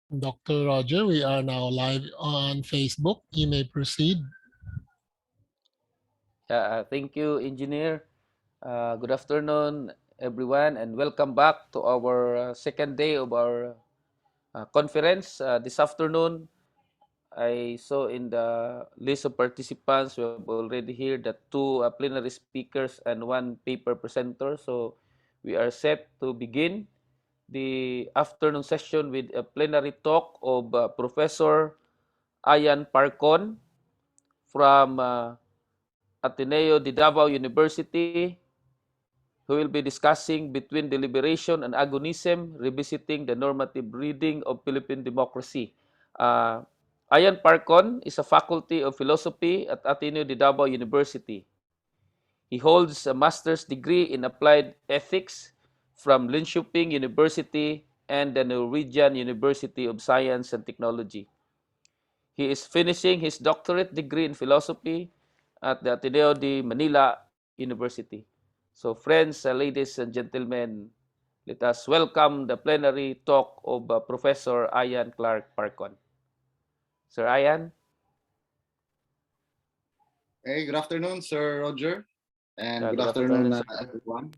Dr. Roger, we are now live on Facebook. You may proceed. Thank you, Engineer. Good afternoon, everyone, and welcome back to our second day of our conference. This afternoon, I saw in the list of participants, we have already here that two plenary speakers and one paper presenter. So we are set to begin the afternoon session with a plenary talk of Professor Ayan Parcon from Ateneo de Davao University, who will be discussing between deliberation and agonism, revisiting the normative reading of Philippine democracy. Uh, Ayan Parcon is a faculty of philosophy at Ateneo de Davao University. He holds a master's degree in applied ethics from Linköping University and the Norwegian University of Science and Technology. He is finishing his doctorate degree in philosophy at the Ateneo de Manila University. So friends, ladies and gentlemen, let us welcome the plenary talk of Professor Ayan Clark Parcon. Sir Ayan? Hey, good afternoon, Sir Roger, and good Good afternoon, afternoon, sir. everyone.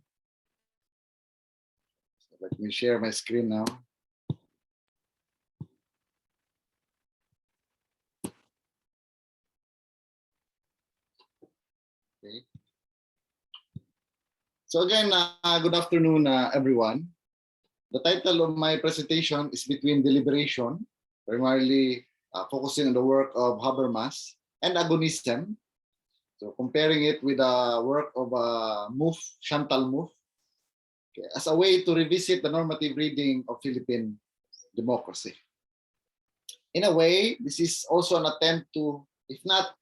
So let me share my screen now. Okay. So again, good afternoon, everyone. The title of my presentation is Between Deliberation, primarily focusing on the work of Habermas, and Agonism. So comparing it with the work of Chantal Mouffe, okay, as a way to revisit the normative reading of Philippine democracy. In a way, this is also an attempt to, if not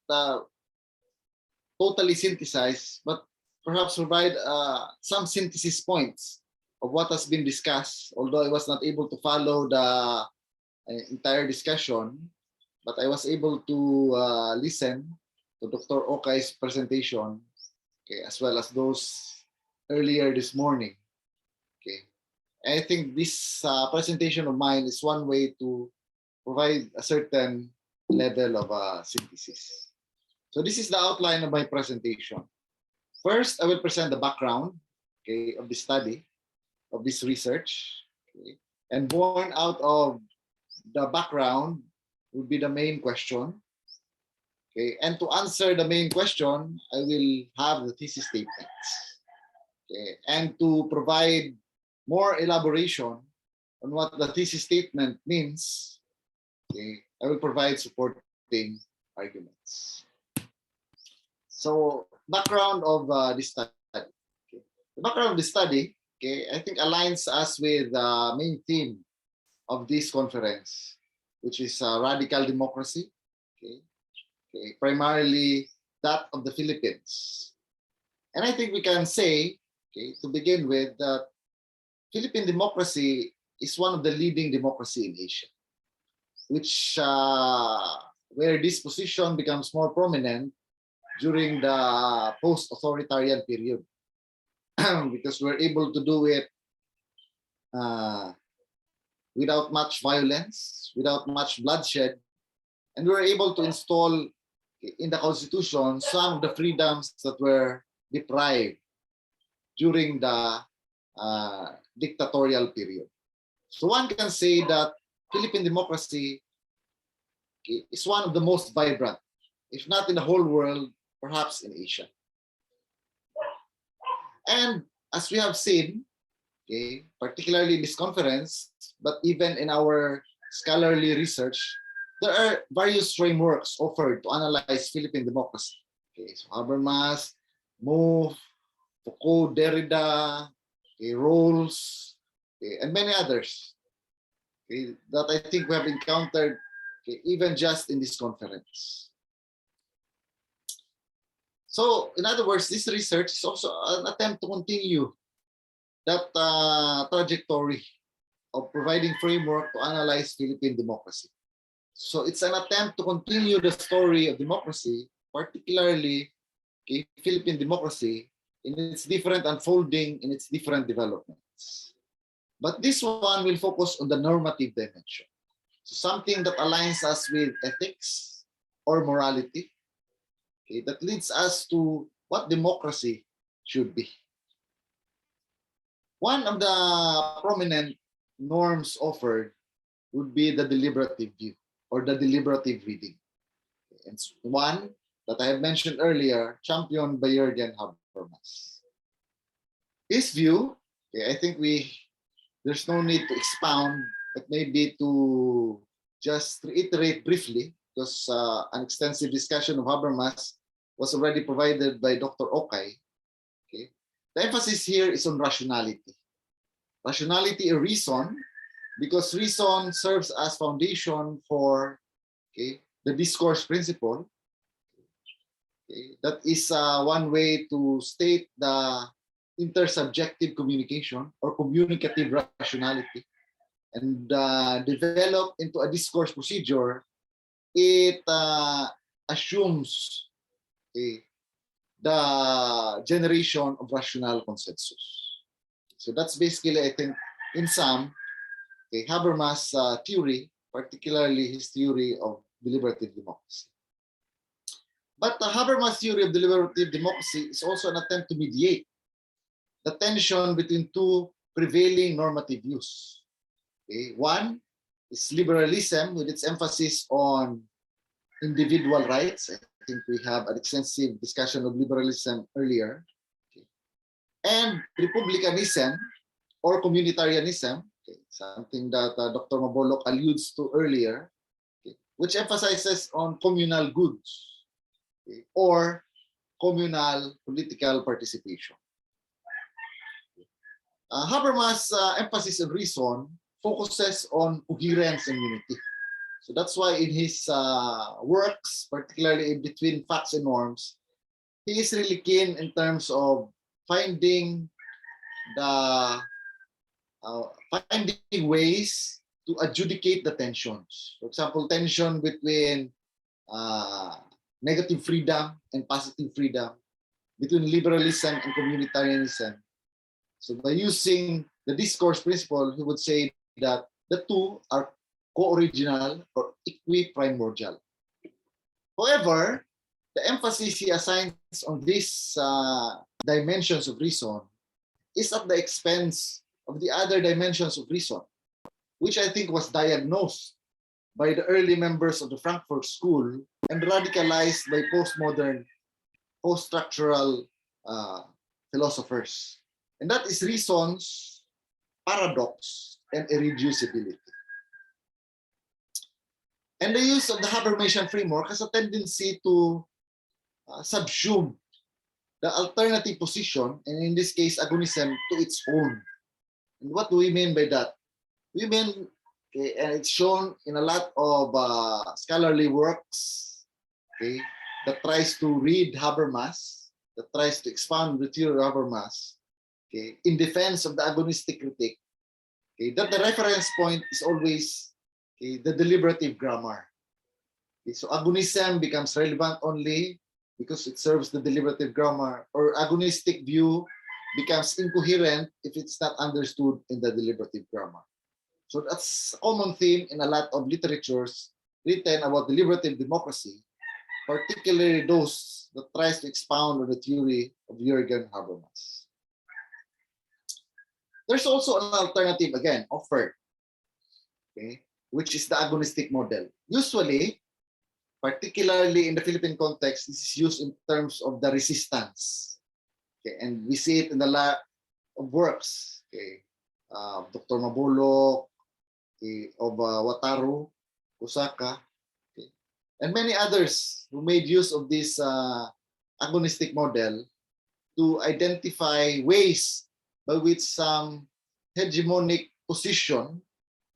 totally synthesize, but perhaps provide some synthesis points of what has been discussed, although I was not able to follow the entire discussion, but I was able to listen to Dr. Okai's presentation, okay, as well as those earlier this morning. Okay. And I think this presentation of mine is one way to provide a certain level of synthesis. So this is the outline of my presentation. First, I will present the background, okay, of the study, of this research. Okay, and born out of the background would be the main question. Okay, and to answer the main question, I will have the thesis statements. Okay, and to provide more elaboration on what the thesis statement means, okay, I will provide supporting arguments. So, background of this study. Okay. The background of the study, okay, I think aligns us with the main theme of this conference, which is radical democracy, okay, okay, primarily that of the Philippines. And I think we can say, okay, to begin with, that Philippine democracy is one of the leading democracy in Asia, which where this position becomes more prominent during the post-authoritarian period, because we're able to do it without much violence, without much bloodshed, and we were able to install in the Constitution some of the freedoms that were deprived during the dictatorial period. So one can say that Philippine democracy is one of the most vibrant, if not in the whole world, perhaps in Asia. And as we have seen, okay, particularly in this conference, but even in our scholarly research, there are various frameworks offered to analyze Philippine democracy. Okay, so Habermas, Mouffe, Foucault, Derrida, okay, Rawls, okay, and many others, okay, that I think we have encountered, okay, even just in this conference. So, in other words, this research is also an attempt to continue that trajectory of providing framework to analyze Philippine democracy. So it's an attempt to continue the story of democracy, particularly Philippine democracy, in its different unfolding, in its different developments. But this one will focus on the normative dimension. So something that aligns us with ethics or morality, okay, that leads us to what democracy should be. One of the prominent norms offered would be the deliberative view or the deliberative reading. And one that I have mentioned earlier, championed by Jürgen Habermas. His view, okay, I think there's no need to expound, but maybe to just reiterate briefly, because an extensive discussion of Habermas was already provided by Dr. Okay. Okay. The emphasis here is on rationality. Rationality or reason, because reason serves as foundation for, okay, the discourse principle. Okay. That is one way to state the intersubjective communication or communicative rationality, and develop into a discourse procedure. It assumes, okay, the generation of rational consensus. So that's basically, I think, in sum, okay, Habermas' theory, particularly his theory of deliberative democracy. But the Habermas theory of deliberative democracy is also an attempt to mediate the tension between two prevailing normative views. Okay, one is liberalism with its emphasis on individual rights. I think we have an extensive discussion of liberalism earlier. Okay. And republicanism or communitarianism, okay, something that Dr. Maboloc alludes to earlier, okay, which emphasizes on communal goods, okay, or communal political participation. Habermas' emphasis on reason focuses on coherence and unity. So that's why in his works, particularly in Between Facts and Norms, he is really keen in terms of finding ways to adjudicate the tensions. For example, tension between negative freedom and positive freedom, between liberalism and communitarianism. So by using the discourse principle, he would say that the two are co-original or equi-primordial. However, the emphasis he assigns on these dimensions of reason is at the expense of the other dimensions of reason, which I think was diagnosed by the early members of the Frankfurt School and radicalized by postmodern, post-structural philosophers. And that is reason's paradox and irreducibility. And the use of the Habermasian framework has a tendency to subsume the alternative position, and in this case, agonism, to its own. And what do we mean by that? We mean, okay, and it's shown in a lot of scholarly works, okay, that tries to read Habermas, that tries to expound the theory of Habermas, okay, in defense of the agonistic critique, okay, that the reference point is always, okay, the deliberative grammar. Okay, so agonism becomes relevant only because it serves the deliberative grammar, or agonistic view becomes incoherent if it's not understood in the deliberative grammar. So that's a common theme in a lot of literatures written about deliberative democracy, particularly those that tries to expound on the theory of Jürgen Habermas. There's also an alternative, again, offered, okay, which is the agonistic model. Usually, particularly in the Philippine context, this is used in terms of the resistance. Okay, and we see it in a lot of works, okay, Dr. Maboloc, okay, of Wataru, Osaka, okay, and many others who made use of this agonistic model to identify ways by which some hegemonic position,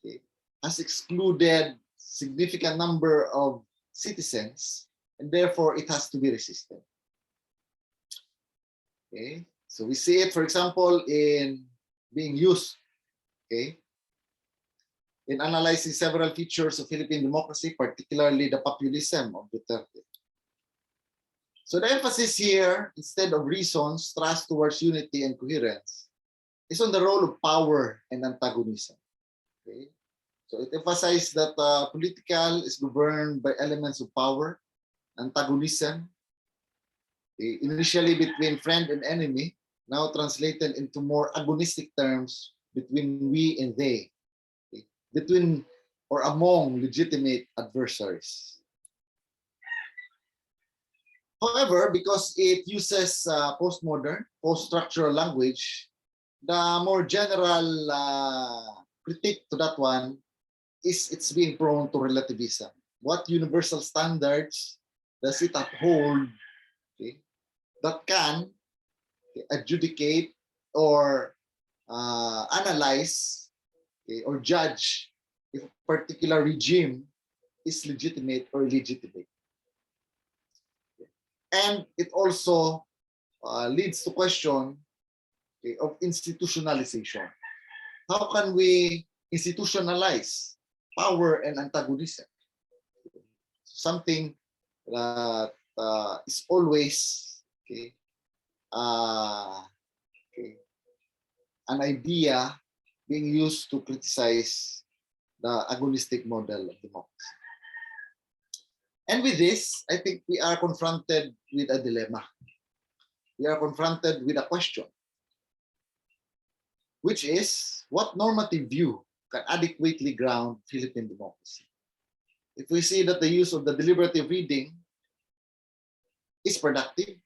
okay, has excluded significant number of citizens, and therefore it has to be resisted. Okay, so we see it, for example, in being used, okay, in analyzing several features of Philippine democracy, particularly the populism of Duterte. So the emphasis here, instead of reasons, thrust towards unity and coherence, is on the role of power and antagonism. Okay? So it emphasized that political is governed by elements of power, antagonism, initially between friend and enemy, now translated into more agonistic terms between we and they, between or among legitimate adversaries. However, because it uses postmodern, post-structural language, the more general critique to that one is it's being prone to relativism. What universal standards does it uphold, okay, that can adjudicate or analyze, okay, or judge if a particular regime is legitimate or illegitimate? And it also leads to question, okay, of institutionalization. How can we institutionalize power and antagonism? Something that is always, okay, okay, an idea being used to criticize the agonistic model of democracy. And with this, I think we are confronted with a dilemma. We are confronted with a question, which is, what normative view can adequately ground Philippine democracy? If we see that the use of the deliberative reading is productive,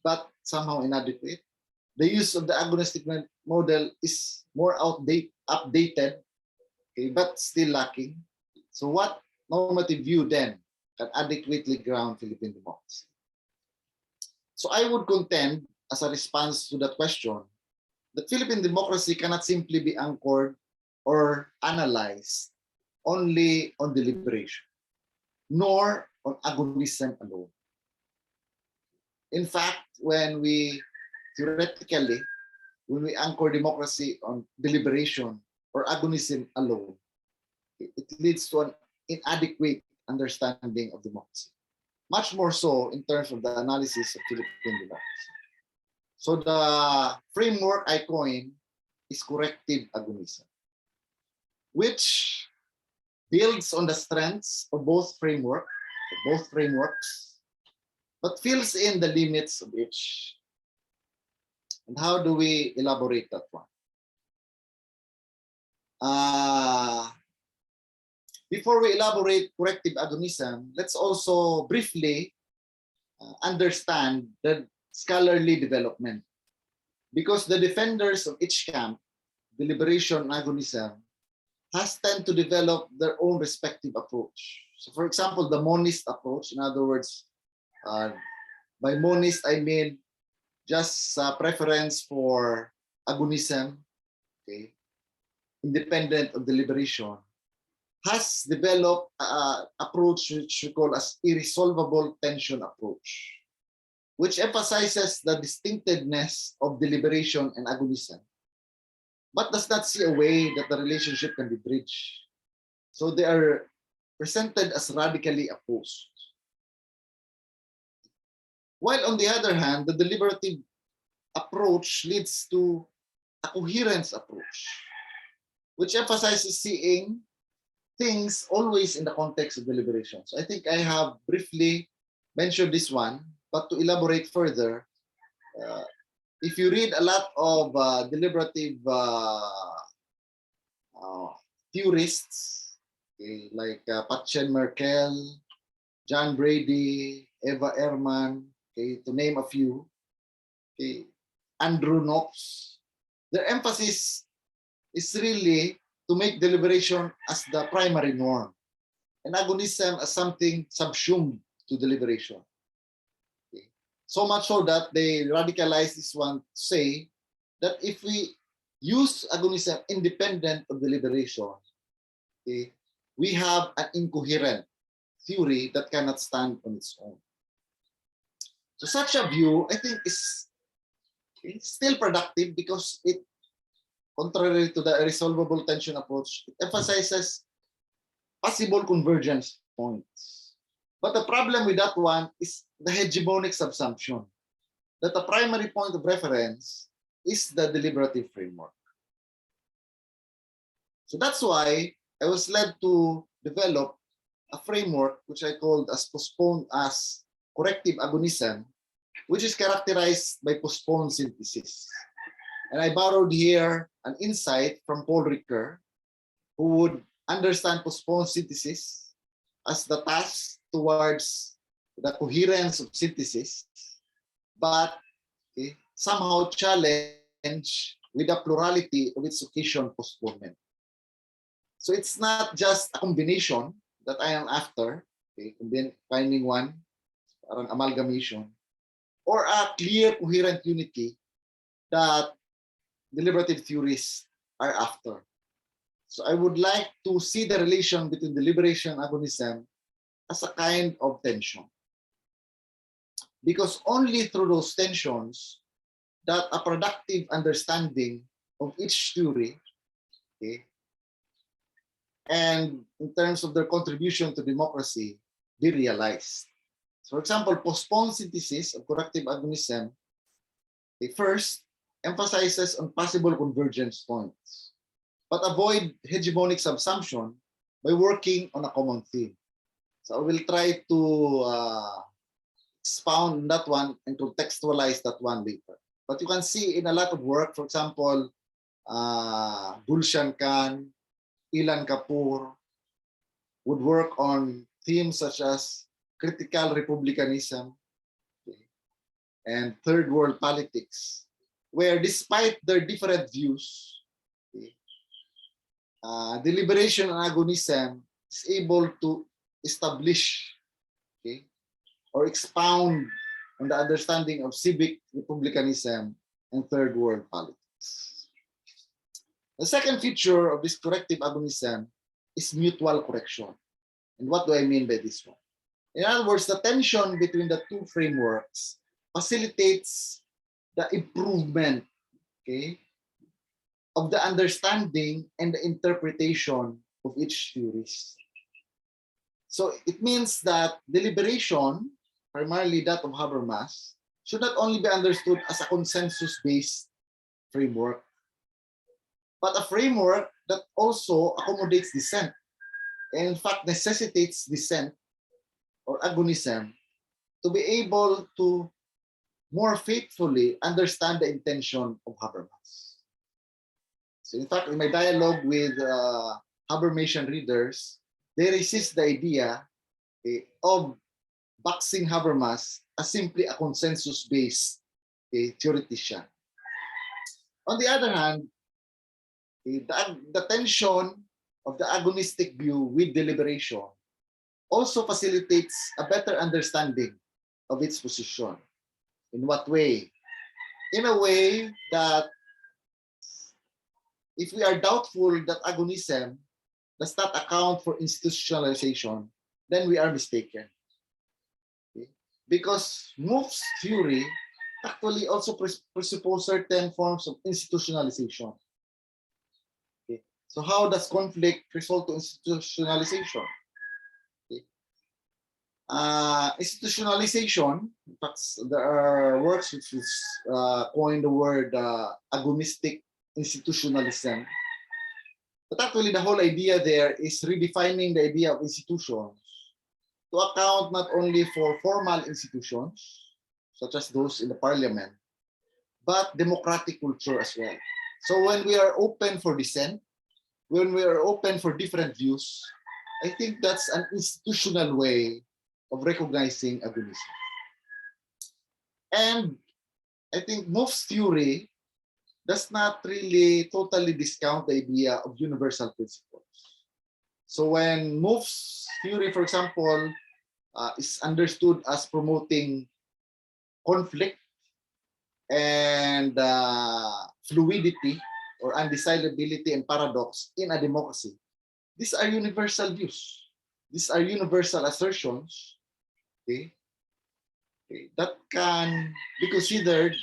but somehow inadequate, the use of the agonistic model is more updated, okay, but still lacking. So what normative view then can adequately ground Philippine democracy? So I would contend, as a response to that question, that Philippine democracy cannot simply be anchored or analyzed only on deliberation, nor on agonism alone. In fact, when we theoretically, when we anchor democracy on deliberation or agonism alone, it leads to an inadequate understanding of democracy. Much more so in terms of the analysis of Philippine democracy. So the framework I coined is corrective agonism, which builds on the strengths of both frameworks, but fills in the limits of each. And how do we elaborate that one? Before we elaborate corrective agonism, let's also briefly understand the scholarly development. Because the defenders of each camp, deliberation and agonism, has tend to develop their own respective approach. So for example, the monist approach, in other words, by monist I mean just preference for agonism, okay, independent of deliberation, has developed an approach which we call as irresolvable tension approach, which emphasizes the distinctiveness of deliberation and agonism, but does not see a way that the relationship can be bridged. So they are presented as radically opposed. While on the other hand, the deliberative approach leads to a coherence approach, which emphasizes seeing things always in the context of deliberation. So I think I have briefly mentioned this one, but to elaborate further, if you read a lot of deliberative theorists, okay, like Patchen Merkel, John Brady, Eva Ehrman, okay, to name a few, okay, Andrew Knox, their emphasis is really to make deliberation as the primary norm and agonism as something subsumed to deliberation. Okay. So much so that they radicalize this one to say that if we use agonism independent of deliberation, okay, we have an incoherent theory that cannot stand on its own. So such a view, I think, is still productive because it, contrary to the irresolvable tension approach, it emphasizes possible convergence points. But the problem with that one is the hegemonic subsumption, that the primary point of reference is the deliberative framework. So that's why I was led to develop a framework which I called as corrective agonism, which is characterized by postponed synthesis. And I borrowed here an insight from Paul Ricoeur, who would understand postponed synthesis as the task towards the coherence of synthesis, but somehow challenge with the plurality of its occasion postponement. So it's not just a combination that I am after, finding one, an amalgamation, or a clear coherent unity that deliberative theories are after. So I would like to see the relation between deliberation and agonism as a kind of tension. Because only through those tensions that a productive understanding of each theory, and in terms of their contribution to democracy, be realized. So for example, postponed synthesis of corrective agonism, first emphasizes on possible convergence points, but avoid hegemonic subsumption by working on a common theme. So I will try to expound on that one and contextualize that one later. But you can see in a lot of work, for example, Gulshan Khan, Ilan Kapoor would work on themes such as critical republicanism and third world politics, where despite their different views, deliberation and agonism is able to establish or expound on the understanding of civic republicanism and third world politics. The second feature of this corrective agonism is mutual correction. And what do I mean by this one? In other words, the tension between the two frameworks facilitates the improvement, of the understanding and the interpretation of each theories. So it means that deliberation, primarily that of Habermas, should not only be understood as a consensus-based framework, but a framework that also accommodates dissent, and in fact necessitates dissent or agonism to be able to more faithfully understand the intention of Habermas. So in fact, in my dialogue with Habermasian readers, they resist the idea of boxing Habermas as simply a consensus-based theoretician. On the other hand, the tension of the agonistic view with deliberation also facilitates a better understanding of its position. In what way? In a way that if we are doubtful that agonism does not account for institutionalization, then we are mistaken. Because Mouf's theory actually also presupposes certain forms of institutionalization. So how does conflict result to institutionalization? Institutionalization, in fact, there are works which coin the word agonistic institutionalism. But actually the whole idea there is redefining the idea of institutions to account not only for formal institutions, such as those in the parliament, but democratic culture as well. So when we are open for dissent, when we are open for different views, I think that's an institutional way of recognizing agonism. And I think Mouf's theory does not really totally discount the idea of universal principles. So when Mouf's theory, for example, is understood as promoting conflict and fluidity or undecidability and paradox in a democracy, these are universal views. These are universal assertions that can be considered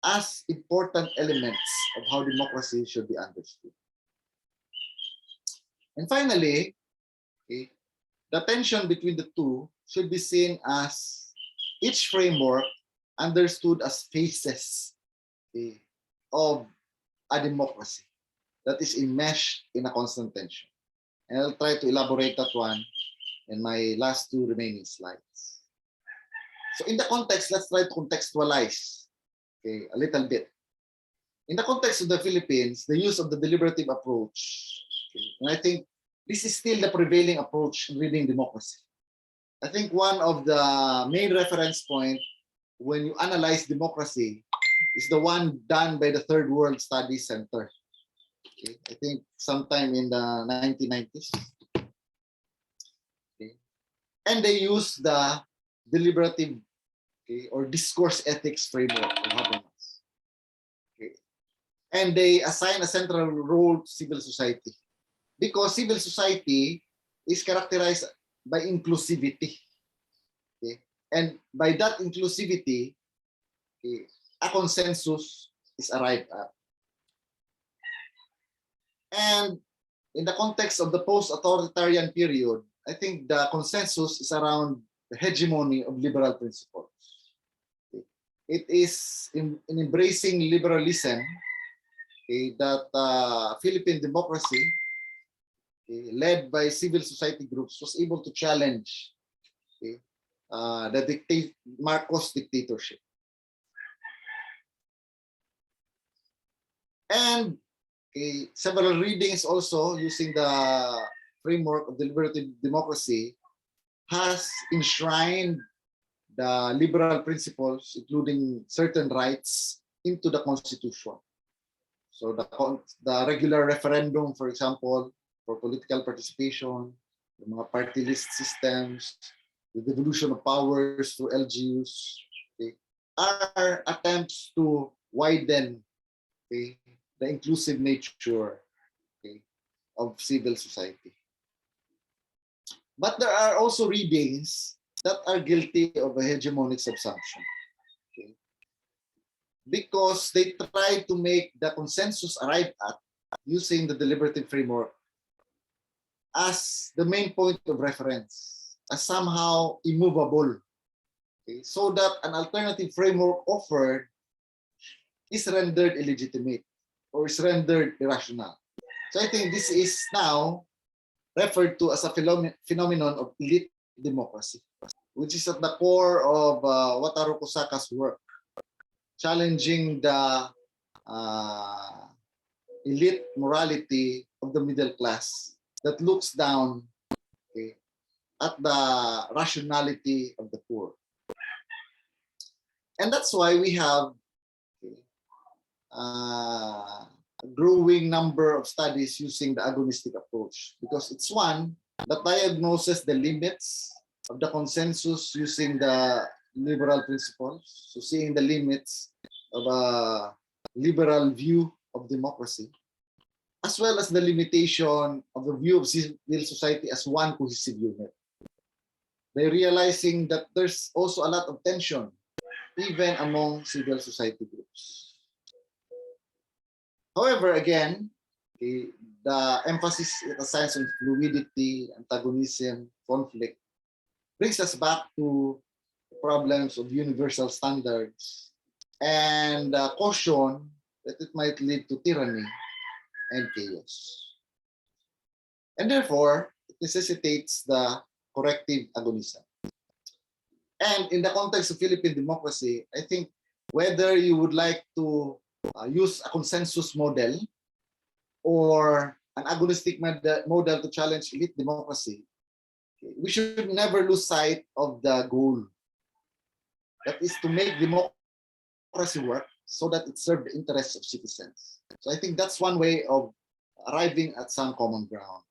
as important elements of how democracy should be understood. And finally, the tension between the two should be seen as each framework understood as phases of a democracy that is enmeshed in a constant tension. And I'll try to elaborate that one in my last two remaining slides. So in the context, let's try to contextualize, okay, a little bit. In the context of the Philippines, the use of the deliberative approach, okay, and I think this is still the prevailing approach in reading democracy. I think one of the main reference point when you analyze democracy is the one done by the Third World Studies Center. Okay, I think sometime in the 1990s. Okay. And they use the deliberative, okay, or discourse ethics framework of Habermas. Okay. And they assign a central role to civil society because civil society is characterized by inclusivity. Okay. And by that inclusivity, okay, a consensus is arrived at. And in the context of the post-authoritarian period, I think the consensus is around the hegemony of liberal principles. Okay. It is in embracing liberalism, okay, that Philippine democracy, okay, led by civil society groups, was able to challenge, okay, the Marcos dictatorship. And okay, several readings also using the framework of deliberative democracy has enshrined the liberal principles, including certain rights, into the Constitution. So the regular referendum, for example, for political participation, the mga party list systems, the devolution of powers through LGUs, okay, are attempts to widen, okay, the inclusive nature, okay, of civil society. But there are also readings that are guilty of a hegemonic subsumption, okay, because they try to make the consensus arrived at using the deliberative framework as the main point of reference, as somehow immovable, okay, so that an alternative framework offered is rendered illegitimate or is rendered irrational. So I think this is now referred to as a phenomenon of elite democracy, which is at the core of Wataru Kosaka's work, challenging the elite morality of the middle class that looks down, okay, at the rationality of the poor. And that's why we have, okay, a growing number of studies using the agonistic approach, because it's one that diagnoses the limits of the consensus using the liberal principles, so seeing the limits of a liberal view of democracy, as well as the limitation of the view of civil society as one cohesive unit. By realizing that there's also a lot of tension even among civil society groups. However, again, okay, the emphasis it assigns on fluidity, antagonism, conflict, brings us back to problems of universal standards and caution that it might lead to tyranny and chaos. And therefore, it necessitates the corrective agonism. And in the context of Philippine democracy, I think whether you would like to use a consensus model or an agonistic model to challenge elite democracy, we should never lose sight of the goal. That is to make democracy work so that it serves the interests of citizens. So I think that's one way of arriving at some common ground.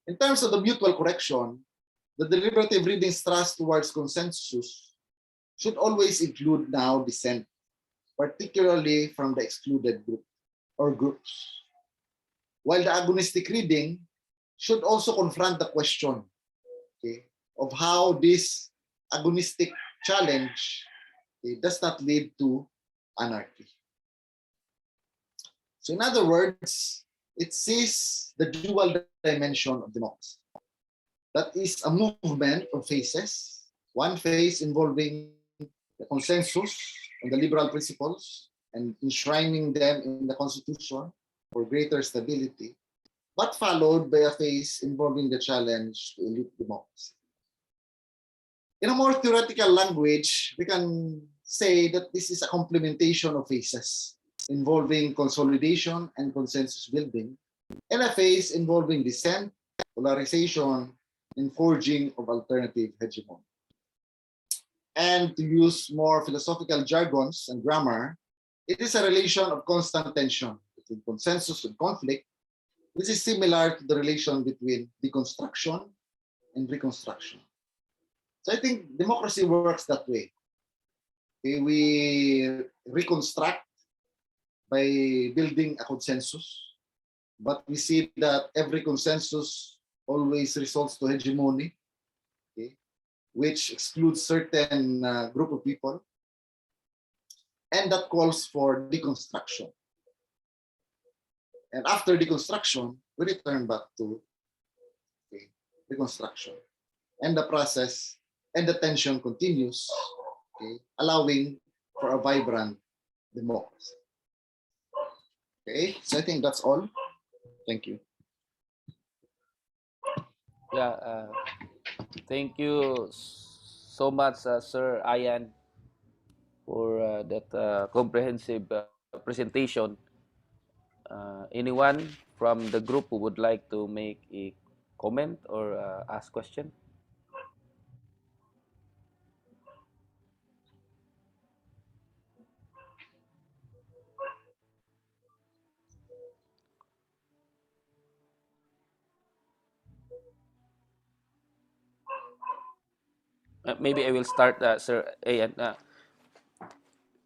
In terms of the mutual correction, the deliberative reading's thrust towards consensus should always include now dissent, particularly from the excluded group or groups. While the agonistic reading should also confront the question, okay, of how this agonistic challenge, okay, does not lead to anarchy. So in other words, it sees the dual dimension of democracy. That is a movement of phases, one phase involving the consensus on the liberal principles and enshrining them in the Constitution for greater stability, but followed by a phase involving the challenge to elite democracy. In a more theoretical language, we can say that this is a complementation of phases involving consolidation and consensus building, and a phase involving dissent, polarization, and forging of alternative hegemony. And to use more philosophical jargons and grammar, it is a relation of constant tension between consensus and conflict, which is similar to the relation between deconstruction and reconstruction. So I think democracy works that way. Okay, we reconstruct by building a consensus, but we see that every consensus always results to hegemony, okay, which excludes certain group of people, and that calls for deconstruction. And after deconstruction, we return back to, okay, reconstruction. And the process and the tension continues, okay, allowing for a vibrant democracy. Okay, so I think that's all. Thank you. Yeah, thank you so much, Sir Ayan, for that comprehensive presentation. Anyone from the group who would like to make a comment or ask question? Maybe I will start, Sir Ayan.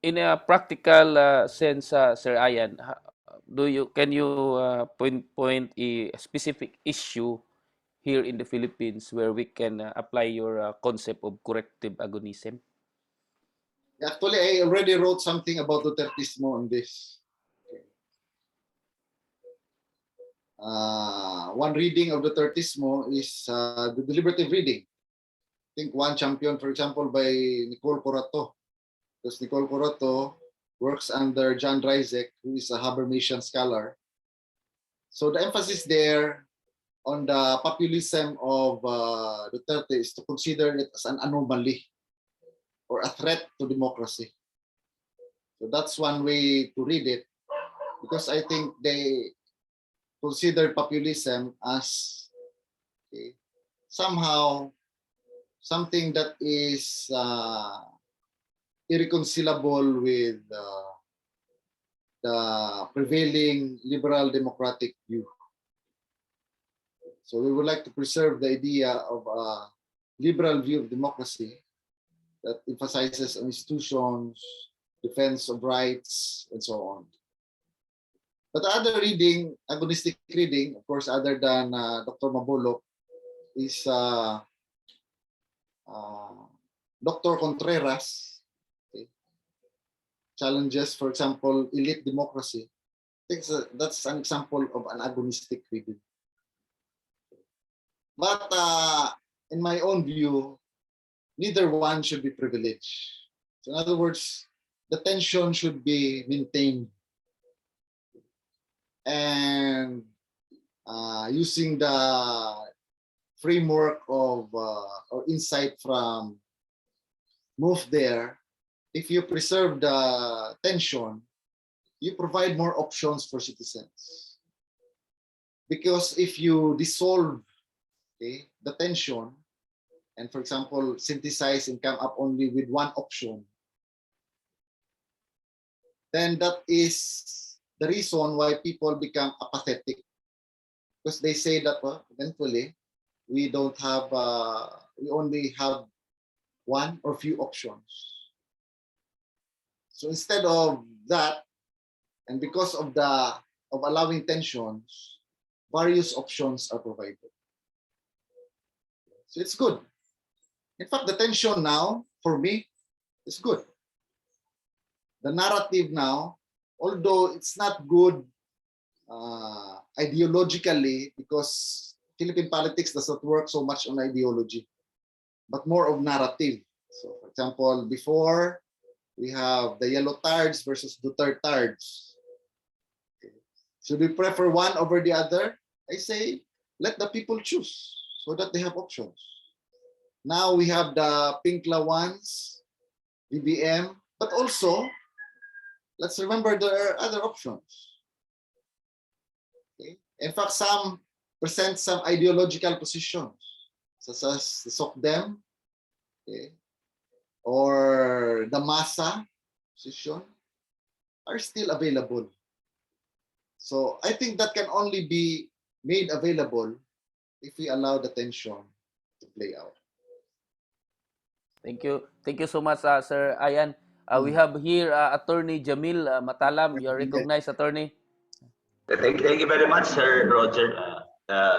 In a practical sense, Sir Ayan, can you point a specific issue here in the Philippines where we can apply your concept of corrective agonism? Actually, I already wrote something about Dutertismo on this. One reading of Dutertismo is the deliberative reading. I think one champion, for example, by Nicole Corato, because Nicole Corato works under John Rizek, who is a Habermasian scholar. So the emphasis there on the populism of Duterte is to consider it as an anomaly or a threat to democracy. So that's one way to read it, because I think they consider populism as, okay, somehow something that is irreconcilable with the prevailing liberal democratic view. So we would like to preserve the idea of a liberal view of democracy that emphasizes on institutions, defense of rights, and so on. But the other reading, agonistic reading, of course, other than Dr. Maboloc, is Dr. Contreras, okay, challenges, for example, elite democracy. I think that's an example of an agonistic reading. But in my own view, neither one should be privileged. So in other words, the tension should be maintained. And using the framework of or insight from Move there, if you preserve the tension, you provide more options for citizens. Because if you dissolve, okay, the tension, and for example, synthesize and come up only with one option, then that is the reason why people become apathetic. Because they say that, well, eventually, we don't have, we only have one or few options. So instead of that, and because of allowing tensions, various options are provided. So it's good. In fact, the tension now, for me, is good. The narrative now, although it's not good ideologically, because Philippine politics does not work so much on ideology, but more of narrative. So for example, before, we have the yellow tards versus Duterte tards. Okay. Should we prefer one over the other? I say, let the people choose so that they have options. Now we have the Pinkla ones, BBM, but also, let's remember there are other options. Okay? In fact, some present some ideological positions, such as the SOCDEM, okay, or the Masa position, are still available. So I think that can only be made available if we allow the tension to play out. Thank you. Thank you so much, Sir Ayan. We have here Attorney Jamil Matalam. You are recognized, Attorney. Thank you very much, Sir Roger.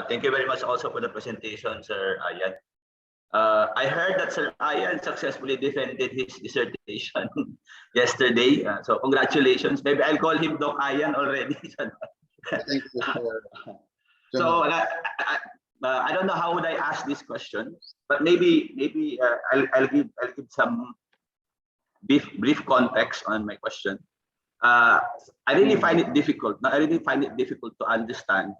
Thank you very much also for the presentation, Sir Ayan. I heard that Sir Ayan successfully defended his dissertation yesterday. So congratulations. Maybe I'll call him Doc Ayan already. Thank you. So I don't know how would I ask this question, but maybe I'll give some brief context on my question. I really find it difficult. I really find it difficult to understand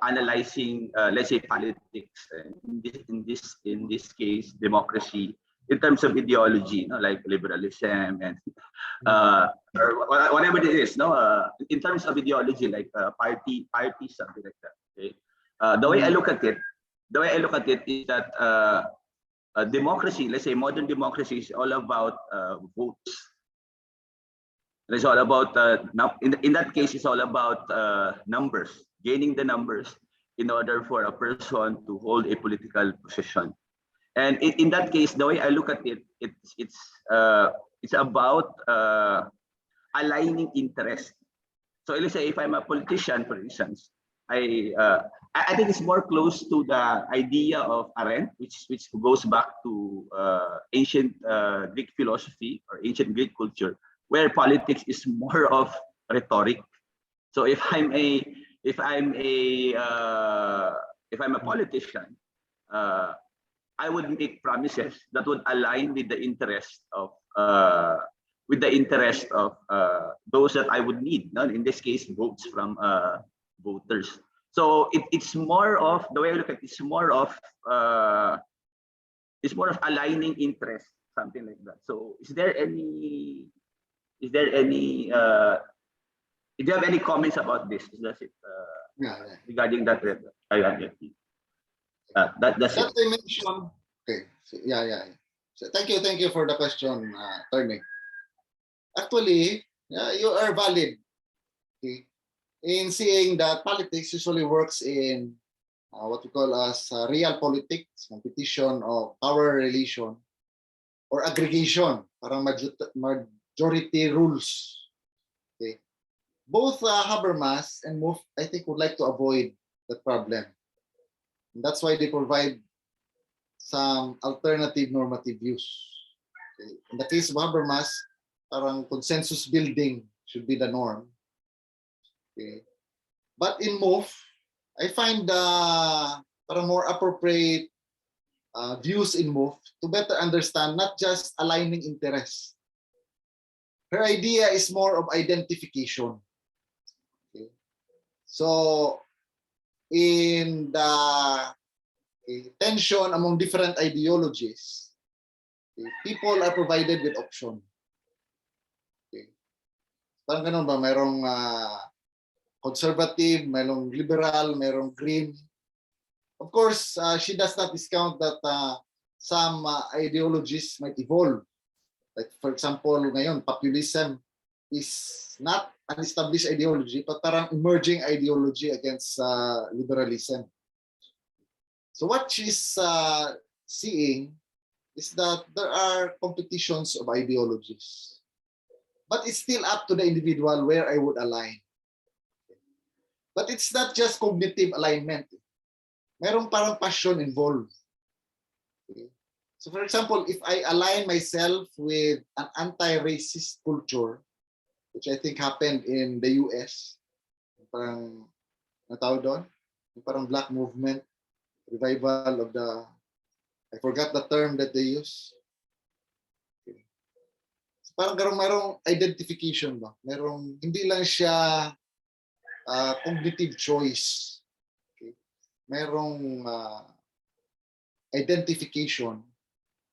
analyzing, let's say, politics, in this case, democracy, in terms of ideology, like liberalism and or whatever it is, in terms of ideology, like party, something like that. Okay, the way I look at it, is that democracy, let's say, modern democracy, is all about votes. It's all about in that case, it's all about numbers, gaining the numbers in order for a person to hold a political position. And in that case, the way I look at it, it's about aligning interest. So let's say if I'm a politician, for instance, I think it's more close to the idea of Arnel, which goes back to ancient Greek philosophy or ancient Greek culture, where politics is more of rhetoric. So if I'm a politician, I would make promises that would align with the interest of those that I would need. In this case, votes from voters. So it's more of, the way I look at it, it's more of aligning interest, something like that. So do you have any comments about this? That's it. Regarding that, that's That it. dimension. Okay. So, So thank you for the question, Attorney. Actually, you are valid, okay, in seeing that politics usually works in what we call as real politics, competition of power relation, or aggregation, parang majority rules. Okay. Both Habermas and MOVE, I think, would like to avoid that problem. And that's why they provide some alternative normative views. Okay. In the case of Habermas, parang consensus building should be the norm. Okay. But in MOVE, I find parang more appropriate views in MOVE to better understand not just aligning interests. Her idea is more of identification. Okay. So in the tension among different ideologies, people are provided with option. Okay. Parang ganun ba? Mayroong conservative, mayroong liberal, mayroong green. Of course, she does not discount that some ideologies might evolve. Like, for example, ngayon, populism is not an established ideology, but parang emerging ideology against liberalism. So what she's seeing is that there are competitions of ideologies. But it's still up to the individual where I would align. But it's not just cognitive alignment. Merong parang passion involved. Okay. So for example, if I align myself with an anti-racist culture, which I think happened in the US, parang natawag doon, parang black movement, revival of the, I forgot the term that they use. Okay. So parang merong identification ba? Merong, hindi lang siya cognitive choice. Okay. merong identification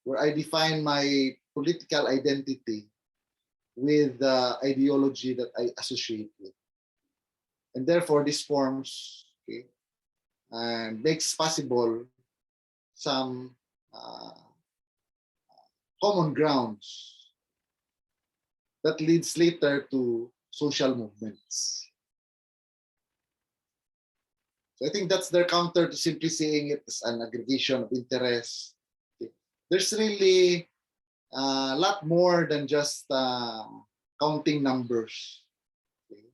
where I define my political identity with the ideology that I associate with. And therefore, this forms, okay, and makes possible some common grounds that leads later to social movements. So I think that's their counter to simply saying it as an aggregation of interests. Okay. There's really a lot more than just counting numbers. Okay.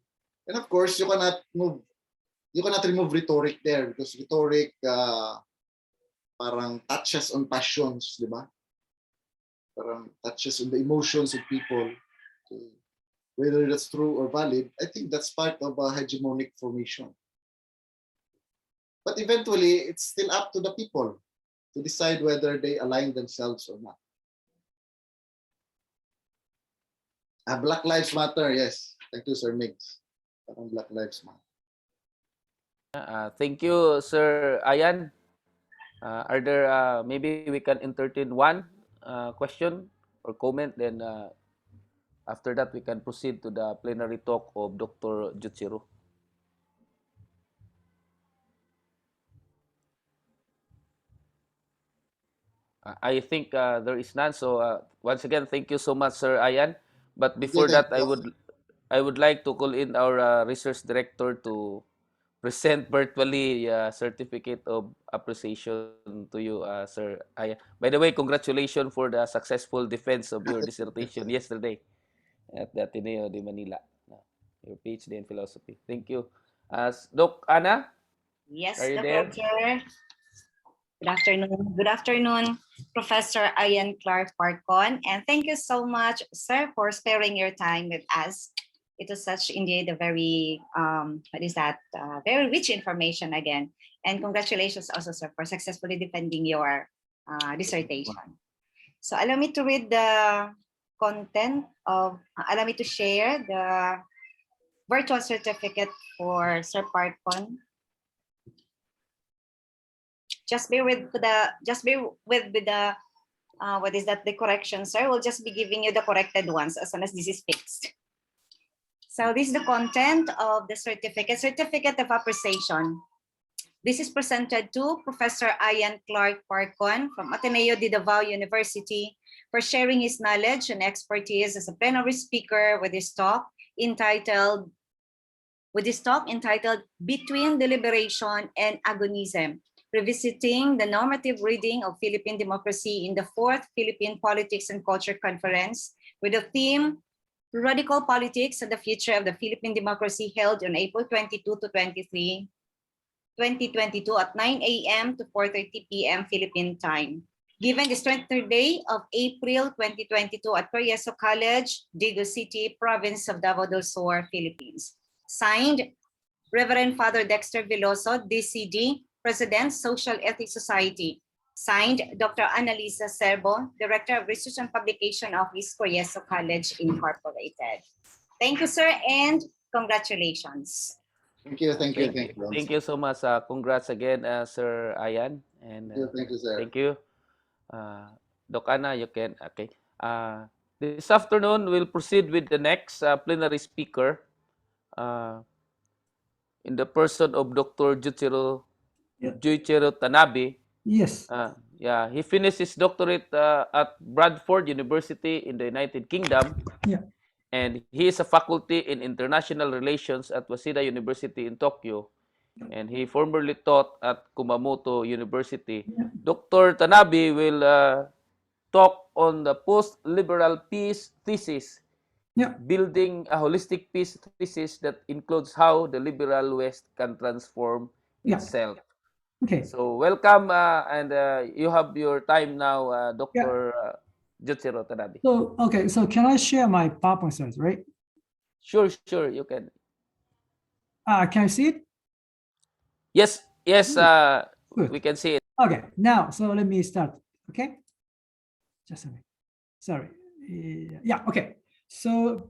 And of course, you cannot remove rhetoric there, because rhetoric parang touches on passions, di ba? Parang touches on the emotions of people. Okay. Whether that's true or valid, I think that's part of a hegemonic formation. But eventually, it's still up to the people to decide whether they align themselves or not. Black Lives Matter, yes. Thank you, Sir Mix. Black Lives Matter. Thank you, Sir Ayan. Are there, maybe we can entertain one question or comment, then after that we can proceed to the plenary talk of Dr. Juichiro. I think there is none. So once again, thank you so much, Sir Ayan. But before that, I would like to call in our research director to present virtually certificate of appreciation to you, Sir Ayan. By the way, congratulations for the successful defense of your dissertation yesterday at the Ateneo de Manila. Your PhD in philosophy. Thank you. Doc Ana? Yes, Are you Dr. there? Chair. Good afternoon. Good afternoon, Professor Ian Clark Parcon. And thank you so much, sir, for sparing your time with us. It was such indeed a very, very rich information again. And congratulations also, sir, for successfully defending your dissertation. So allow me to read the content of, allow me to share the virtual certificate for Sir Parcon. Just bear with the the correction, sir. We'll just be giving you the corrected ones as soon as this is fixed. So this is the content of the certificate of appreciation. This is presented to Professor Ian Clark Parcon from Ateneo de Davao University for sharing his knowledge and expertise as a plenary speaker with his talk entitled Between Deliberation and Agonism, revisiting the normative reading of Philippine democracy in the 4th Philippine Politics and Culture Conference, with the theme Radical Politics and the Future of the Philippine Democracy, held on April 22 to 23, 2022 at 9 a.m. to 4:30 p.m. Philippine time. Given this 23rd day of April 2022 at Jesu College, Dagu City, Province of Davao del Sur, Philippines. Signed, Reverend Father Dexter Veloso, DCD, President, Social Ethics Society. Signed, Dr. Annalisa Serbo, Director of Research and Publication Office, Jesu College Incorporated. Thank you, sir, and congratulations. Thank you. Thank you so much. Congrats again, Sir Ayan. And thank you, sir. Thank you. Doc Ana, you can, okay. This afternoon, we'll proceed with the next plenary speaker in the person of Dr. Juichiro Tanabe. Yes. He finished his doctorate at Bradford University in the United Kingdom. Yeah. And he is a faculty in international relations at Waseda University in Tokyo. And he formerly taught at Kumamoto University. Yeah. Dr. Tanabe will talk on the post-liberal peace thesis, building a holistic peace thesis that includes how the liberal West can transform itself. Okay. So welcome, and you have your time now, Dr. Juichiro Tanabe. So, okay, so can I share my PowerPoint slides, right? Sure, you can. Can you see it? Yes, Good. we can see it. Okay, now, so let me start, okay? Just a minute, sorry. Yeah, okay. So,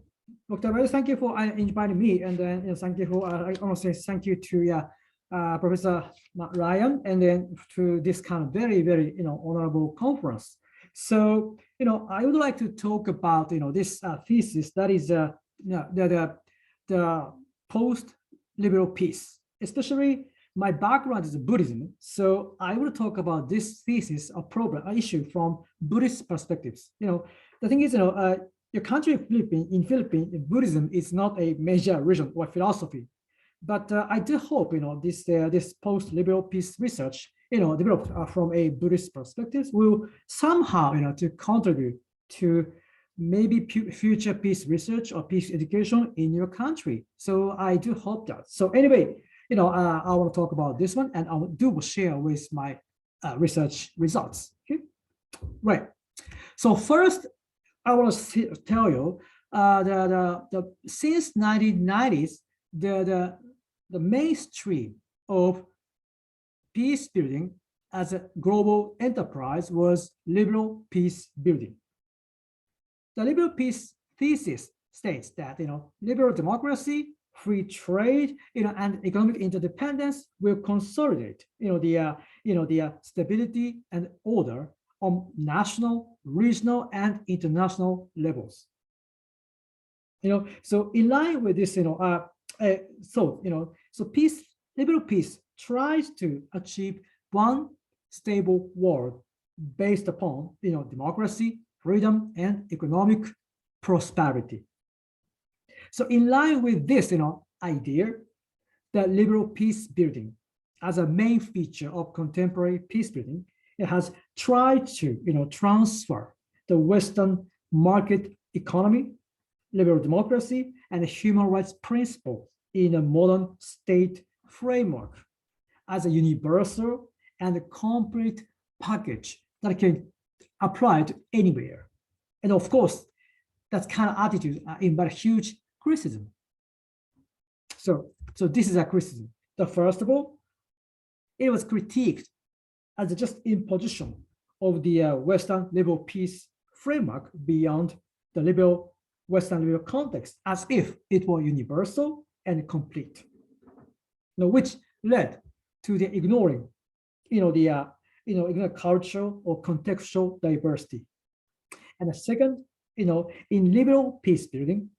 Dr. Bayod, thank you for inviting me, and then thank you for, I want to say thank you to Professor Ryan, and then to this kind of very, very, honorable conference. So, I would like to talk about, this thesis that is the post-liberal peace, especially my background is Buddhism. So I will talk about this thesis or problem, issue from Buddhist perspectives. The thing is, your country, Philippines, Buddhism is not a major religion or philosophy. But I do hope, this post-liberal peace research, developed from a Buddhist perspective will somehow, to contribute to maybe future peace research or peace education in your country. So I do hope that. So anyway, I want to talk about this one, and I do share with my research results. Okay, right. So first, I want to tell you that since 1990s, the mainstream of peace building as a global enterprise was liberal peace building. The liberal peace thesis states that liberal democracy, free trade, and economic interdependence will consolidate, the stability and order on national, regional, and international levels. So in line with this, liberal peace tries to achieve one stable world based upon, democracy, freedom, and economic prosperity. So in line with this, idea, that liberal peace building as a main feature of contemporary peace building, it has tried to, transfer the Western market economy, liberal democracy, and human rights principles in a modern state framework as a universal and a complete package that can apply to anywhere. And of course, that kind of attitude invite huge criticism. So this is a criticism. The first of all, it was critiqued as just imposition of the Western liberal peace framework beyond the Western liberal context, as if it were universal and complete. Which led to the ignoring, cultural or contextual diversity. And the second, in liberal peace building,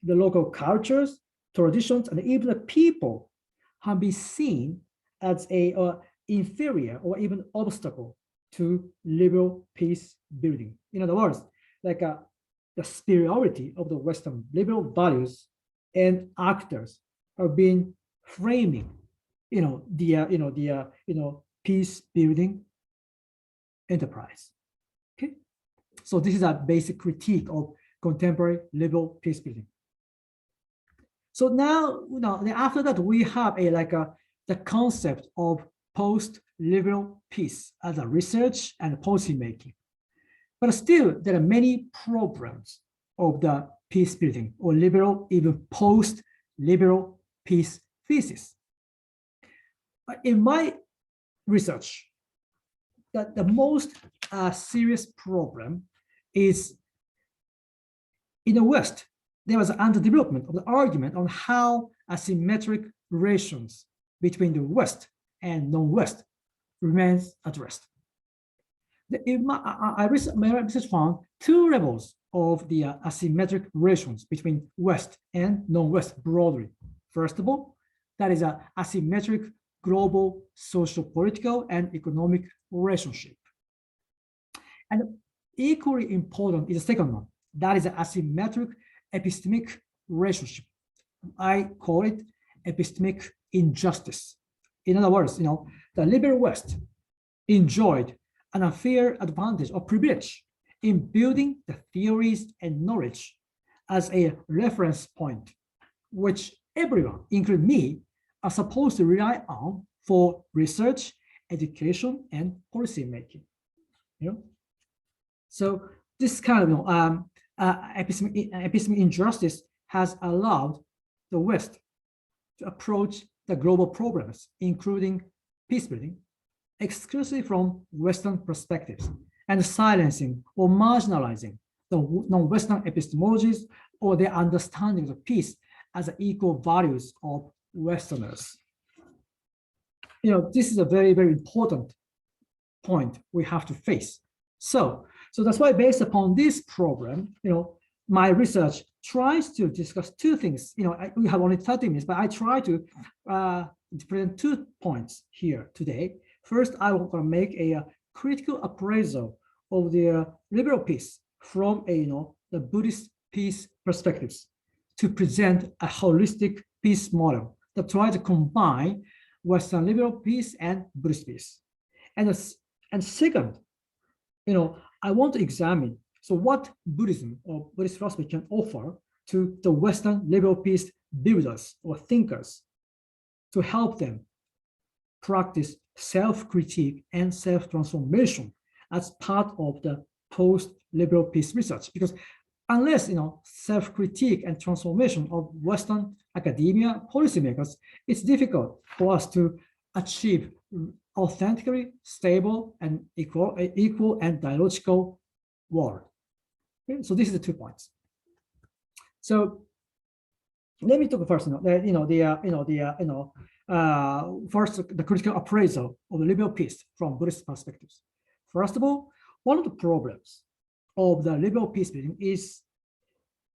the local cultures, traditions, and even the people have been seen as a inferior or even obstacle to liberal peace building. In other words, like the superiority of the Western liberal values and actors have been framing, peace building enterprise. Okay, so this is a basic critique of contemporary liberal peace building. So now, after that, we have the concept of post-liberal peace as a research and policy making. But still, there are many problems of the peace building or liberal, even post-liberal peace thesis. In my research, the most serious problem is in the West, there was an underdevelopment of the argument on how asymmetric relations between the West and non-West remains addressed. My research found two levels of the asymmetric relations between West and non-West broadly. First of all, that is an asymmetric global social, political, and economic relationship. And equally important is the second one, that is an asymmetric epistemic relationship. I call it epistemic injustice. In other words, the liberal West enjoyed an unfair advantage or privilege in building the theories and knowledge as a reference point, which everyone, including me, are supposed to rely on for research, education, and policy making. So this kind of epistemic injustice has allowed the West to approach the global problems, including peace building, exclusively from Western perspectives, and silencing or marginalizing the non-Western epistemologies or their understanding of peace as equal values of Westerners. this is a very, very important point we have to face. So that's why, based upon this program, my research tries to discuss two things. We have only 30 minutes, but I try to present 2 points here today. First, I want to make a critical appraisal of the liberal peace from the Buddhist peace perspectives to present a holistic peace model that tries to combine Western liberal peace and Buddhist peace. And second, I want to examine what Buddhism or Buddhist philosophy can offer to the Western liberal peace builders or thinkers to help them practice self-critique and self-transformation as part of the post-liberal peace research. Because unless self-critique and transformation of Western academia policymakers, it's difficult for us to achieve authentically stable and equal and dialogical world. Okay? So this is the 2 points. So let me talk first. First, the critical appraisal of the liberal peace from Buddhist perspectives. First of all, one of the problems of the liberal peace building is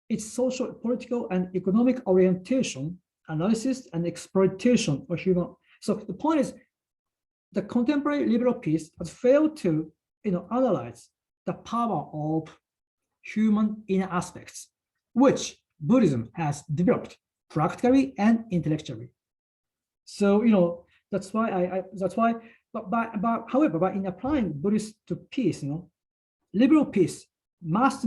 its social, political, and economic orientation, analysis, and exploitation of human. So the point is, the contemporary liberal peace has failed to analyze the power of human inner aspects, which Buddhism has developed practically and intellectually. So that's why however, in applying Buddhism to peace, liberal peace must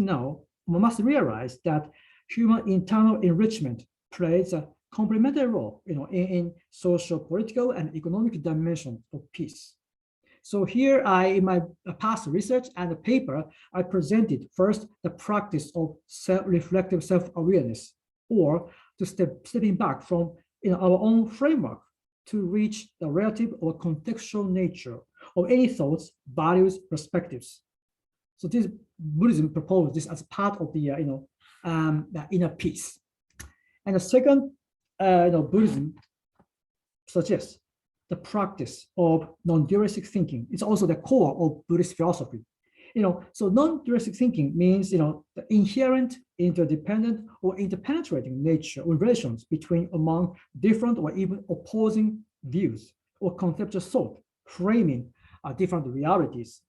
realize that human internal enrichment plays a complementary role in social, political, and economic dimension of peace. So here in my past research and the paper, I presented first the practice of reflective self-awareness, or to stepping back from our own framework to reach the relative or contextual nature of any thoughts, values, perspectives. So this Buddhism proposed this as part of the inner peace. And the second, Buddhism suggests the practice of non-dualistic thinking. It's also the core of Buddhist philosophy. So non-dualistic thinking means the inherent, interdependent, or interpenetrating nature of relations among different or even opposing views or conceptual thought, framing different realities.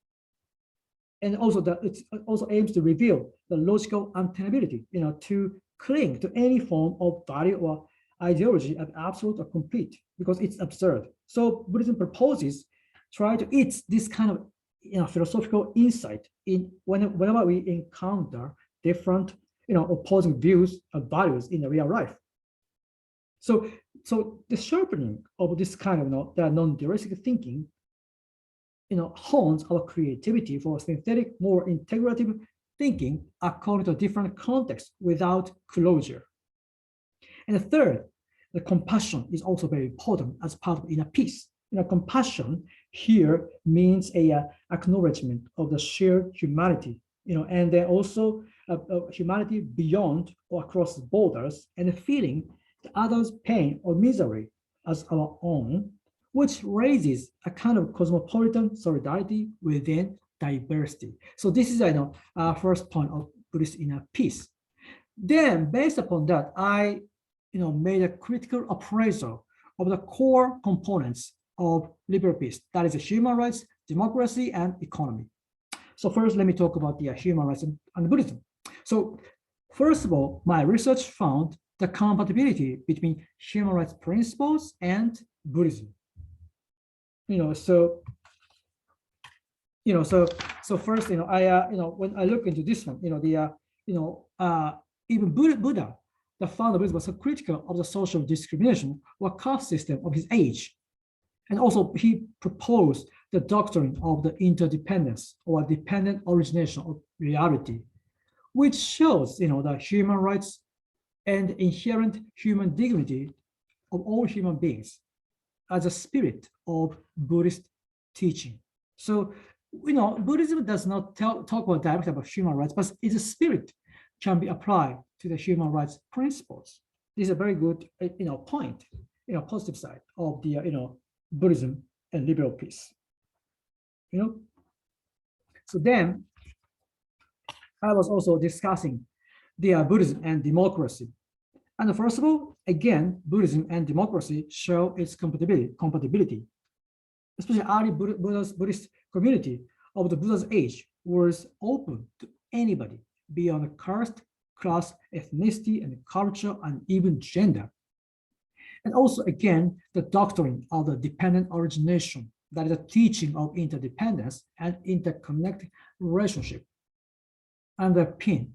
And also it also aims to reveal the logical untenability, to cling to any form of value or ideology as absolute or complete, because it's absurd. So Buddhism proposes try to eat this kind of philosophical insight whenever we encounter different opposing views and values in the real life. So the sharpening of this kind of the non-dualistic thinking hones our creativity for synthetic, more integrative thinking according to different contexts without closure. And the third, the compassion is also very important as part of inner peace. Compassion here means a acknowledgement of the shared humanity, and then also humanity beyond or across borders, and the feeling the other's pain or misery as our own, which raises a kind of cosmopolitan solidarity within diversity. So this is first point of Buddhist inner peace. Then, based upon that, I made a critical appraisal of the core components of liberal peace, that is human rights, democracy, and economy. So first, let me talk about the human rights and Buddhism. So first of all, my research found the compatibility between human rights principles and Buddhism. So first, I when I look into this one, even Buddha, the founder of Buddhism, was so critical of the social discrimination or caste system of his age. And also he proposed the doctrine of the interdependence or dependent origination of reality, which shows the human rights and inherent human dignity of all human beings as a spirit of Buddhist teaching. So Buddhism does not talk directly about human rights, but its spirit can be applied to the human rights principles. This is a very good point, positive side of the Buddhism and liberal peace. So then I was also discussing the Buddhism and democracy. And first of all, again, Buddhism and democracy show its compatibility. Especially early Buddhist community of the Buddha's age was open to anybody beyond caste, class, ethnicity, and culture, and even gender. And also, again, the doctrine of the dependent origination, that is a teaching of interdependence and interconnected relationship, underpin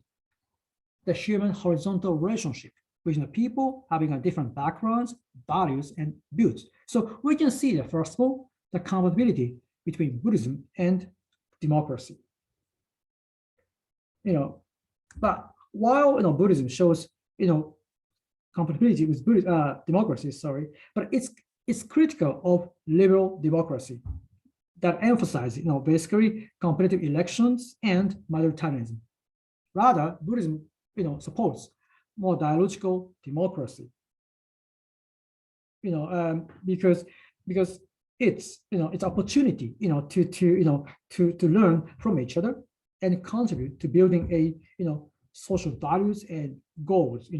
the human horizontal relationship between the people having a different backgrounds, values, and views. So we can see that, first of all, the compatibility between Buddhism and democracy. But while Buddhism shows compatibility with democracy, but it's critical of liberal democracy that emphasizes basically competitive elections and majoritarianism. Rather, Buddhism supports more dialogical democracy. Because it's it's opportunity to learn from each other and contribute to building a social values and goals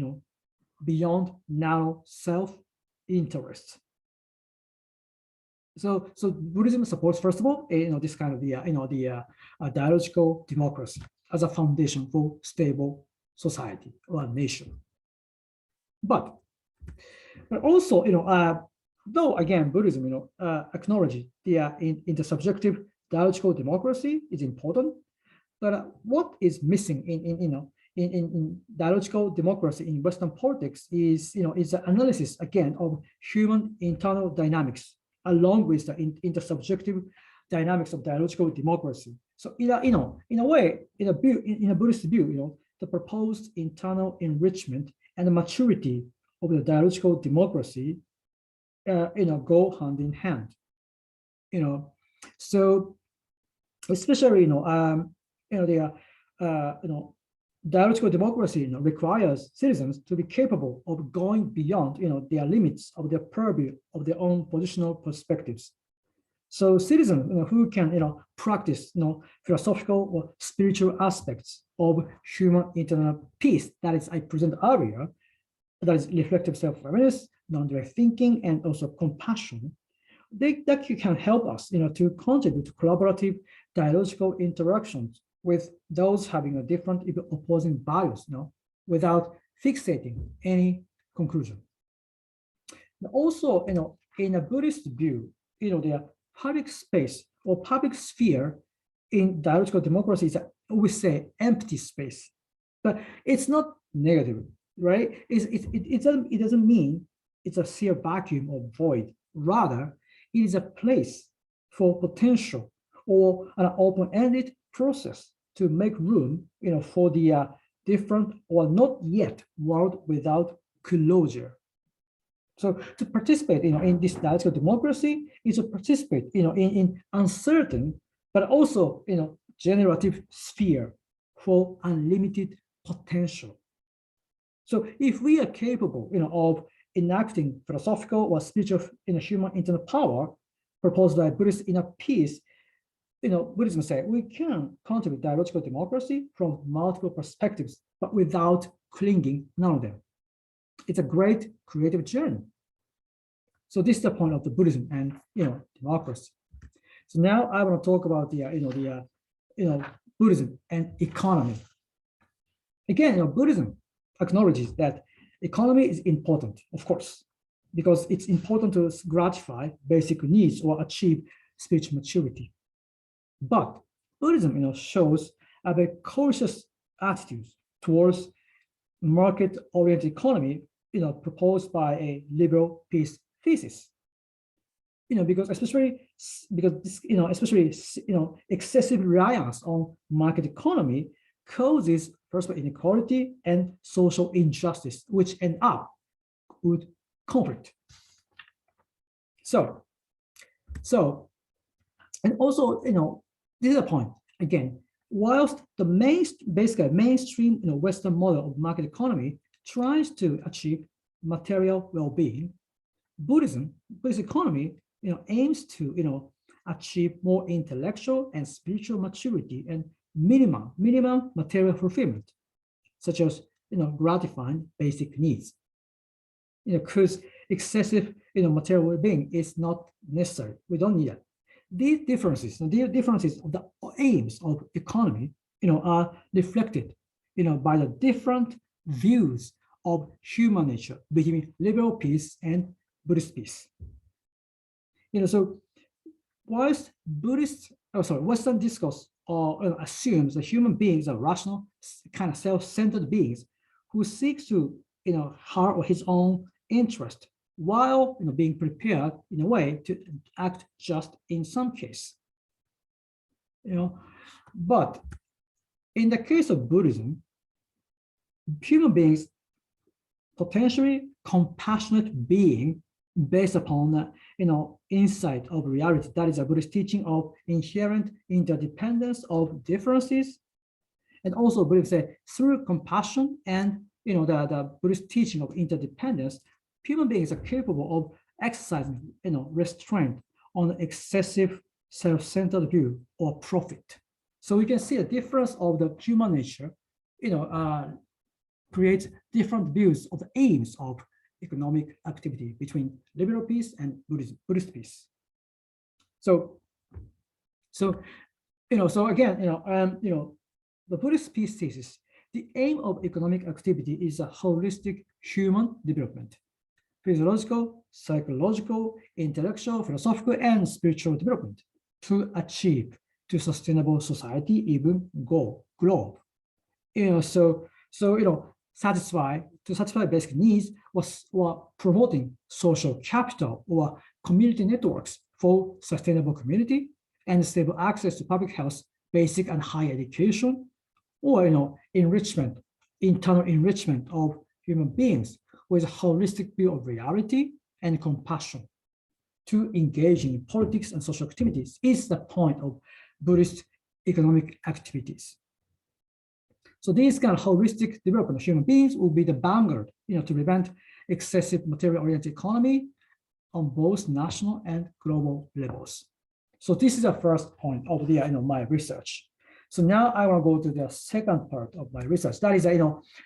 beyond narrow self-interest. So Buddhism supports, first of all, this kind of the dialogical democracy as a foundation for stable society or nation. But also, though again, Buddhism, acknowledges the intersubjective dialogical democracy is important, but what is missing in dialogical democracy in Western politics is the analysis again of human internal dynamics along with the intersubjective dynamics of dialogical democracy. So in a way, in a Buddhist view, the proposed internal enrichment and the maturity of the dialogical democracy go hand in hand. So especially dialogical democracy requires citizens to be capable of going beyond their limits of their purview of their own positional perspectives. So citizens who can practice philosophical or spiritual aspects of human internal peace, that is I presented earlier, that is reflective self-awareness, non-direct thinking, and also compassion, that can help us to contribute to collaborative dialogical interactions with those having a different, even opposing values, without fixating any conclusion. Also, in a Buddhist view, the public space or public sphere in dialogical democracy is, we say, empty space, but it's not negative, right? It doesn't mean it's a sheer vacuum or void. Rather, it is a place for potential or an open-ended process to make room, for the different or not yet world without closure. So to participate, in this dialogical democracy is to participate, in uncertain but also, generative sphere for unlimited potential. So if we are capable, of enacting philosophical or spiritual, human internal power proposed by Buddhist inner peace, Buddhism says we can contribute dialogical democracy from multiple perspectives, but without clinging none of them. It's a great creative journey. So this is the point of the Buddhism and democracy. So now I want to talk about the Buddhism and economy. Again, Buddhism acknowledges that economy is important, of course, because it's important to gratify basic needs or achieve spiritual maturity. But Buddhism, shows a very cautious attitude towards market-oriented economy, proposed by a liberal peace thesis. Because especially excessive reliance on market economy causes first of all inequality and social injustice, which end up with conflict. So, and also, this is a point again. Whilst the mainstream Western model of market economy tries to achieve material well-being, Buddhist economy aims to achieve more intellectual and spiritual maturity and minimum material fulfillment, such as gratifying basic needs. Because excessive material well-being is not necessary. We don't need that. These differences of the aims of economy, are reflected, by the different views of human nature between liberal peace and Buddhist peace. So whilst Western discourse assumes that human beings are rational, kind of self-centered beings who seek to, her or his own interest while being prepared in a way to act just in some case. But in the case of Buddhism, human beings potentially compassionate being based upon insight of reality. That is a Buddhist teaching of inherent interdependence of differences. And also Buddhists say through compassion and the Buddhist teaching of interdependence, human beings are capable of exercising restraint on excessive self-centered view or profit. So we can see a difference of the human nature, creates different views of the aims of economic activity between liberal peace and Buddhist peace. So again, the Buddhist peace thesis, the aim of economic activity is a holistic human development, physiological, psychological, intellectual, philosophical, and spiritual development to achieve to sustainable society, even globe. Satisfy basic needs or promoting social capital or community networks for sustainable community and stable access to public health, basic and higher education, or internal enrichment of human beings with a holistic view of reality and compassion to engage in politics and social activities is the point of Buddhist economic activities. So this kind of holistic development of human beings will be the vanguard, to prevent excessive material-oriented economy on both national and global levels. So this is the first point of the, my research. So now I want to go to the second part of my research. That is,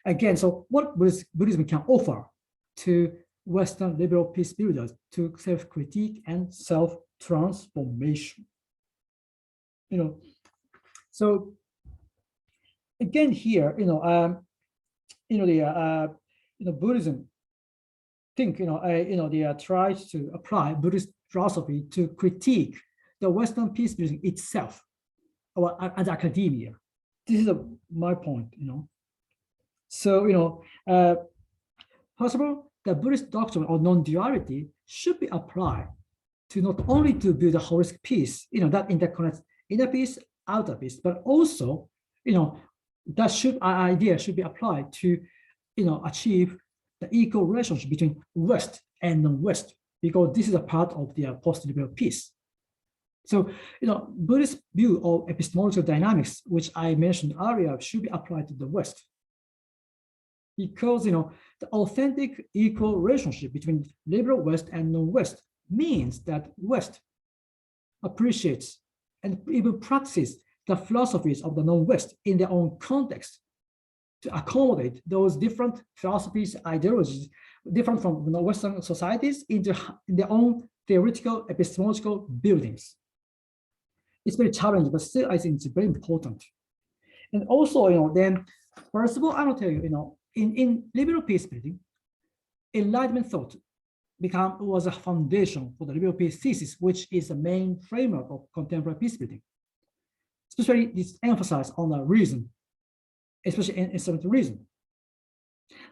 again, so what Buddhism can offer to Western liberal peace builders to self-critique and self-transformation. So again here, Buddhism think, they tries to apply Buddhist philosophy to critique the Western peace building itself, or as academia. This is my point, So, first of all, the Buddhist doctrine of non-duality should be applied to not only to build a holistic peace, that interconnects inner peace, outer peace, but also, that idea should be applied to, achieve the equal relationship between West and non-West, because this is a part of the post-liberal peace. So, Buddhist view of epistemological dynamics, which I mentioned earlier, should be applied to the West. Because, the authentic equal relationship between liberal West and non-West means that West appreciates and even practices the philosophies of the non-West in their own context to accommodate those different philosophies, ideologies, different from Western societies into their own theoretical epistemological buildings. It's very challenging, but still I think it's very important. And also, then, first of all, I will tell you, in liberal peace building, Enlightenment thought was a foundation for the liberal peace thesis, which is the main framework of contemporary peace building. Especially this emphasis on the reason, especially instrumental reason.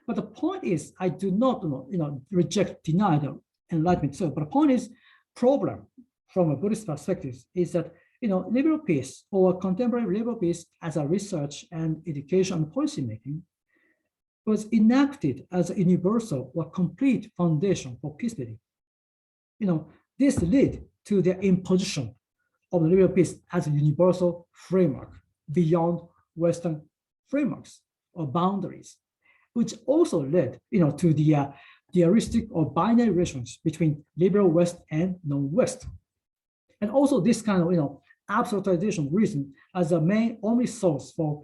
But the point is, I do not, deny the Enlightenment itself. But the point is, problem from a Buddhist perspective is that, liberal peace or contemporary liberal peace as a research and education and policy making was enacted as a universal or complete foundation for peace building. This led to the imposition of the liberal peace as a universal framework beyond Western frameworks or boundaries, which also led, to the dualistic or binary relations between liberal West and non-West. And also this kind of, absolutization of reason as the main only source for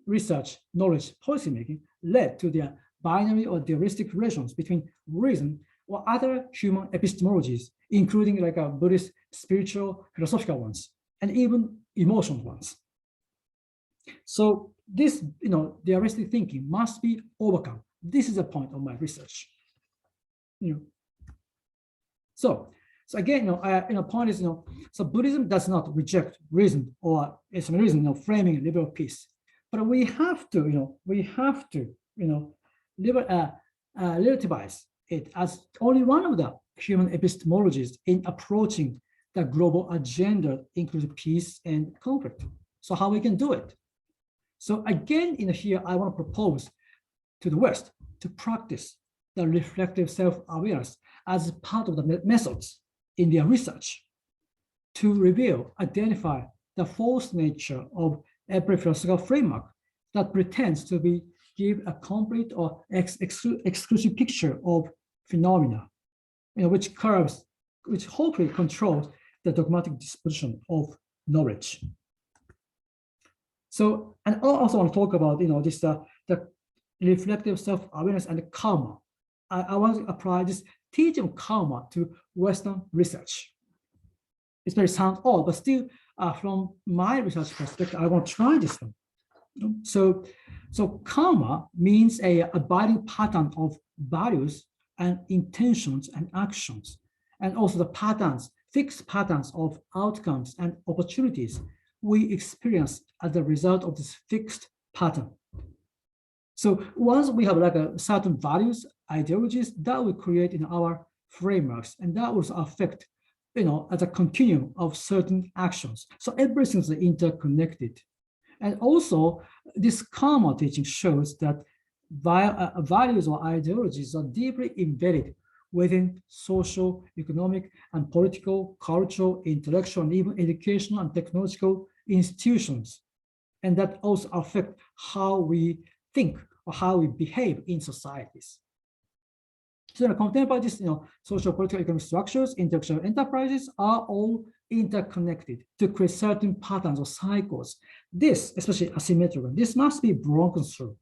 research, knowledge, policymaking led to the binary or dualistic relations between reason or other human epistemologies, including like a Buddhist, spiritual, philosophical ones, and even emotional ones. So this, dualistic thinking must be overcome. This is the point of my research. So again, point is, so Buddhism does not reject reason or some reason, framing liberal peace, but we have to, relativize it as only one of the human epistemologies in approaching the global agenda, including peace and conflict. So how we can do it? So again, here I want to propose to the West to practice the reflective self-awareness as part of the methods in their research to reveal, identify the false nature of every philosophical framework that pretends to give a complete or exclusive picture of phenomena, which hopefully controls the dogmatic disposition of knowledge. So, and I also want to talk about, this the reflective self-awareness and karma. I want to apply this teaching of karma to Western research. It's very sound odd, but still, from my research perspective, I want to try this one. So karma means a abiding pattern of values and intentions and actions, and also the fixed patterns of outcomes and opportunities we experience as a result of this fixed pattern. So once we have like a certain values, ideologies that we create in our frameworks, and that will affect, as a continuum of certain actions. So everything is interconnected. And also this karma teaching shows that values or ideologies are deeply embedded within social, economic, and political, cultural, intellectual, and even educational and technological institutions. And that also affect how we think or how we behave in societies. So the contemporary, social, political, economic structures, intellectual enterprises are all interconnected to create certain patterns or cycles. This, especially asymmetrical, this must be broken through.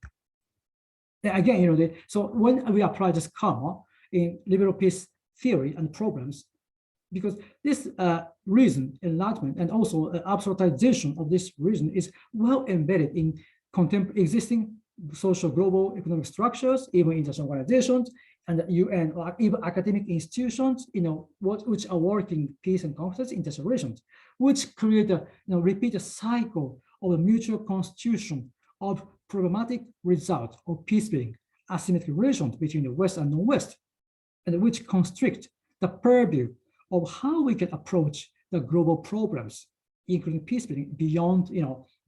And again, so when we apply this karma in liberal peace theory and problems, because this reason, enlightenment, and also absolutization of this reason is well embedded in existing social, global, economic structures, even international organizations, and the UN or even academic institutions, which are working peace and conflict international relations, which create a repeated cycle of a mutual constitution of problematic result of peace building, asymmetric relations between the West and non-West, and which constrict the purview of how we can approach the global problems, including peace building beyond,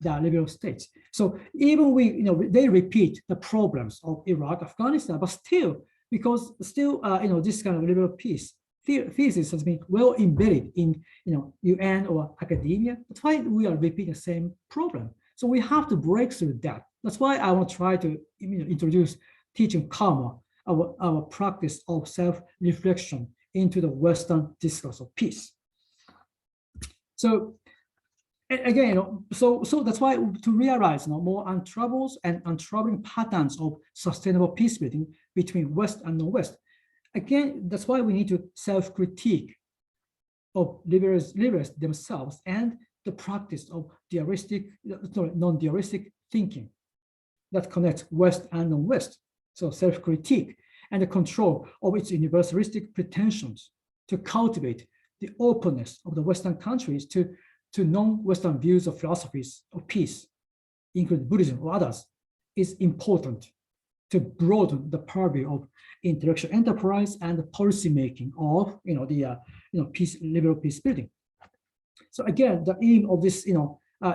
the liberal states. So even they repeat the problems of Iraq, Afghanistan, but still, because still, this kind of liberal peace thesis has been well embedded in, UN or academia. That's why we are repeating the same problem. So we have to break through that. That's why I want to try to introduce teaching karma, our practice of self-reflection into the Western discourse of peace. So again, so that's why to realize more untroubled and untroubling patterns of sustainable peace building between West and non-West. Again, that's why we need to self-critique of liberals themselves and the practice of non-dualistic thinking that connects West and non-West. So self-critique and the control of its universalistic pretensions to cultivate the openness of the Western countries to non-Western views of philosophies of peace, including Buddhism or others, is important to broaden the purview of intellectual enterprise and the policy making of liberal peace building. So again, the aim of this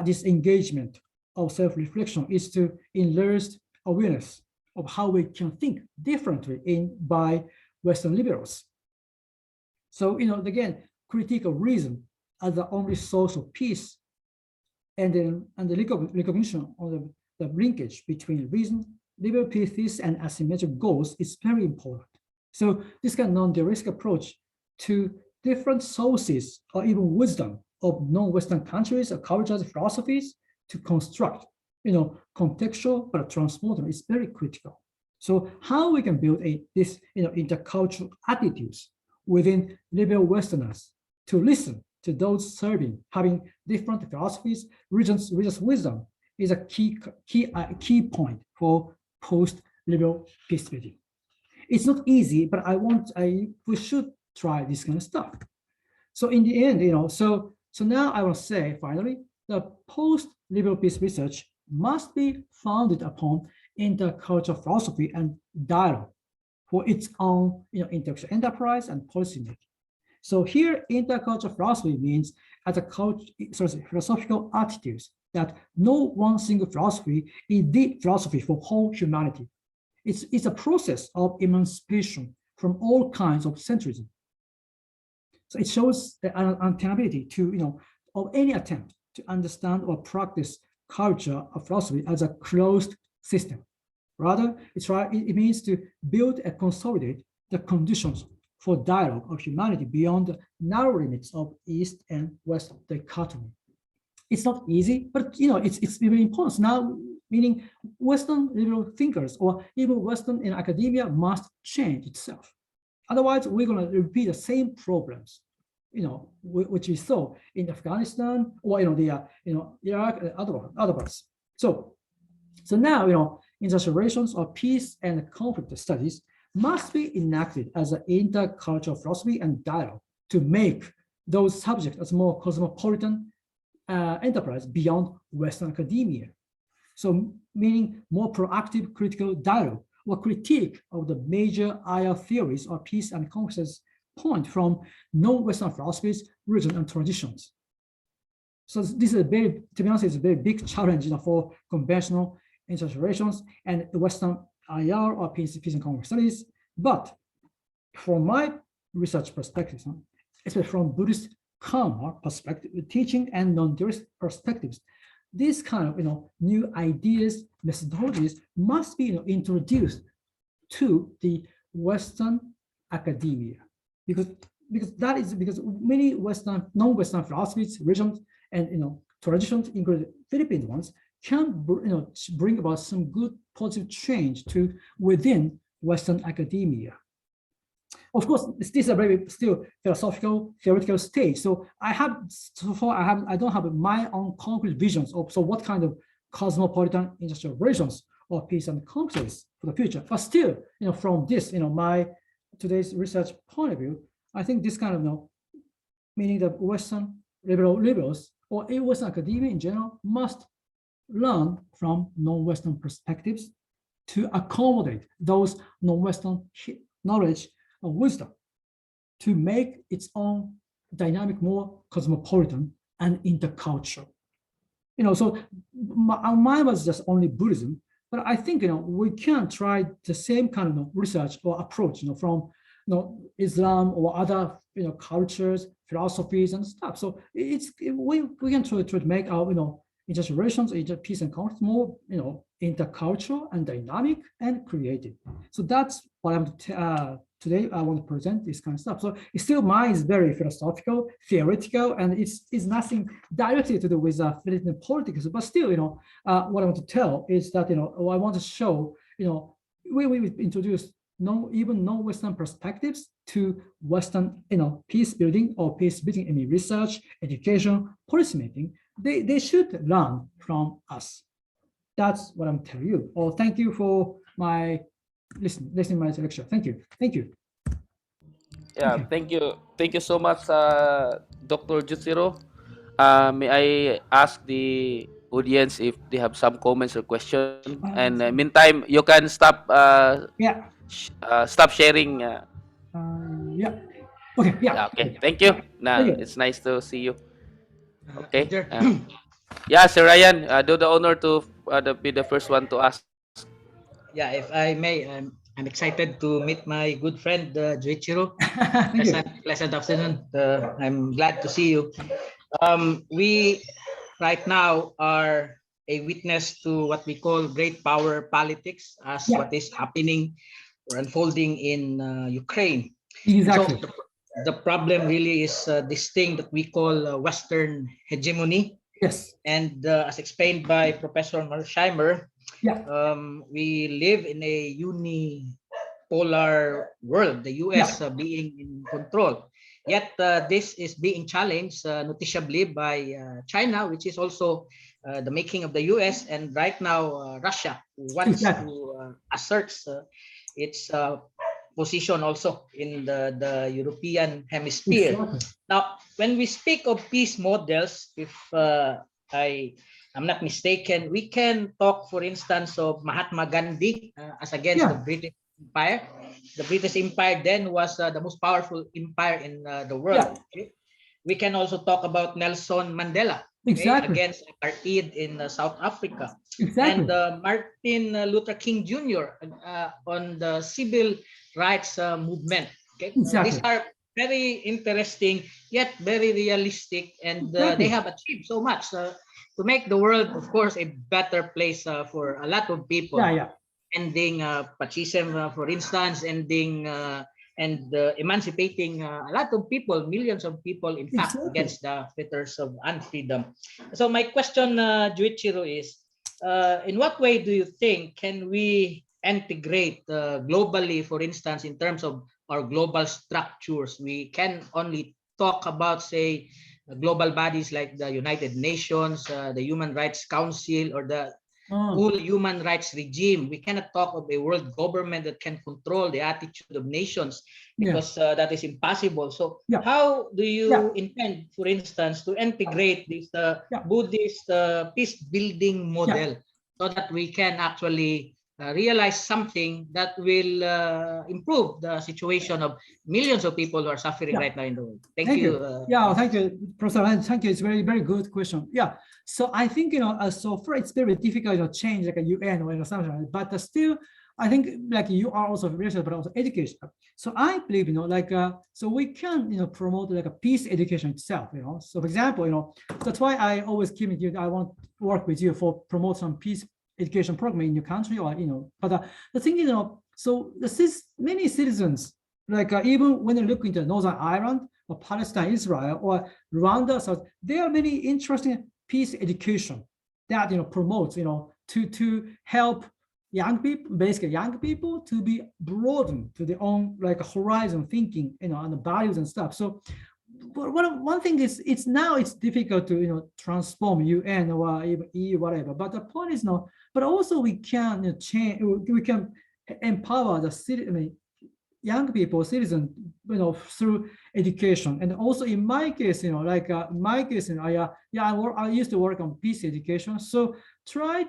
this engagement of self-reflection is to enlarge awareness of how we can think differently by Western liberals. So again, critique of reason as the only source of peace, and the recognition of the linkage between reason, liberal peace thesis, and asymmetric goals is very important. So this kind of non-dualistic approach to different sources or even wisdom of non-Western countries or cultures, philosophies to construct, contextual but transformative is very critical. So how we can build this, intercultural attitudes within liberal Westerners to listen to those having different philosophies, religious wisdom is a key point for post-liberal peace building. It's not easy, but we should try this kind of stuff. So in the end, so now I will say finally, the post-liberal peace research must be founded upon intercultural philosophy and dialogue for its own, intellectual enterprise and policy making. So here, intercultural philosophy means as a philosophical attitudes that no one single philosophy is the philosophy for whole humanity. It's a process of emancipation from all kinds of centrism. So it shows the untenability of any attempt to understand or practice culture or philosophy as a closed system. Rather, it means to build and consolidate the conditions for dialogue of humanity beyond the narrow limits of East and West dichotomy. It's not easy, but it's very important. Now, meaning Western liberal thinkers or even Western in academia must change itself. Otherwise, we're going to repeat the same problems, which we saw in Afghanistan or Iraq and other parts. So now, international relations or peace and conflict studies must be enacted as an intercultural philosophy and dialogue to make those subjects as more cosmopolitan enterprise beyond Western academia. So meaning more proactive critical dialogue or critique of the major IR theories or peace and conflict point from non-Western philosophies, religion, and traditions. So this is to be honest, is a very big challenge for conventional international relations and Western IR or peace and conflict studies. But from my research perspective, especially from Buddhist Karma perspective, teaching and non-dualist perspectives, these kind of new ideas, methodologies must be introduced to the Western academia, because many non-Western philosophies, religions, and traditions, including Philippine ones, can bring about some good positive change to within Western academia. Of course, this is a very still philosophical, theoretical stage. So I don't have my own concrete visions of what kind of cosmopolitan industrial relations or peace and conflicts for the future. But still, from this, my today's research point of view, I think this kind of meaning that Western liberals or Western academia in general must learn from non-Western perspectives to accommodate those non-Western knowledge and wisdom to make its own dynamic more cosmopolitan and intercultural. So mine was just only Buddhism, but I think we can try the same kind of research or approach from Islam or other cultures, philosophies and stuff. So we can try to make our international relations, peace and conflict more intercultural and dynamic and creative. So that's what I'm today I want to present this kind of stuff. So it's still mine is very philosophical, theoretical, and it's nothing directly to do with Philippine politics. But still, what I want to tell is that I want to show we introduce even non-Western perspectives to Western peace building or peace building in research, education, policy making. They should learn from us. That's what I'm telling you. Oh, thank you for my listening to my lecture. Thank you. Yeah, thank you so much, Dr. Juichiro. May I ask the audience if they have some comments or questions? And meantime, you can stop. Stop sharing. Yeah. Okay. Yeah. Okay. Thank you. Thank you. It's nice to see you. Okay. Yeah, Sir Ryan, do the honor to be the first one to ask. Yeah, if I may, I'm excited to meet my good friend Juichiro. Pleasant afternoon. I'm glad to see you. We right now are a witness to what we call great power politics, as what is happening or unfolding in Ukraine. Exactly. So the problem really is this thing that we call Western hegemony. Yes. And as explained by Professor Marsheimer, Yeah. we live in a unipolar world, the US being in control. Yet this is being challenged noticeably by China, which is also the making of the US, and right now Russia, who wants to assert its position also in the European hemisphere. Exactly. Now, when we speak of peace models, if I'm not mistaken, we can talk, for instance, of Mahatma Gandhi as against the British Empire. The British Empire then was the most powerful empire in the world. Okay? We can also talk about Nelson Mandela against apartheid in South Africa. Exactly. And Martin Luther King Jr. On the civil rights movement. Okay? Exactly. These are very interesting, yet very realistic, and they have achieved so much to make the world, of course, a better place for a lot of people. Ending fascism, for instance, ending and emancipating a lot of people, millions of people, in fact, against the fetters of unfreedom. So my question, Juichiro, is in what way do you think can we integrate globally, for instance, in terms of our global structures? We can only talk about, say, global bodies like the United Nations, the Human Rights Council, or the full human rights regime. We cannot talk of a world government that can control the attitude of nations, because that is impossible. So how do you intend, for instance, to integrate this Buddhist peace building model so that we can actually realize something that will improve the situation of millions of people who are suffering right now in the world? Thank you. Thank you, Professor. Thank you. It's very, very good question. So I think, so far it's very difficult to change like a UN or something, but still, I think like you are also research, but also education. So I believe, so we can, promote like a peace education itself, So for example, that's why I always keep with you. I want to work with you for promote some peace education program in your country, or but the thing is, so many citizens, like even when they look into Northern Ireland or Palestine, Israel, or Rwanda, so there are many interesting peace education that promotes to help young people, basically young people, to be broadened to their own like horizon thinking, and the values and stuff. So one thing is, it's difficult to transform UN or even EU, whatever. But the point is but also we can change. We can empower the young people, citizens, through education. And also in my case, I used to work on peace education. So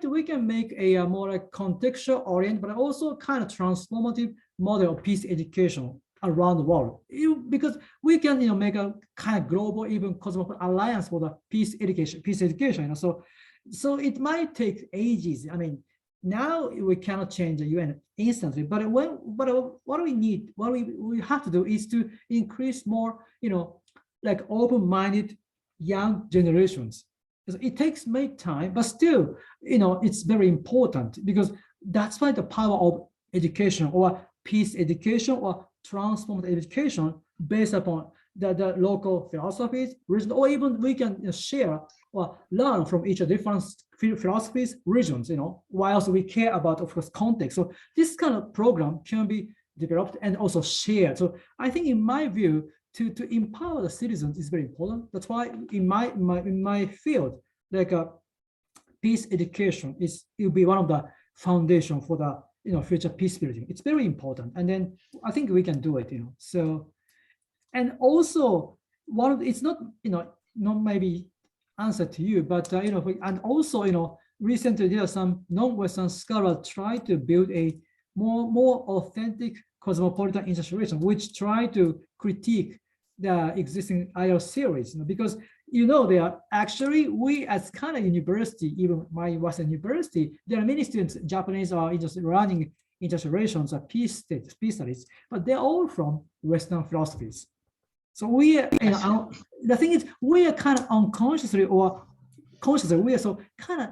we can make a more like contextual oriented, but also kind of transformative model of peace education around the world, because we can make a kind of global, even cosmopolitan alliance for the peace education. So it might take ages. I mean, now we cannot change the UN instantly, but what we need, what we have to do is to increase more, like open-minded young generations. It takes time, but still, it's very important, because that's why the power of education, or peace education, or transformative education based upon the local philosophies, region, or even we can share or learn from each of different philosophies, regions, whilst we care about, of course, context. So this kind of program can be developed and also shared. So I think, in my view, to empower the citizens is very important. That's why in my field, like peace education will be one of the foundation for the future peace building. It's very important, and then I think we can do it. So, and also it's not not maybe answer to you, but and also recently there are some non-Western scholars try to build a more authentic cosmopolitan institution, which try to critique the existing IR series, because they are actually, we as kind of university, even my Waseda University, there are many students, Japanese are just running integrations of peace studies, but they're all from Western philosophies. So we, the thing is, we are kind of unconsciously or consciously, we are so kind of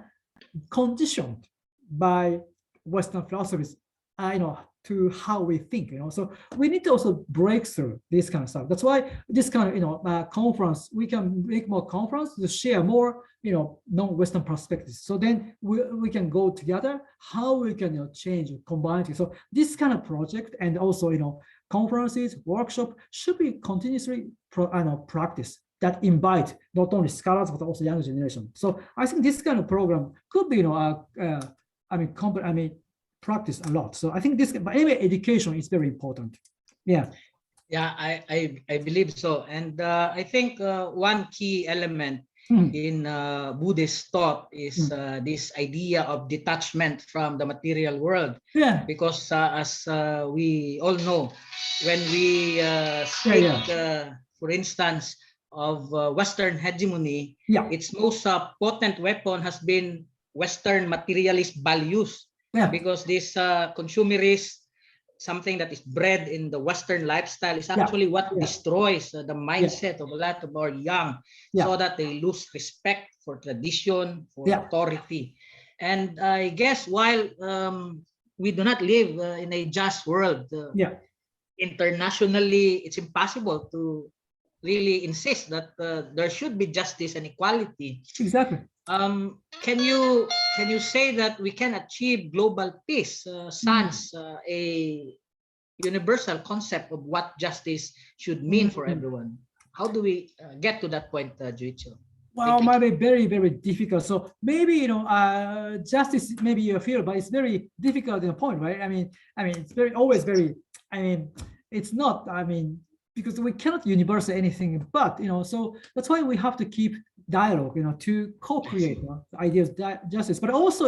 conditioned by Western philosophies, to how we think, so we need to also break through this kind of stuff. That's why this kind of conference, we can make more conference to share more non-Western perspectives, so then we can go together how we can change, combine it. So this kind of project and also conferences, workshop should be continuously practice that invite not only scholars but also younger generation. So I think this kind of program could be practice a lot. So I think this, but anyway, education is very important. Yeah. Yeah, I believe so. And I think one key element in Buddhist thought is this idea of detachment from the material world. Yeah. Because as we all know, when we speak, for instance, of Western hegemony, its most potent weapon has been Western materialist values. Yeah. Because this consumerist, something that is bred in the Western lifestyle, is actually what destroys the mindset of a lot of our young, so that they lose respect for tradition, for authority. And I guess while we do not live in a just world, internationally, it's impossible to really insist that there should be justice and equality. Exactly. Can you say that we can achieve global peace sans a universal concept of what justice should mean for everyone? How do we get to that point, Juichiro? Well, might be very, very difficult. So maybe justice, maybe you feel, but it's very difficult in a point, right? I mean, it's always very. It's not. Because we cannot universe anything, but so that's why we have to keep dialogue, to co-create ideas, justice. But also,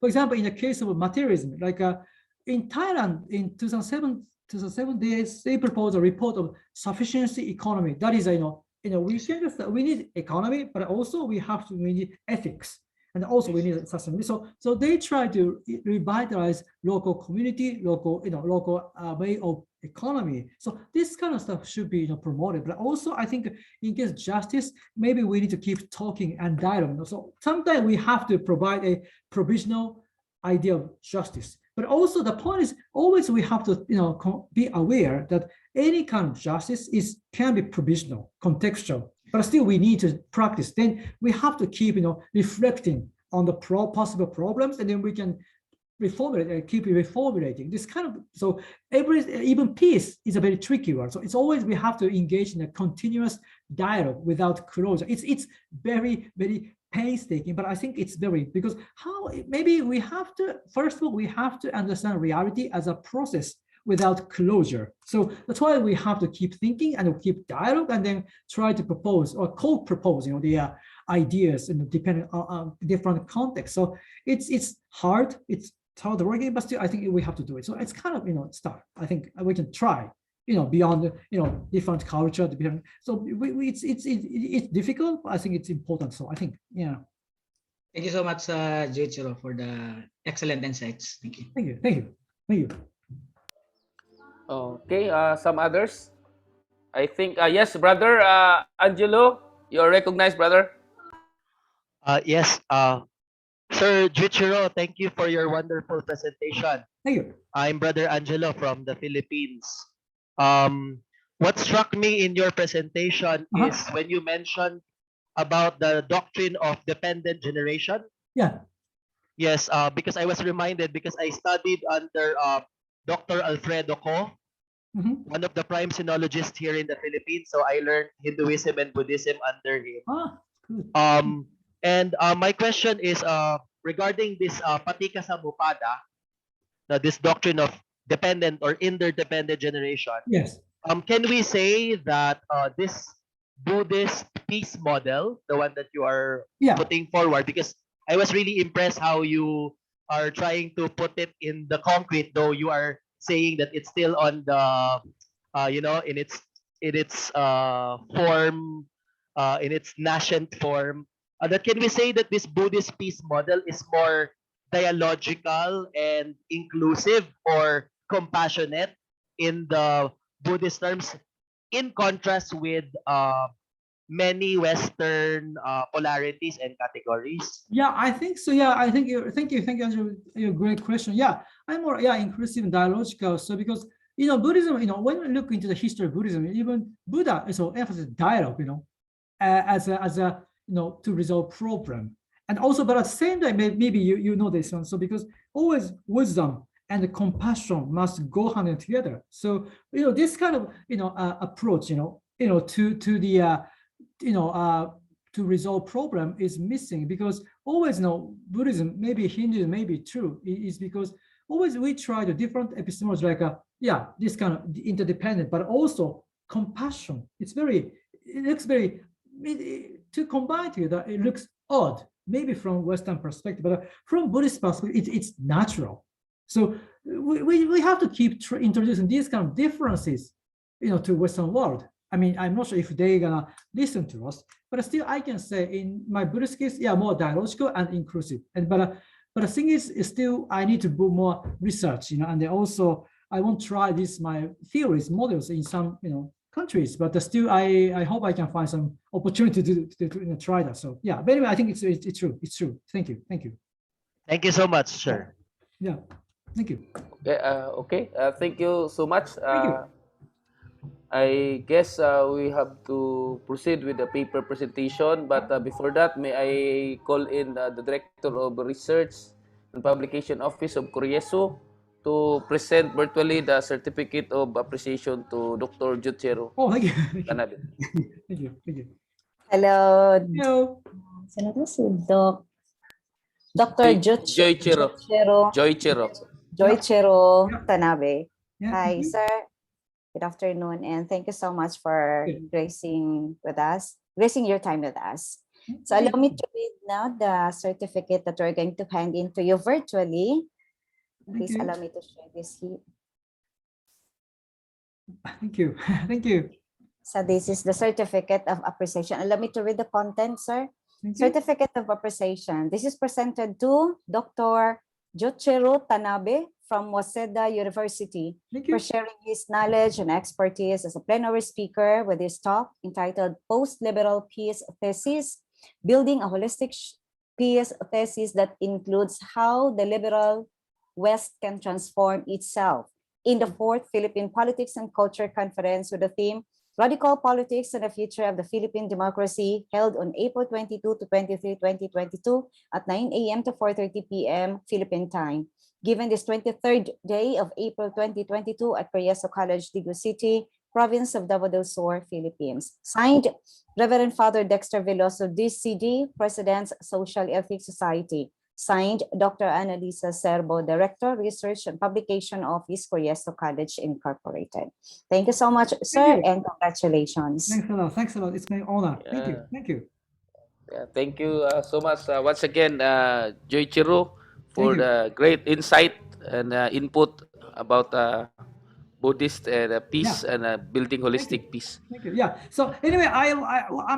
for example, in the case of materialism, like in Thailand in 2007, they proposed a report of sufficiency economy. That is, we need economy, but also we need ethics, and also we need sustainability. So they try to revitalize local community, local way of economy. So this kind of stuff should be promoted. But also I think in case justice, maybe we need to keep talking and dialogue. So sometimes we have to provide a provisional idea of justice. But also the point is always we have to be aware that any kind of justice can be provisional, contextual, but still we need to practice. Then we have to keep reflecting on the possible problems, and then we can reformulate and keep reformulating this kind of. So even peace is a very tricky one. So it's always we have to engage in a continuous dialogue without closure. It's very, very painstaking, but I think it's very, because maybe we have to, first of all, we have to understand reality as a process without closure. So that's why we have to keep thinking and keep dialogue, and then try to propose or co-propose, the ideas depending on different contexts. So it's hard. It's hard working, but still I think we have to do it. So it's kind of stuff. I think we can try. Beyond different culture, so it's difficult, but I think it's important. So I think Thank you so much, Juichiro, for the excellent insights. Thank you. Thank you. Okay, some others. I think yes, brother Angelo, you're recognized, brother. Yes, Sir Juichiro, thank you for your wonderful presentation. Thank you. I'm Brother Angelo from the Philippines. What struck me in your presentation is when you mentioned about the doctrine of dependent generation. Yeah. Yes, because I was reminded, because I studied under Dr. Alfredo Co, one of the prime sinologists here in the Philippines. So I learned Hinduism and Buddhism under him. Good. And my question is regarding this patika samuppada, this doctrine of dependent or interdependent generation. Yes. Can we say that this Buddhist peace model, the one that you are putting forward, because I was really impressed how you are trying to put it in the concrete, though you are saying that it's still on the, in its form, in its nascent form. That can we say that this Buddhist peace model is more dialogical and inclusive or compassionate in the Buddhist terms, in contrast with many Western polarities and categories? Yeah, I think so. Yeah, I think thank you, Andrew. Your great question. Yeah, I'm more inclusive and dialogical. So because Buddhism, when we look into the history of Buddhism, even Buddha is so emphasis dialogue, as a to resolve problem, and also, but at the same time, maybe you know this one. So because always wisdom and the compassion must go hand in together. So this kind of approach, to the to resolve problem is missing, because always Buddhism, maybe Hinduism, maybe true, is because always we try the different epistemology, like this kind of interdependent, but also compassion. It looks very, to combine together, it looks odd, maybe from Western perspective, but from Buddhist perspective, it's natural. So we have to keep introducing these kind of differences, to Western world. I mean, I'm not sure if they're gonna listen to us, but still, I can say in my Buddhist case, more dialogical and inclusive. And but the thing is still I need to do more research, and then also I won't try my theories, models in some countries, but still I hope I can find some opportunity to try that. So yeah, but anyway, I think it's true. It's true. Thank you. Thank you so much, sir. Yeah. Thank you. Okay. Thank you so much. Thank you. I guess we have to proceed with the paper presentation, but before that, may I call in the Director of Research and Publication Office of CORIESO to present virtually the Certificate of Appreciation to Dr. Juichiro Thank you. Tanabe. Thank you. Hello. Hello. Sino to si Dr. Juichiro Tanabe. Yeah, Hi, sir. Good afternoon, and thank you so much for gracing your time with us. So allow me to read now the certificate that we're going to hand in to you virtually. Please allow me to share this here. Thank you. Thank you. So this is the certificate of appreciation. Allow me to read the content, sir. Certificate of appreciation. This is presented to Dr. Juichiro Tanabe from Waseda University for sharing his knowledge and expertise as a plenary speaker with his talk entitled Post-Liberal Peace Thesis, Building a Holistic Peace Thesis that includes how the liberal West can transform itself, in the 4th Philippine Politics and Culture Conference with the theme Radical Politics and the Future of the Philippine Democracy, held on April 22 to 23, 2022 at 9 a.m. to 4:30 p.m. Philippine time. Given this 23rd day of April 2022 at CORIESO College, Dagu City, Province of Davao del Sur, Philippines. Signed, Reverend Father Dexter Veloso, DCD, President's Social Ethics Society. Signed, Dr. Annalisa Serbo, Director, Research and Publication Office, CORIESO College Incorporated. Thank you so much, sir, and congratulations. Thanks a lot. It's my honor. Thank you. Yeah, thank you so much once again, Juichiro, for the great insight and input about Buddhist peace and building holistic peace. Thank you. Yeah. So anyway, I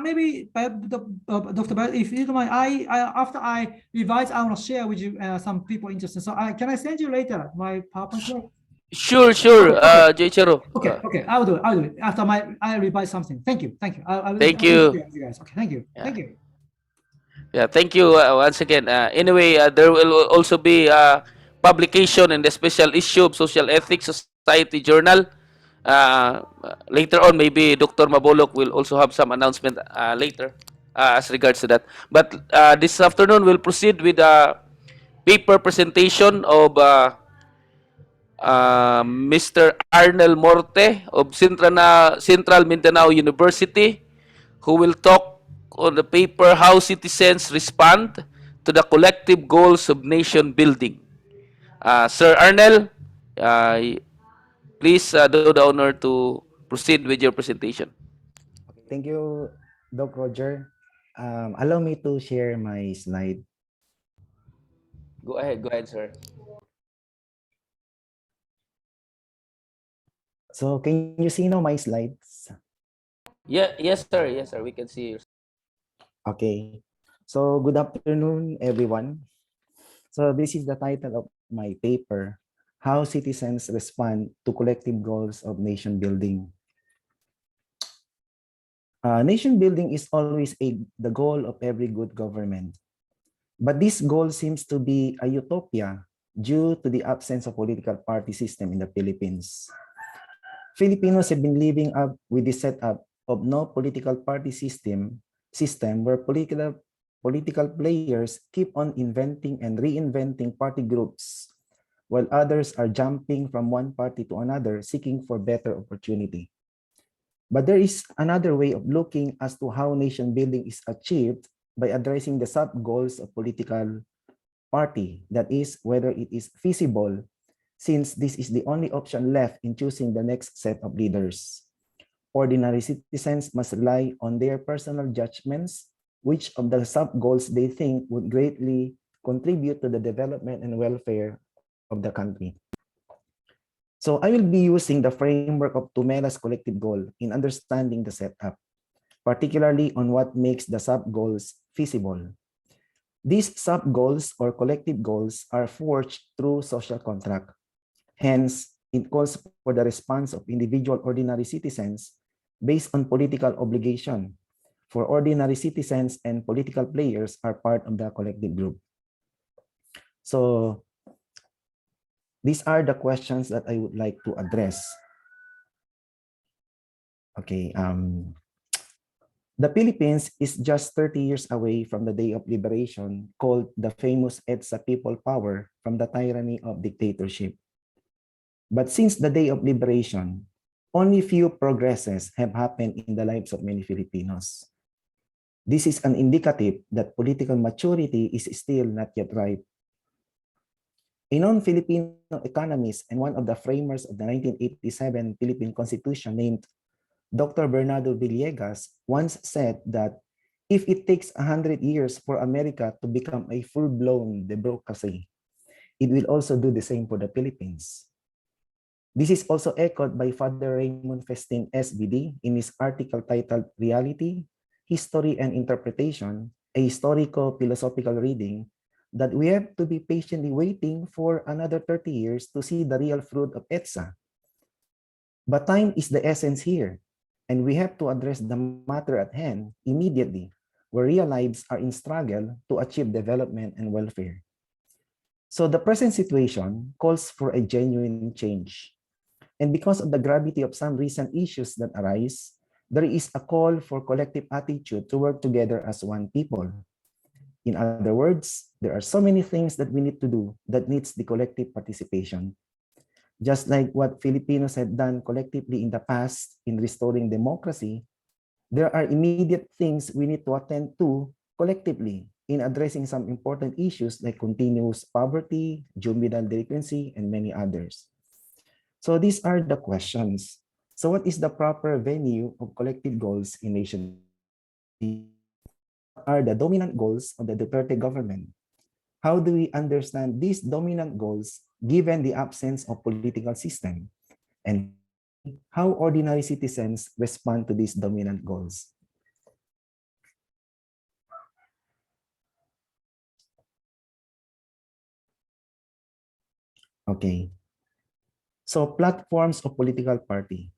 maybe Dr. Bayod, if you don't mind, I after I revise, I want to share with you some people interested. So can I send you later my PowerPoint? Sure, Juichiro. Okay. I'll do it after I revise something. Thank you. Thank you. You guys. Okay. Thank you. Yeah, thank you once again. Anyway, there will also be publication in the special issue of Social Ethics Society Journal. Later on, maybe Dr. Maboloc will also have some announcement later as regards to that. But this afternoon, we'll proceed with a paper presentation of Mr. Arnel Morte of Central Mindanao University, who will talk on the paper How Citizens Respond to the Collective Goals of Nation Building. Sir Arnel, please do the honor to proceed with your presentation. Thank you, Doc Roger. Allow me to share my slide. Go ahead, sir. So can you see now my slides? Yes, sir. We can see you. Okay. So good afternoon, everyone. So this is the title of my paper, How Citizens Respond to Collective Goals of Nation Building. Nation building is always the goal of every good government. But this goal seems to be a utopia due to the absence of political party system in the Philippines. Filipinos have been living up with the setup of no political party system where political players keep on inventing and reinventing party groups, while others are jumping from one party to another seeking for better opportunity. But there is another way of looking as to how nation building is achieved by addressing the sub-goals of political party, that is, whether it is feasible, since this is the only option left in choosing the next set of leaders. Ordinary citizens must rely on their personal judgments, which of the sub-goals they think would greatly contribute to the development and welfare of the country. So I will be using the framework of Tumela's collective goal in understanding the setup, particularly on what makes the sub-goals feasible. These sub-goals or collective goals are forged through social contract. Hence, it calls for the response of individual ordinary citizens based on political obligation, for ordinary citizens and political players are part of the collective group. So these are the questions that I would like to address. Okay, the Philippines is just 30 years away from the day of liberation, called the famous EDSA people power from the tyranny of dictatorship. But since the day of liberation, only few progresses have happened in the lives of many Filipinos. This is an indicative that political maturity is still not yet ripe. A non-Filipino economist and one of the framers of the 1987 Philippine Constitution named Dr. Bernardo Villegas once said that if it takes 100 years for America to become a full-blown democracy, it will also do the same for the Philippines. This is also echoed by Father Raymond Festin SVD in his article titled Reality, History and Interpretation, a historico-philosophical reading, that we have to be patiently waiting for another 30 years to see the real fruit of EDSA. But time is the essence here, and we have to address the matter at hand immediately, where real lives are in struggle to achieve development and welfare. So the present situation calls for a genuine change. And because of the gravity of some recent issues that arise, there is a call for collective attitude to work together as one people. In other words, there are so many things that we need to do that needs the collective participation. Just like what Filipinos had done collectively in the past in restoring democracy, there are immediate things we need to attend to collectively in addressing some important issues like continuous poverty, juvenile delinquency, and many others. So these are the questions. So what is the proper venue of collective goals in nation? What are the dominant goals of the Duterte government? How do we understand these dominant goals given the absence of political system? And how ordinary citizens respond to these dominant goals? Okay. So platforms of political party.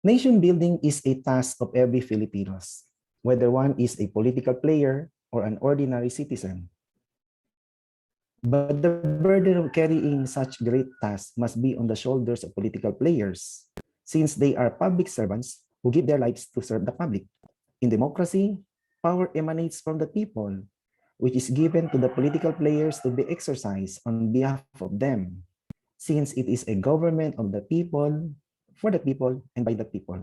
Nation building is a task of every Filipinos, whether one is a political player or an ordinary citizen. But the burden of carrying such great tasks must be on the shoulders of political players, since they are public servants who give their lives to serve the public. In democracy, power emanates from the people, which is given to the political players to be exercised on behalf of them, since it is a government of the people, for the people, and by the people.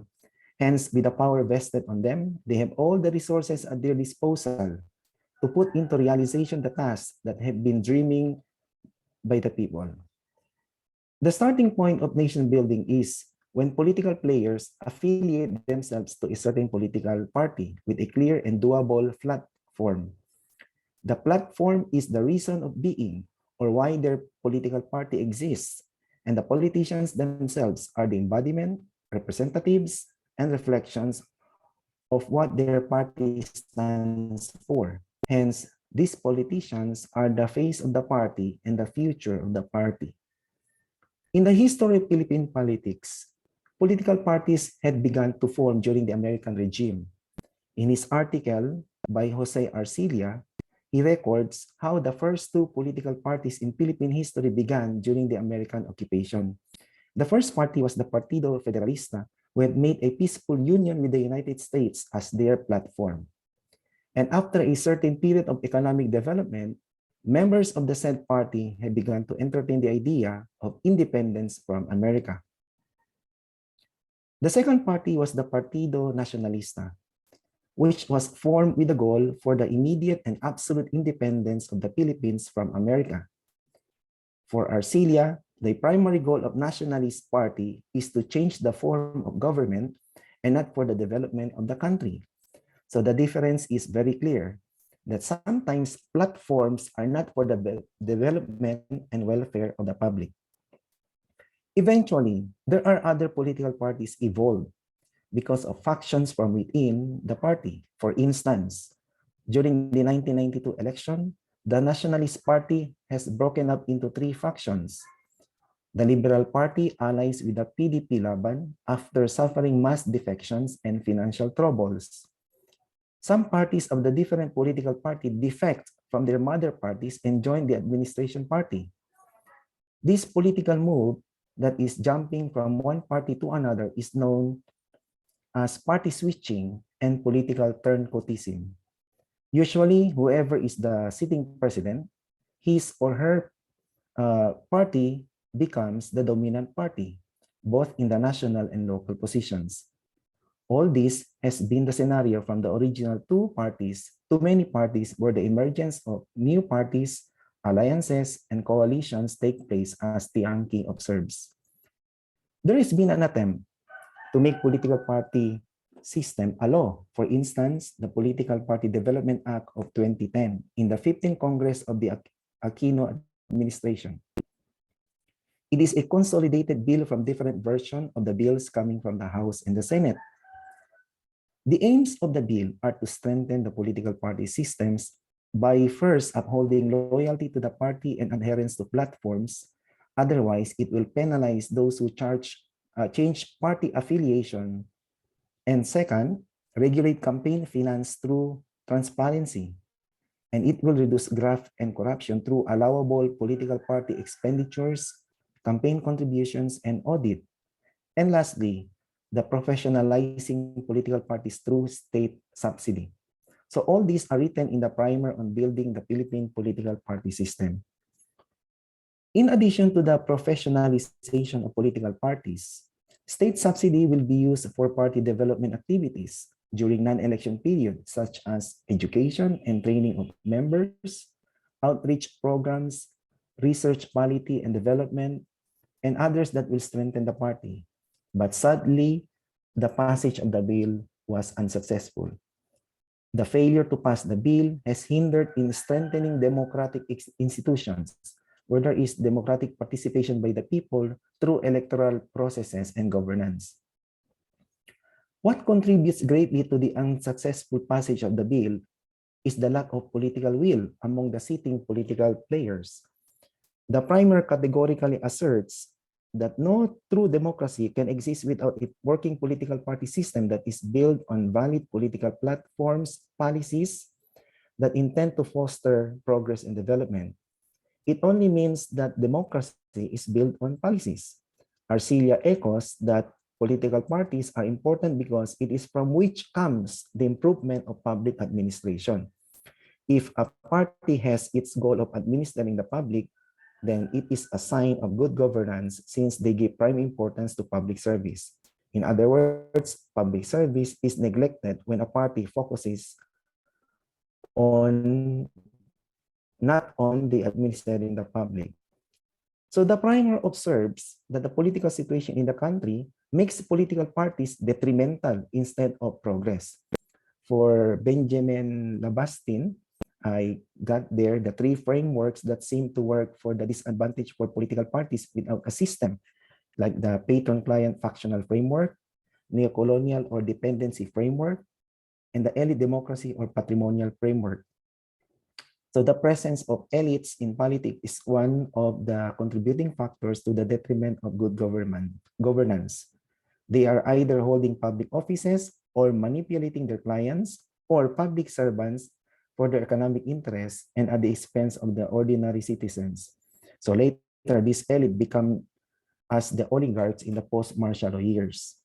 Hence, with the power vested on them, they have all the resources at their disposal to put into realization the tasks that have been dreaming by the people. The starting point of nation building is when political players affiliate themselves to a certain political party with a clear and doable platform. The platform is the reason of being or why their political party exists, and the politicians themselves are the embodiment, representatives, and reflections of what their party stands for. Hence, these politicians are the face of the party and the future of the party. In the history of Philippine politics, political parties had begun to form during the American regime. In his article by Jose Arcilla, he records how the first two political parties in Philippine history began during the American occupation. The first party was the Partido Federalista, who had made a peaceful union with the United States as their platform. And after a certain period of economic development, members of the said party had begun to entertain the idea of independence from America. The second party was the Partido Nacionalista, which was formed with the goal for the immediate and absolute independence of the Philippines from America. For Arcilla, the primary goal of Nationalist Party is to change the form of government and not for the development of the country. So the difference is very clear that sometimes platforms are not for the development and welfare of the public. Eventually, there are other political parties evolved because of factions from within the party. For instance, during the 1992 election, the Nationalist Party has broken up into three factions. The Liberal Party allies with the PDP Laban after suffering mass defections and financial troubles. Some parties of the different political party defect from their mother parties and join the administration party. This political move that is jumping from one party to another is known as party switching and political turncoatism. Usually, whoever is the sitting president, his or her party becomes the dominant party, both in the national and local positions. All this has been the scenario from the original two parties to many parties where the emergence of new parties, alliances, and coalitions take place as Tianqi observes. There has been an attempt to make political party system a law. For instance, the Political Party Development Act of 2010 in the 15th Congress of the Aquino administration. It is a consolidated bill from different versions of the bills coming from the House and the Senate. The aims of the bill are to strengthen the political party systems by first upholding loyalty to the party and adherence to platforms. Otherwise, it will penalize those who change party affiliation. And second, regulate campaign finance through transparency. And it will reduce graft and corruption through allowable political party expenditures, campaign contributions, and audit. And lastly, the professionalizing political parties through state subsidy. So all these are written in the primer on building the Philippine political party system. In addition to the professionalization of political parties, state subsidy will be used for party development activities during non-election periods, such as education and training of members, outreach programs, research quality and development, and others that will strengthen the party. But sadly, the passage of the bill was unsuccessful. The failure to pass the bill has hindered in strengthening democratic institutions, where there is democratic participation by the people through electoral processes and governance. What contributes greatly to the unsuccessful passage of the bill is the lack of political will among the sitting political players. The primer categorically asserts that no true democracy can exist without a working political party system that is built on valid political platforms, policies that intend to foster progress and development. It only means that democracy is built on policies. Arcilla echoes that political parties are important because it is from which comes the improvement of public administration. If a party has its goal of administering the public, then it is a sign of good governance since they give prime importance to public service. In other words, public service is neglected when a party focuses on not on the administering the public. So the primer observes that the political situation in the country makes political parties detrimental instead of progress. For Benjamin Labastin, I got there the three frameworks that seem to work for the disadvantage for political parties without a system, like the patron-client factional framework, neocolonial or dependency framework, and the elite democracy or patrimonial framework. So the presence of elites in politics is one of the contributing factors to the detriment of good governance. They are either holding public offices or manipulating their clients or public servants for their economic interests and at the expense of the ordinary citizens. So later, this elite become as the oligarchs in the post-martial law years.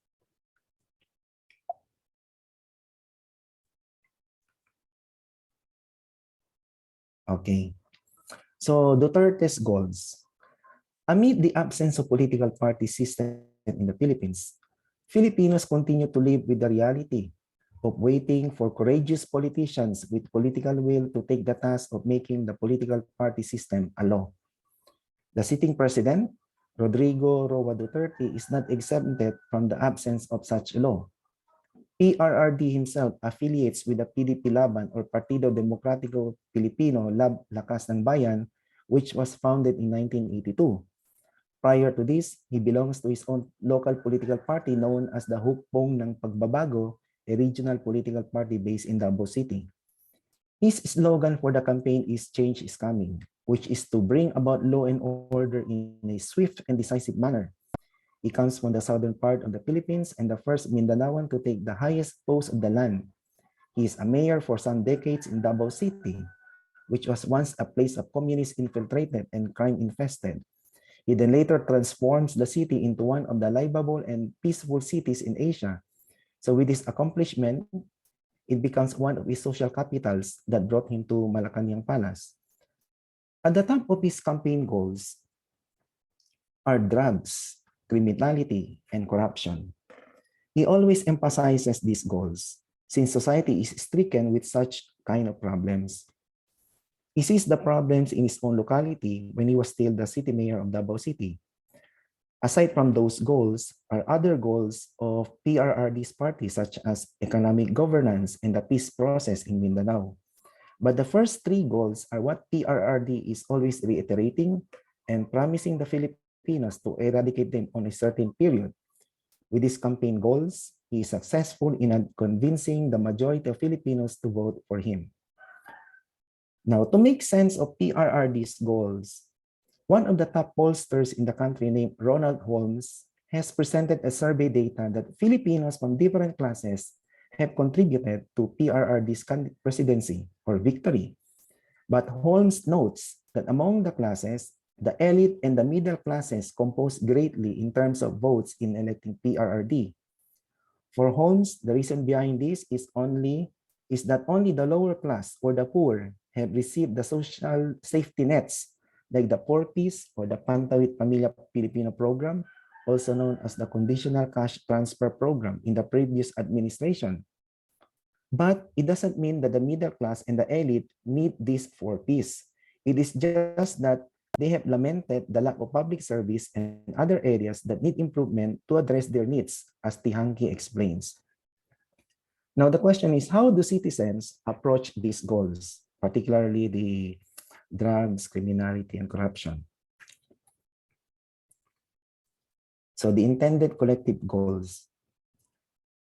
Okay, so Duterte's goals. Amid the absence of political party system in the Philippines, Filipinos continue to live with the reality of waiting for courageous politicians with political will to take the task of making the political party system a law. The sitting president, Rodrigo Roa Duterte, is not exempted from the absence of such a law. PRRD himself affiliates with the PDP Laban or Partido Demokratiko Pilipino Lakas ng Bayan, which was founded in 1982. Prior to this, he belongs to his own local political party known as the Hukbong ng Pagbabago, a regional political party based in Davao City. His slogan for the campaign is "Change is Coming," which is to bring about law and order in a swift and decisive manner. He comes from the southern part of the Philippines and the first Mindanaoan to take the highest post of the land. He is a mayor for some decades in Davao City, which was once a place of communist infiltrated and crime infested. He then later transforms the city into one of the livable and peaceful cities in Asia. So with this accomplishment, it becomes one of his social capitals that brought him to Malacanang Palace. At the top of his campaign goals are drugs, criminality, and corruption. He always emphasizes these goals since society is stricken with such kind of problems. He sees the problems in his own locality when he was still the city mayor of Davao City. Aside from those goals are other goals of PRRD's party such as economic governance and the peace process in Mindanao. But the first three goals are what PRRD is always reiterating and promising the Filipinos to eradicate them on a certain period. With these campaign goals, he is successful in convincing the majority of Filipinos to vote for him. Now, to make sense of PRRD's goals, one of the top pollsters in the country named Ronald Holmes has presented a survey data that Filipinos from different classes have contributed to PRRD's presidency or victory. But Holmes notes that among the classes, the elite and the middle classes compose greatly in terms of votes in electing PRRD. For Holmes, the reason behind this is that only the lower class or the poor have received the social safety nets like the Poor Peace or the Pantawid Pamilya Pilipino program, also known as the Conditional Cash Transfer Program in the previous administration. But it doesn't mean that the middle class and the elite need this for peace. It is just that they have lamented the lack of public service and other areas that need improvement to address their needs, as Tihanki explains. Now, the question is, how do citizens approach these goals, particularly the drugs, criminality, and corruption? So the intended collective goals.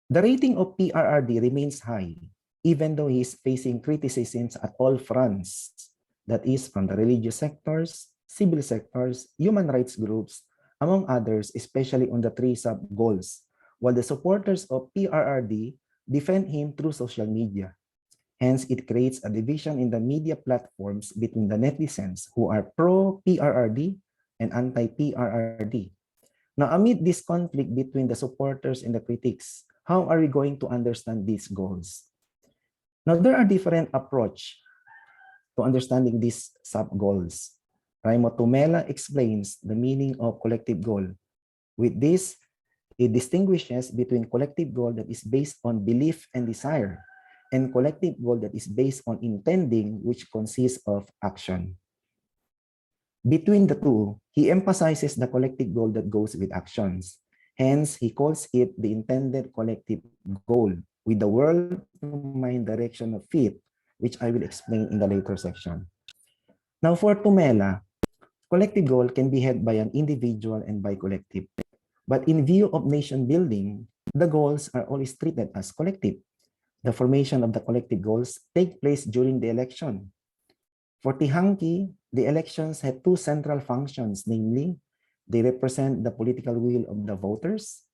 The rating of PRRD remains high, even though he is facing criticisms at all fronts, that is from the religious sectors, civil sectors, human rights groups, among others, especially on the three sub-goals, while the supporters of PRRD defend him through social media. Hence, it creates a division in the media platforms between the netizens who are pro-PRRD and anti-PRRD. Now, amid this conflict between the supporters and the critics, how are we going to understand these goals? Now, there are different approaches to understanding these sub-goals. Raimo Tumela explains the meaning of collective goal. With this, it distinguishes between collective goal that is based on belief and desire, and collective goal that is based on intending, which consists of action. Between the two, he emphasizes the collective goal that goes with actions. Hence, he calls it the intended collective goal, with the world-to-mind direction of faith, which I will explain in the later section. Now, for Tumela, collective goal can be had by an individual and by collective. But in view of nation building, the goals are always treated as collective. The formation of the collective goals take place during the election. For Tihanki, the elections had two central functions, namely, they represent the political will of the voters,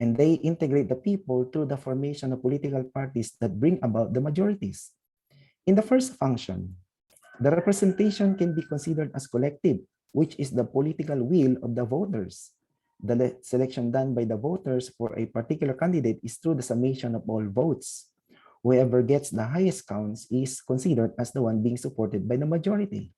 and they integrate the people through the formation of political parties that bring about the majorities. In the first function, the representation can be considered as collective, which is the political will of the voters. The selection done by the voters for a particular candidate is through the summation of all votes. Whoever gets the highest counts is considered as the one being supported by the majority.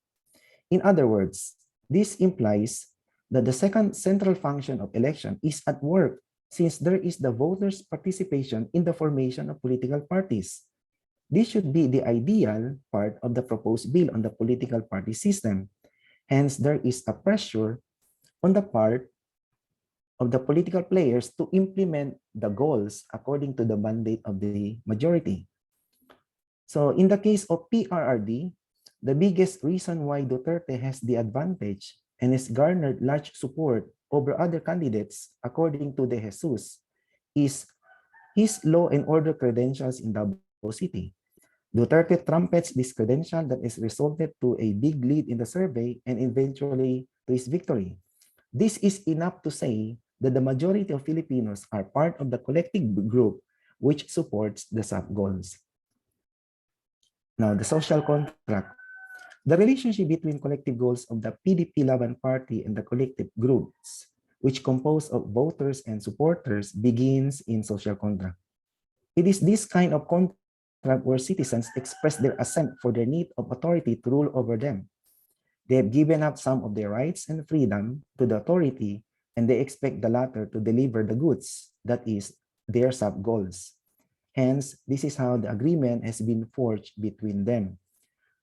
In other words, this implies that the second central function of election is at work, since there is the voters' participation in the formation of political parties. This should be the ideal part of the proposed bill on the political party system. Hence, there is a pressure on the part of the political players to implement the goals according to the mandate of the majority. So in the case of PRRD, the biggest reason why Duterte has the advantage and has garnered large support over other candidates, according to De Jesus, is his law and order credentials in Davao City. Duterte trumpets this credential that has resulted to a big lead in the survey and eventually to his victory. This is enough to say that the majority of Filipinos are part of the collective group which supports the SAP goals. Now, the social contract. The relationship between collective goals of the PDP Laban Party and the collective groups, which compose of voters and supporters, begins in social contract. It is this kind of contract where citizens express their assent for their need of authority to rule over them. They have given up some of their rights and freedom to the authority, and they expect the latter to deliver the goods, that is, their sub-goals. Hence, this is how the agreement has been forged between them.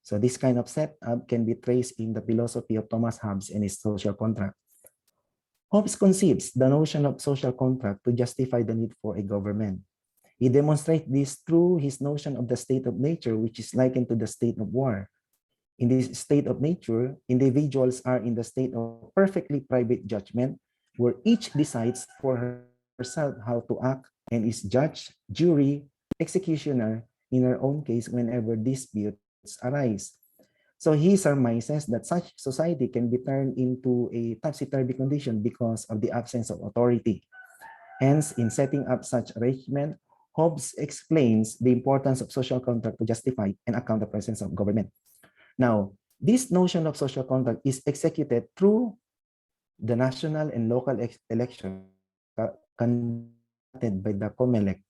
So this kind of setup can be traced in the philosophy of Thomas Hobbes and his social contract. Hobbes conceives the notion of social contract to justify the need for a government. He demonstrates this through his notion of the state of nature, which is likened to the state of war. In this state of nature, individuals are in the state of perfectly private judgment, where each decides for herself how to act and is judge, jury, executioner in her own case whenever disputes arise. So he surmises that such society can be turned into a topsy-turvy condition because of the absence of authority. Hence, in setting up such arrangement, Hobbes explains the importance of social contract to justify and account the presence of government. Now, this notion of social contract is executed through the national and local election conducted by the COMELEC.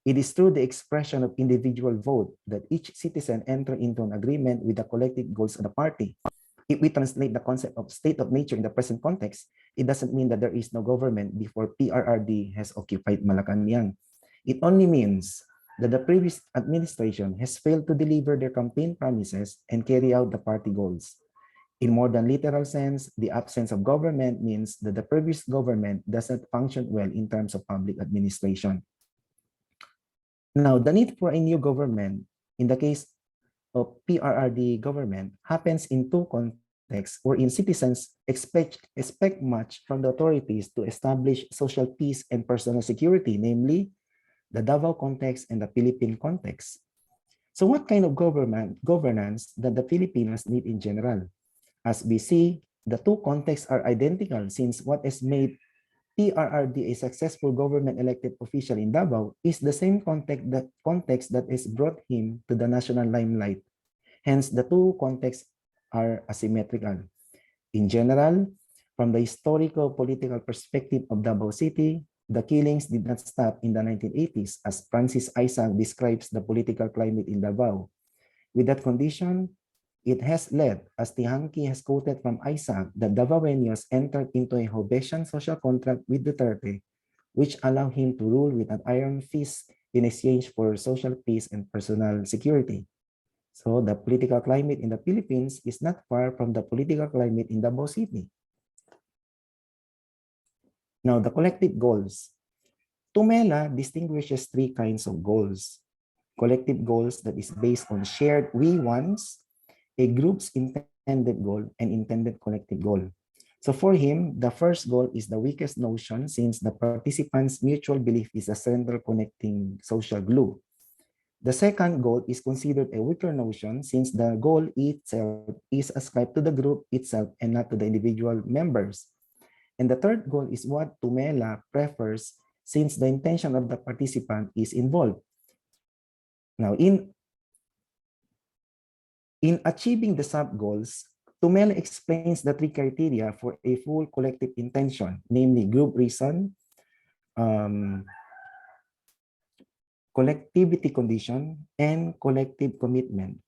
It is through the expression of individual vote that each citizen enter into an agreement with the collective goals of the party. If we translate the concept of state of nature in the present context, it doesn't mean that there is no government before PRRD has occupied Malacanang. It only means that the previous administration has failed to deliver their campaign promises and carry out the party goals. In more than literal sense, the absence of government means that the previous government doesn't function well in terms of public administration. Now, the need for a new government, in the case of PRRD government, happens in two contexts wherein citizens expect much from the authorities to establish social peace and personal security, namely the Davao context and the Philippine context. So what kind of governance that the Filipinos need in general? As we see, the two contexts are identical, since what has made PRRD a successful government elected official in Davao is the same context that has brought him to the national limelight. Hence, the two contexts are asymmetrical. In general, from the historical political perspective of Davao City, the killings did not stop in the 1980s, as Francis Isaac describes the political climate in Davao. With that condition, it has led, as Tihanki has quoted from Isaac, that Davaoenos entered into a Hobbesian social contract with Duterte, which allowed him to rule with an iron fist in exchange for social peace and personal security. So the political climate in the Philippines is not far from the political climate in Davao City. Now, the collective goals. Tumela distinguishes three kinds of goals. Collective goals that is based on shared we wants, a group's intended goal, and intended collective goal. So for him, the first goal is the weakest notion, since the participants' mutual belief is a central connecting social glue. The second goal is considered a weaker notion, since the goal itself is ascribed to the group itself and not to the individual members. And the third goal is what Tumela prefers, since the intention of the participant is involved. Now, in achieving the sub-goals, Tumela explains the 3 criteria for a full collective intention, namely group reason, collectivity condition, and collective commitment.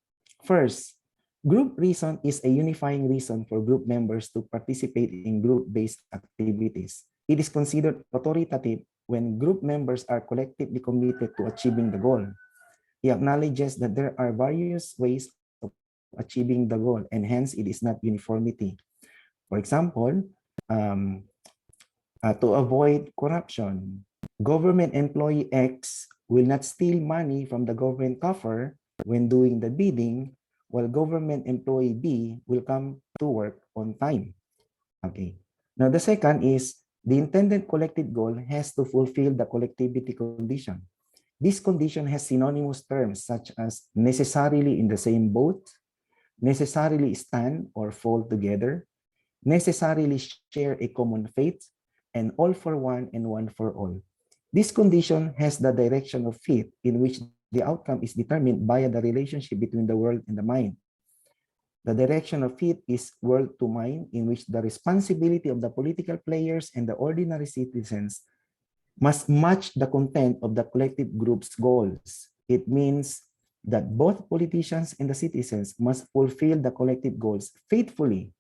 First, group reason is a unifying reason for group members to participate in group-based activities. It is considered authoritative when group members are collectively committed to achieving the goal. He acknowledges that there are various ways of achieving the goal, and hence it is not uniformity. For example, to avoid corruption, government employee X will not steal money from the government coffer when doing the bidding, while government employee B will come to work on time. Okay. Now, the second is the intended collective goal has to fulfill the collectivity condition. This condition has synonymous terms such as necessarily in the same boat, necessarily stand or fall together, necessarily share a common fate, and all for one and one for all. This condition has the direction of faith in which the outcome is determined by the relationship between the world and the mind. The direction of faith is world to mind, in which the responsibility of the political players and the ordinary citizens must match the content of the collective group's goals. It means that both politicians and the citizens must fulfill the collective goals faithfully,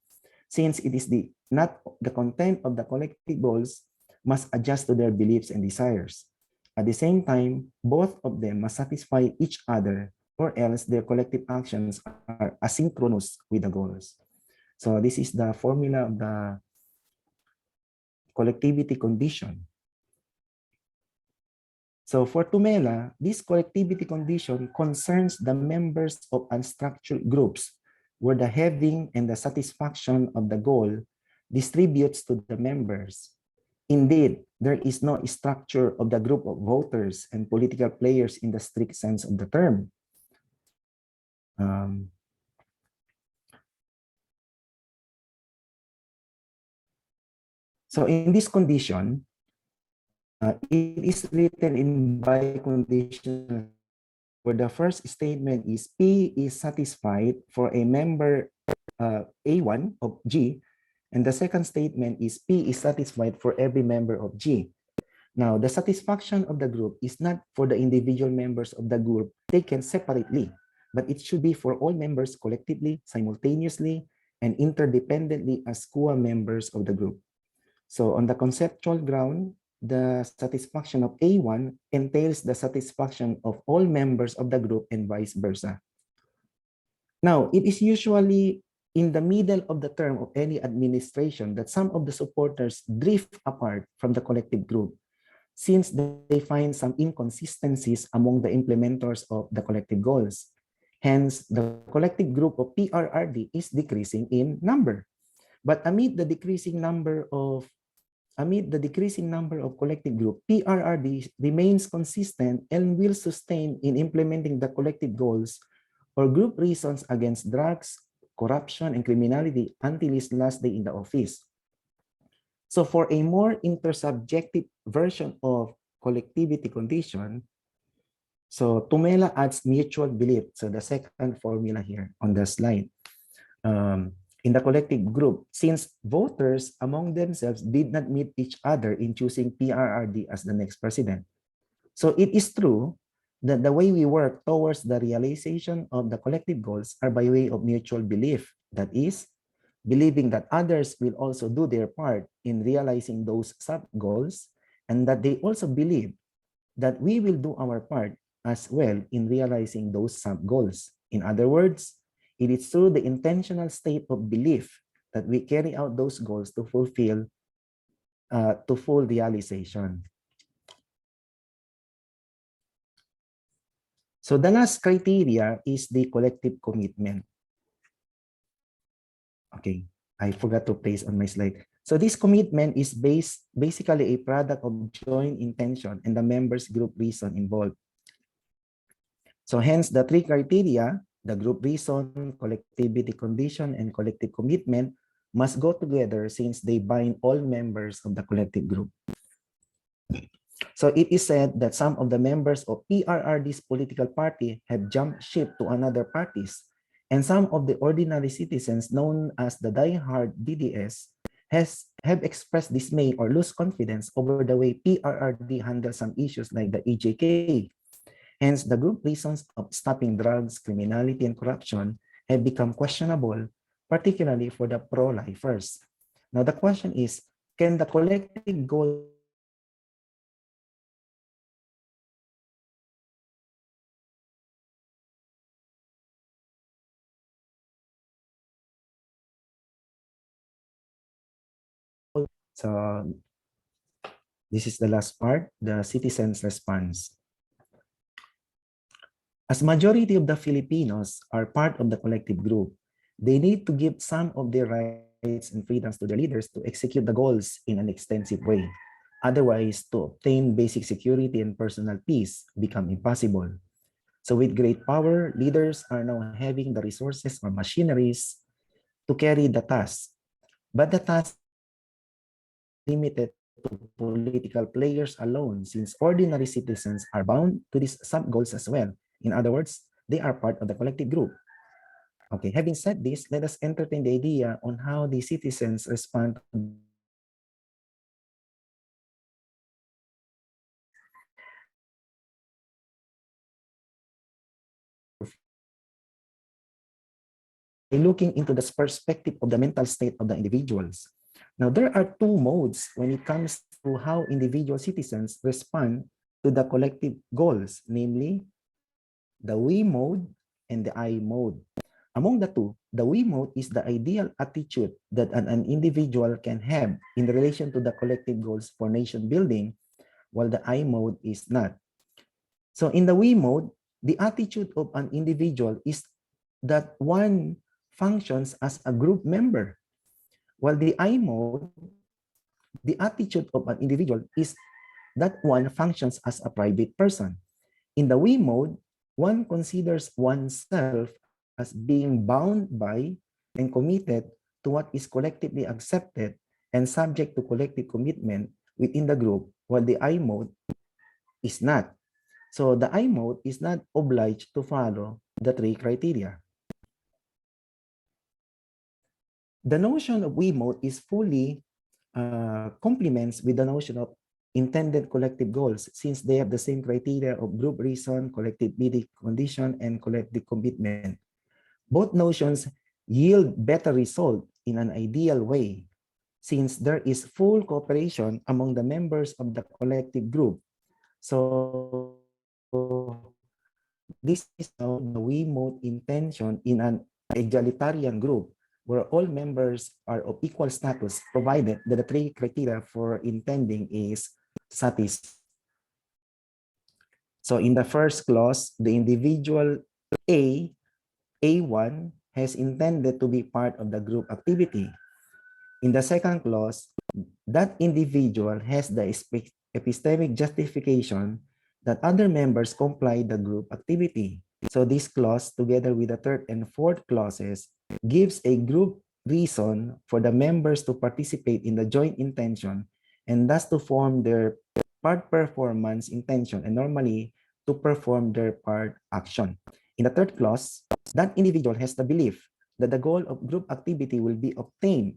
since it is not the content of the collective goals must adjust to their beliefs and desires. At the same time, both of them must satisfy each other, or else their collective actions are asynchronous with the goals. So this is the formula of the collectivity condition. So for Tumela, this collectivity condition concerns the members of unstructured groups, where the having and the satisfaction of the goal distributes to the members. Indeed, there is no structure of the group of voters and political players in the strict sense of the term. So in this condition, it is written in biconditional, where the first statement is P is satisfied for a member A1 of G, and the second statement is P is satisfied for every member of G. Now, the satisfaction of the group is not for the individual members of the group taken separately, but it should be for all members collectively, simultaneously, and interdependently as co-members of the group. So on the conceptual ground, the satisfaction of A1 entails the satisfaction of all members of the group and vice versa. Now, it is usually in the middle of the term of any administration that some of the supporters drift apart from the collective group, since they find some inconsistencies among the implementers of the collective goals. Hence, the collective group of PRRD is decreasing in number. But amid the decreasing number of collective group, PRRD remains consistent and will sustain in implementing the collective goals or group reasons against drugs, corruption, and criminality until his last day in the office. So for a more intersubjective version of collectivity condition, so Tumela adds mutual belief. So the second formula here on the slide. In the collective group, since voters among themselves did not meet each other in choosing PRRD as the next president. So it is true that the way we work towards the realization of the collective goals are by way of mutual belief. That is, believing that others will also do their part in realizing those sub-goals, and that they also believe that we will do our part as well in realizing those sub-goals. In other words, it is through the intentional state of belief that we carry out those goals to fulfill to full realization. So the last criteria is the collective commitment. Okay, I forgot to place on my slide. So this commitment is basically a product of joint intention and the members' group reason involved. So hence the 3 criteria, the group reason, collectivity condition, and collective commitment must go together since they bind all members of the collective group. So it is said that some of the members of PRRD's political party have jumped ship to another parties, and some of the ordinary citizens known as the diehard DDS have expressed dismay or lose confidence over the way PRRD handles some issues like the EJK. Hence, the group reasons of stopping drugs, criminality, and corruption have become questionable, particularly for the pro-lifers. Now, the question is, can the collective goal so this is the last part, the citizens' response. As majority of the Filipinos are part of the collective group, they need to give some of their rights and freedoms to their leaders to execute the goals in an extensive way. Otherwise, to obtain basic security and personal peace become impossible. So with great power, leaders are now having the resources or machineries to carry the task. But the task is limited to political players alone, since ordinary citizens are bound to these sub-goals as well. In other words, they are part of the collective group. Okay, having said this, let us entertain the idea on how the citizens respond to by looking into the perspective of the mental state of the individuals. Now, there are two modes when it comes to how individual citizens respond to the collective goals, namely the we mode and the I mode. Among the two, the we mode is the ideal attitude that an individual can have in relation to the collective goals for nation building, while the I mode is not. So in the we mode, the attitude of an individual is that one functions as a group member, while the I mode, the attitude of an individual is that one functions as a private person. In the we mode, one considers oneself as being bound by and committed to what is collectively accepted and subject to collective commitment within the group, while the I mode is not. So the I mode is not obliged to follow the three criteria. The notion of we mode is fully complements with the notion of intended collective goals, since they have the same criteria of group reason, collective meeting condition, and collective commitment. Both notions yield better result in an ideal way, since there is full cooperation among the members of the collective group. So this is now the we mode intention in an egalitarian group, where all members are of equal status, provided that the three criteria for intending is satisfied. So in the first clause, the individual A1 has intended to be part of the group activity. In the second clause, that individual has the epistemic justification that other members comply the group activity. So this clause, together with the third and fourth clauses, gives a group reason for the members to participate in the joint intention and thus to form their part performance intention and normally to perform their part action. In the third clause, that individual has the belief that the goal of group activity will be obtained.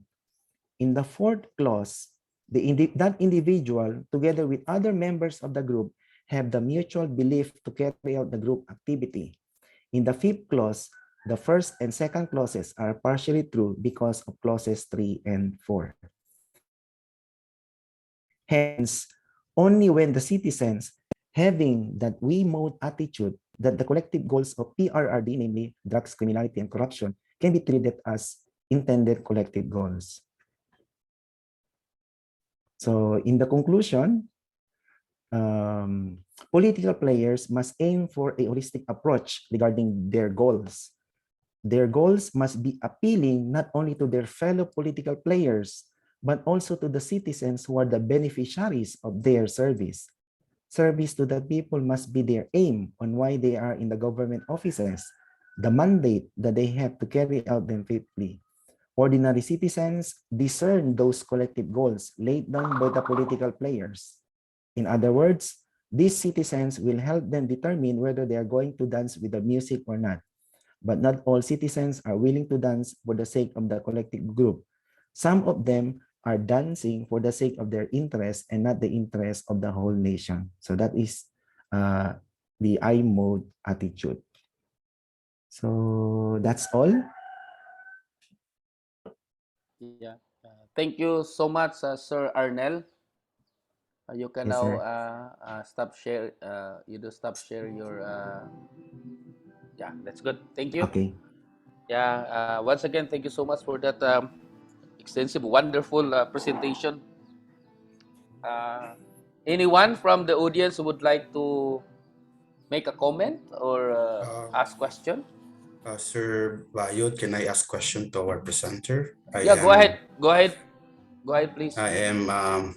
In the fourth clause, that individual, together with other members of the group, have the mutual belief to carry out the group activity. In the fifth clause, the first and second clauses are partially true because of clauses 3 and 4. Hence, only when the citizens having that we mode attitude that the collective goals of PRRD, namely drugs, criminality, and corruption, can be treated as intended collective goals. So in the conclusion, political players must aim for a holistic approach regarding their goals. Their goals must be appealing not only to their fellow political players, but also to the citizens who are the beneficiaries of their service. Service to the people must be their aim on why they are in the government offices, the mandate that they have to carry out them faithfully. Ordinary citizens discern those collective goals laid down by the political players. In other words, these citizens will help them determine whether they are going to dance with the music or not. But not all citizens are willing to dance for the sake of the collective group. Some of them are dancing for the sake of their interest and not the interest of the whole nation. So that is the I mode attitude. So that's all. Yeah. Thank you so much, Sir Arnel. You can Yes, now sir. stop share. You do stop share your. Yeah, that's good. Thank you. Okay. Yeah. Once again, thank you so much for that extensive, wonderful presentation. Uh, Anyone from the audience who would like to make a comment or ask question? Sir Bayod, can I ask question to our presenter? Yeah, go ahead. Go ahead. Go ahead, please. I am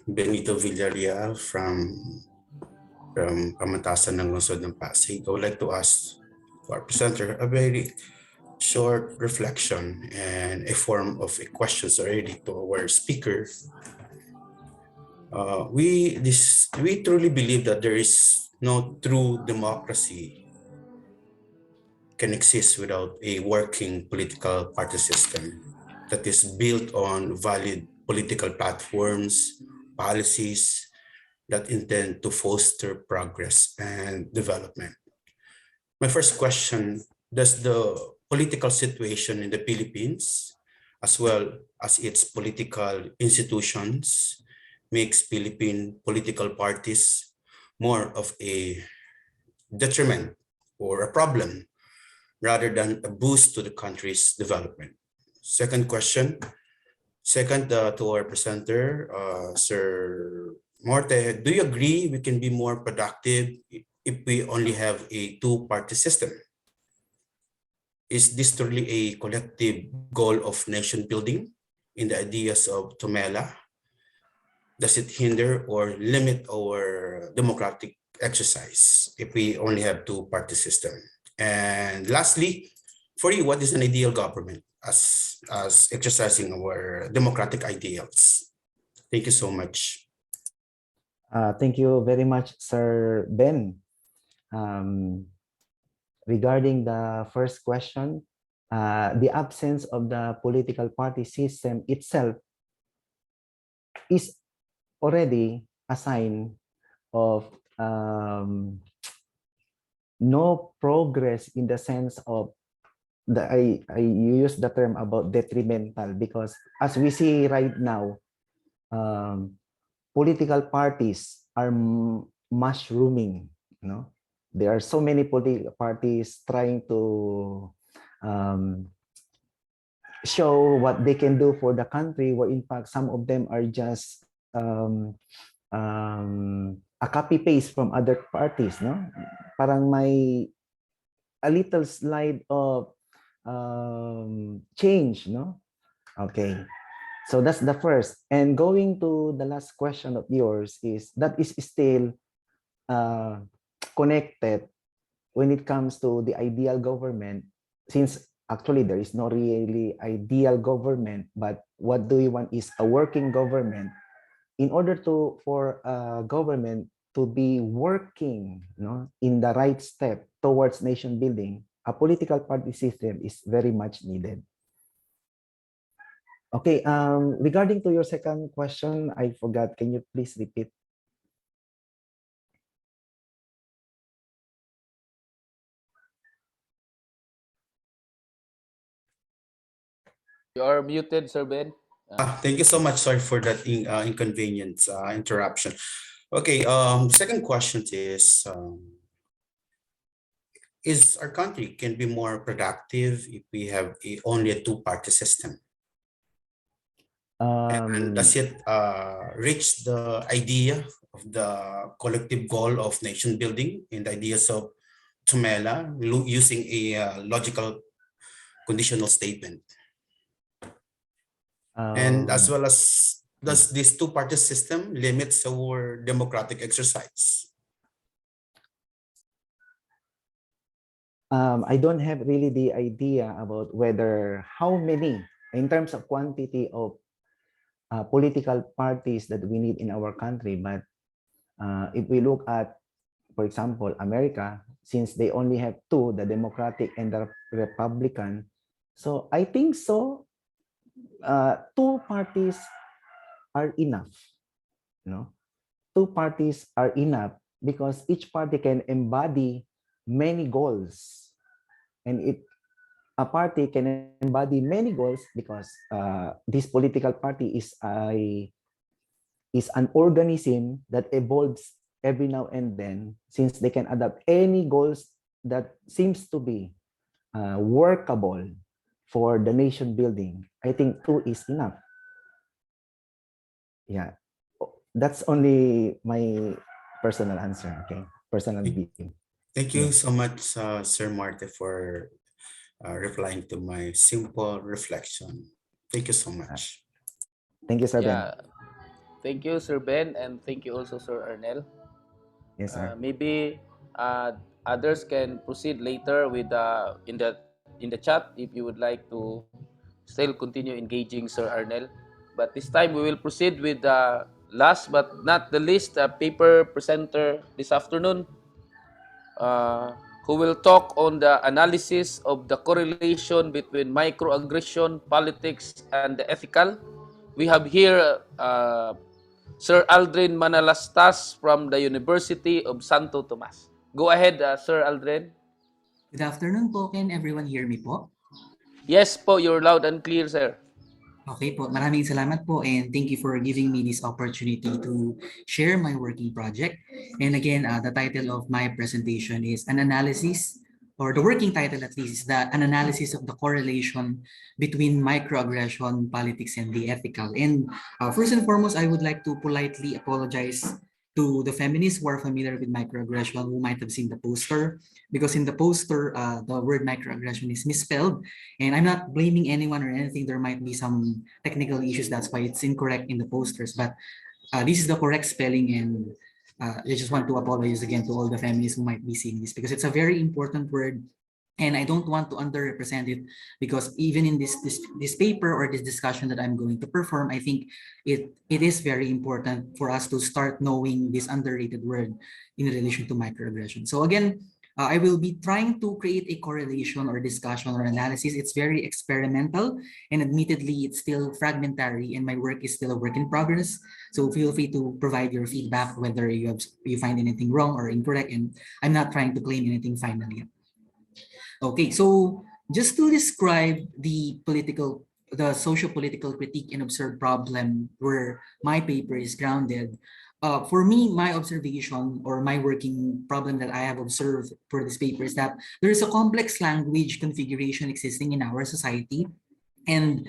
Benito Villarreal from Pamatasan ng Lungsod ng Pasig. I would like to ask our presenter a very short reflection and a form of a questions already to our speaker. We truly believe that there is no true democracy can exist without a working political party system that is built on valid political platforms, policies that intend to foster progress and development. My first question, does the political situation in the Philippines, as well as its political institutions, makes Philippine political parties more of a detriment or a problem rather than a boost to the country's development? Second question, to our presenter, Sir Morte, do you agree we can be more productive if we only have a two-party system? Is this truly a collective goal of nation building in the ideas of Tumela? Does it hinder or limit our democratic exercise if we only have two-party system? And lastly, for you, what is an ideal government as exercising our democratic ideals? Thank you so much. Thank you very much, Sir Ben. Regarding the first question, the absence of the political party system itself is already a sign of no progress in the sense of I use the term about detrimental, because as we see right now, political parties are mushrooming. There are so many political parties trying to show what they can do for the country, where in fact some of them are just a copy paste from other parties. Parang may a little slide of change. Okay, so that's the first. And going to the last question of yours, is that is still connected when it comes to the ideal government, since actually there is no really ideal government, but what do we want is a working government. In order for a government to be working in the right step towards nation building, a political party system is very much needed. Okay, regarding to your second question, I forgot. Can you please repeat? You are muted, Sir Ben. Thank you so much. Sorry for that inconvenience interruption. Okay, second question is our country can be more productive if we have only a two-party system? And does it reach the idea of the collective goal of nation building in the ideas of Tumela using a logical conditional statement? And as well as, does this two-party system limits our democratic exercise? I don't have really the idea about whether how many, in terms of quantity of political parties that we need in our country, but If we look at, for example, America, since they only have two, the Democratic and the Republican, so I think so, two parties are enough, you know, two parties are enough because each party can embody many goals, and a party can embody many goals because this political party is an organism that evolves every now and then, since they can adopt any goals that seems to be workable for the nation building. I think two is enough. Yeah, that's only my personal answer. Okay, personal view. Thank you so much, Sir Morte, for replying to my simple reflection. Thank you so much. Thank you, Sir Ben. Yeah, thank you, Sir Ben, and thank you also, Sir Arnel. Yes, sir. Maybe others can proceed later with in the chat if you would like to still continue engaging, Sir Arnel. But this time we will proceed with the last but not the least paper presenter this afternoon, who will talk on the analysis of the correlation between microaggression, politics, and the ethical. We have here Sir Aldrin Manalastas from the University of Santo Tomas. Go ahead, Sir Aldrin. Good afternoon po. Can everyone hear me po? Yes po, you're loud and clear, sir. Okay po, maraming salamat po, and thank you for giving me this opportunity to share my working project. And again, the title of my presentation is an analysis, or the working title at least, is an analysis of the correlation between microaggression, politics, and the ethical. And first and foremost, I would like to politely apologize to the feminists who are familiar with microaggression, who might have seen the poster, because in the poster, the word microaggression is misspelled, and I'm not blaming anyone or anything. There might be some technical issues, that's why it's incorrect in the posters, but this is the correct spelling, and I just want to apologize again to all the feminists who might be seeing this, because it's a very important word, and I don't want to underrepresent it, because even in this paper or this discussion that I'm going to perform, I think it is very important for us to start knowing this underrated word in relation to microaggression. So again, I will be trying to create a correlation or discussion or analysis. It's very experimental, and admittedly, it's still fragmentary, and my work is still a work in progress. So feel free to provide your feedback whether you find anything wrong or incorrect, and I'm not trying to claim anything final yet. Okay, so just to describe the socio-political critique and observed problem where my paper is grounded, for me, my observation or my working problem that I have observed for this paper is that there is a complex language configuration existing in our society. And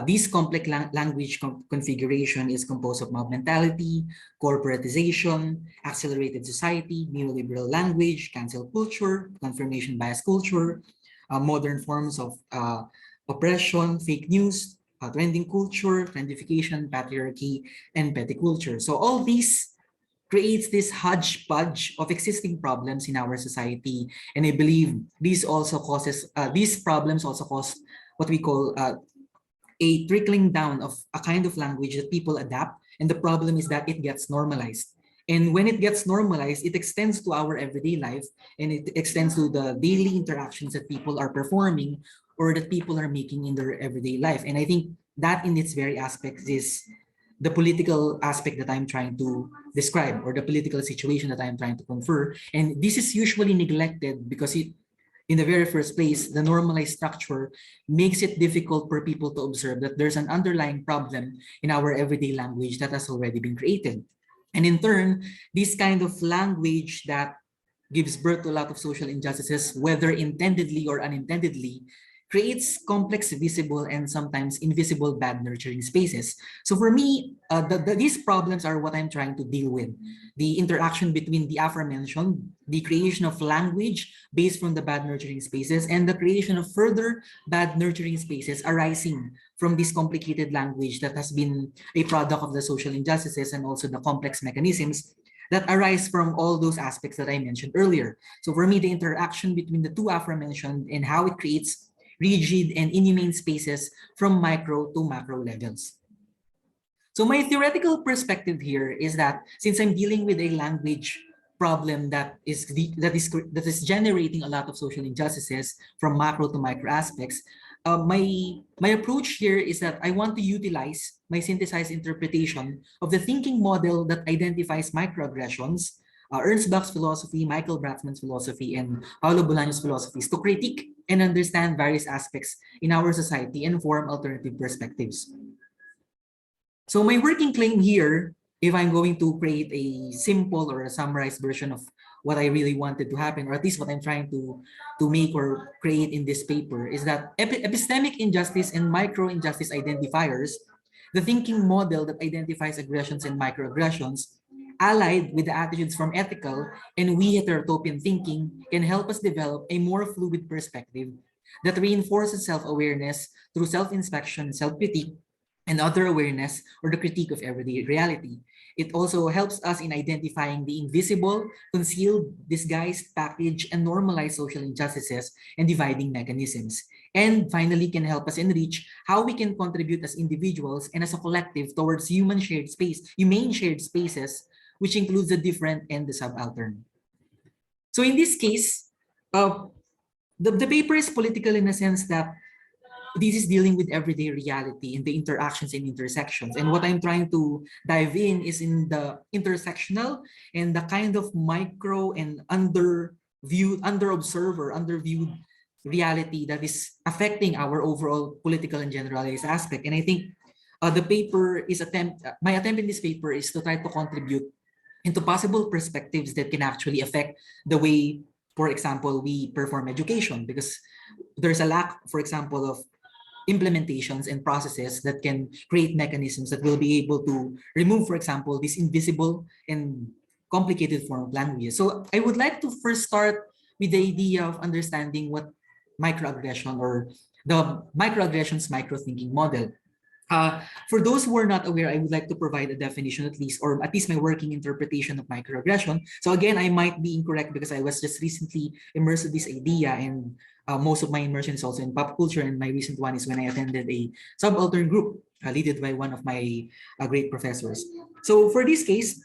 this complex language configuration is composed of mob mentality, corporatization, accelerated society, neoliberal language, cancel culture, confirmation bias culture, modern forms of oppression, fake news, trending culture, trendification, patriarchy, and petty culture. So all these creates this hodgepodge of existing problems in our society, and I believe these problems also cause what we call a trickling down of a kind of language that people adapt, and the problem is that it gets normalized. And when it gets normalized, it extends to our everyday life, and it extends to the daily interactions that people are performing or that people are making in their everyday life. And I think that in its very aspects is the political aspect that I'm trying to describe, or the political situation that I'm trying to confer. And this is usually neglected because in the very first place, the normalized structure makes it difficult for people to observe that there's an underlying problem in our everyday language that has already been created. And in turn, this kind of language that gives birth to a lot of social injustices, whether intendedly or unintendedly, creates complex, visible, and sometimes invisible bad nurturing spaces. So for me, these problems are what I'm trying to deal with. The interaction between the aforementioned, the creation of language based from the bad nurturing spaces, and the creation of further bad nurturing spaces arising from this complicated language that has been a product of the social injustices and also the complex mechanisms that arise from all those aspects that I mentioned earlier. So for me, the interaction between the two aforementioned and how it creates rigid and inhumane spaces from micro to macro levels. So my theoretical perspective here is that since I'm dealing with a language problem that is generating a lot of social injustices from macro to micro aspects, my approach here is that I want to utilize my synthesized interpretation of the thinking model that identifies microaggressions, Ernst Bach's philosophy, Michael Bratzmann's philosophy, and Paulo Bolaño's philosophies to critique and understand various aspects in our society and form alternative perspectives. So my working claim here, if I'm going to create a simple or a summarized version of what I really wanted to happen, or at least what I'm trying to make or create in this paper, is that epistemic injustice and micro-injustice identifiers, the thinking model that identifies aggressions and microaggressions, allied with the attitudes from ethical and we heterotopian thinking, can help us develop a more fluid perspective that reinforces self-awareness through self-inspection, self-critique, and other awareness or the critique of everyday reality. It also helps us in identifying the invisible, concealed, disguised, packaged, and normalized social injustices and dividing mechanisms. And finally, can help us enrich how we can contribute as individuals and as a collective towards humane shared spaces, which includes the different and the subaltern. So in this case, the paper is political in a sense that this is dealing with everyday reality in the interactions and intersections. And what I'm trying to dive in is in the intersectional and the kind of micro and underviewed reality that is affecting our overall political and generalized aspect. And I think my attempt in this paper is to try to contribute into possible perspectives that can actually affect the way, for example, we perform education, because there's a lack, for example, of implementations and processes that can create mechanisms that will be able to remove, for example, this invisible and complicated form of language. So I would like to first start with the idea of understanding what microaggression or the microaggressions micro-thinking model. For those who are not aware, I would like to provide a definition at least, or at least my working interpretation of microaggression. So again, I might be incorrect because I was just recently immersed in this idea, and most of my immersion is also in pop culture, and my recent one is when I attended a subaltern group led by one of my great professors. So for this case,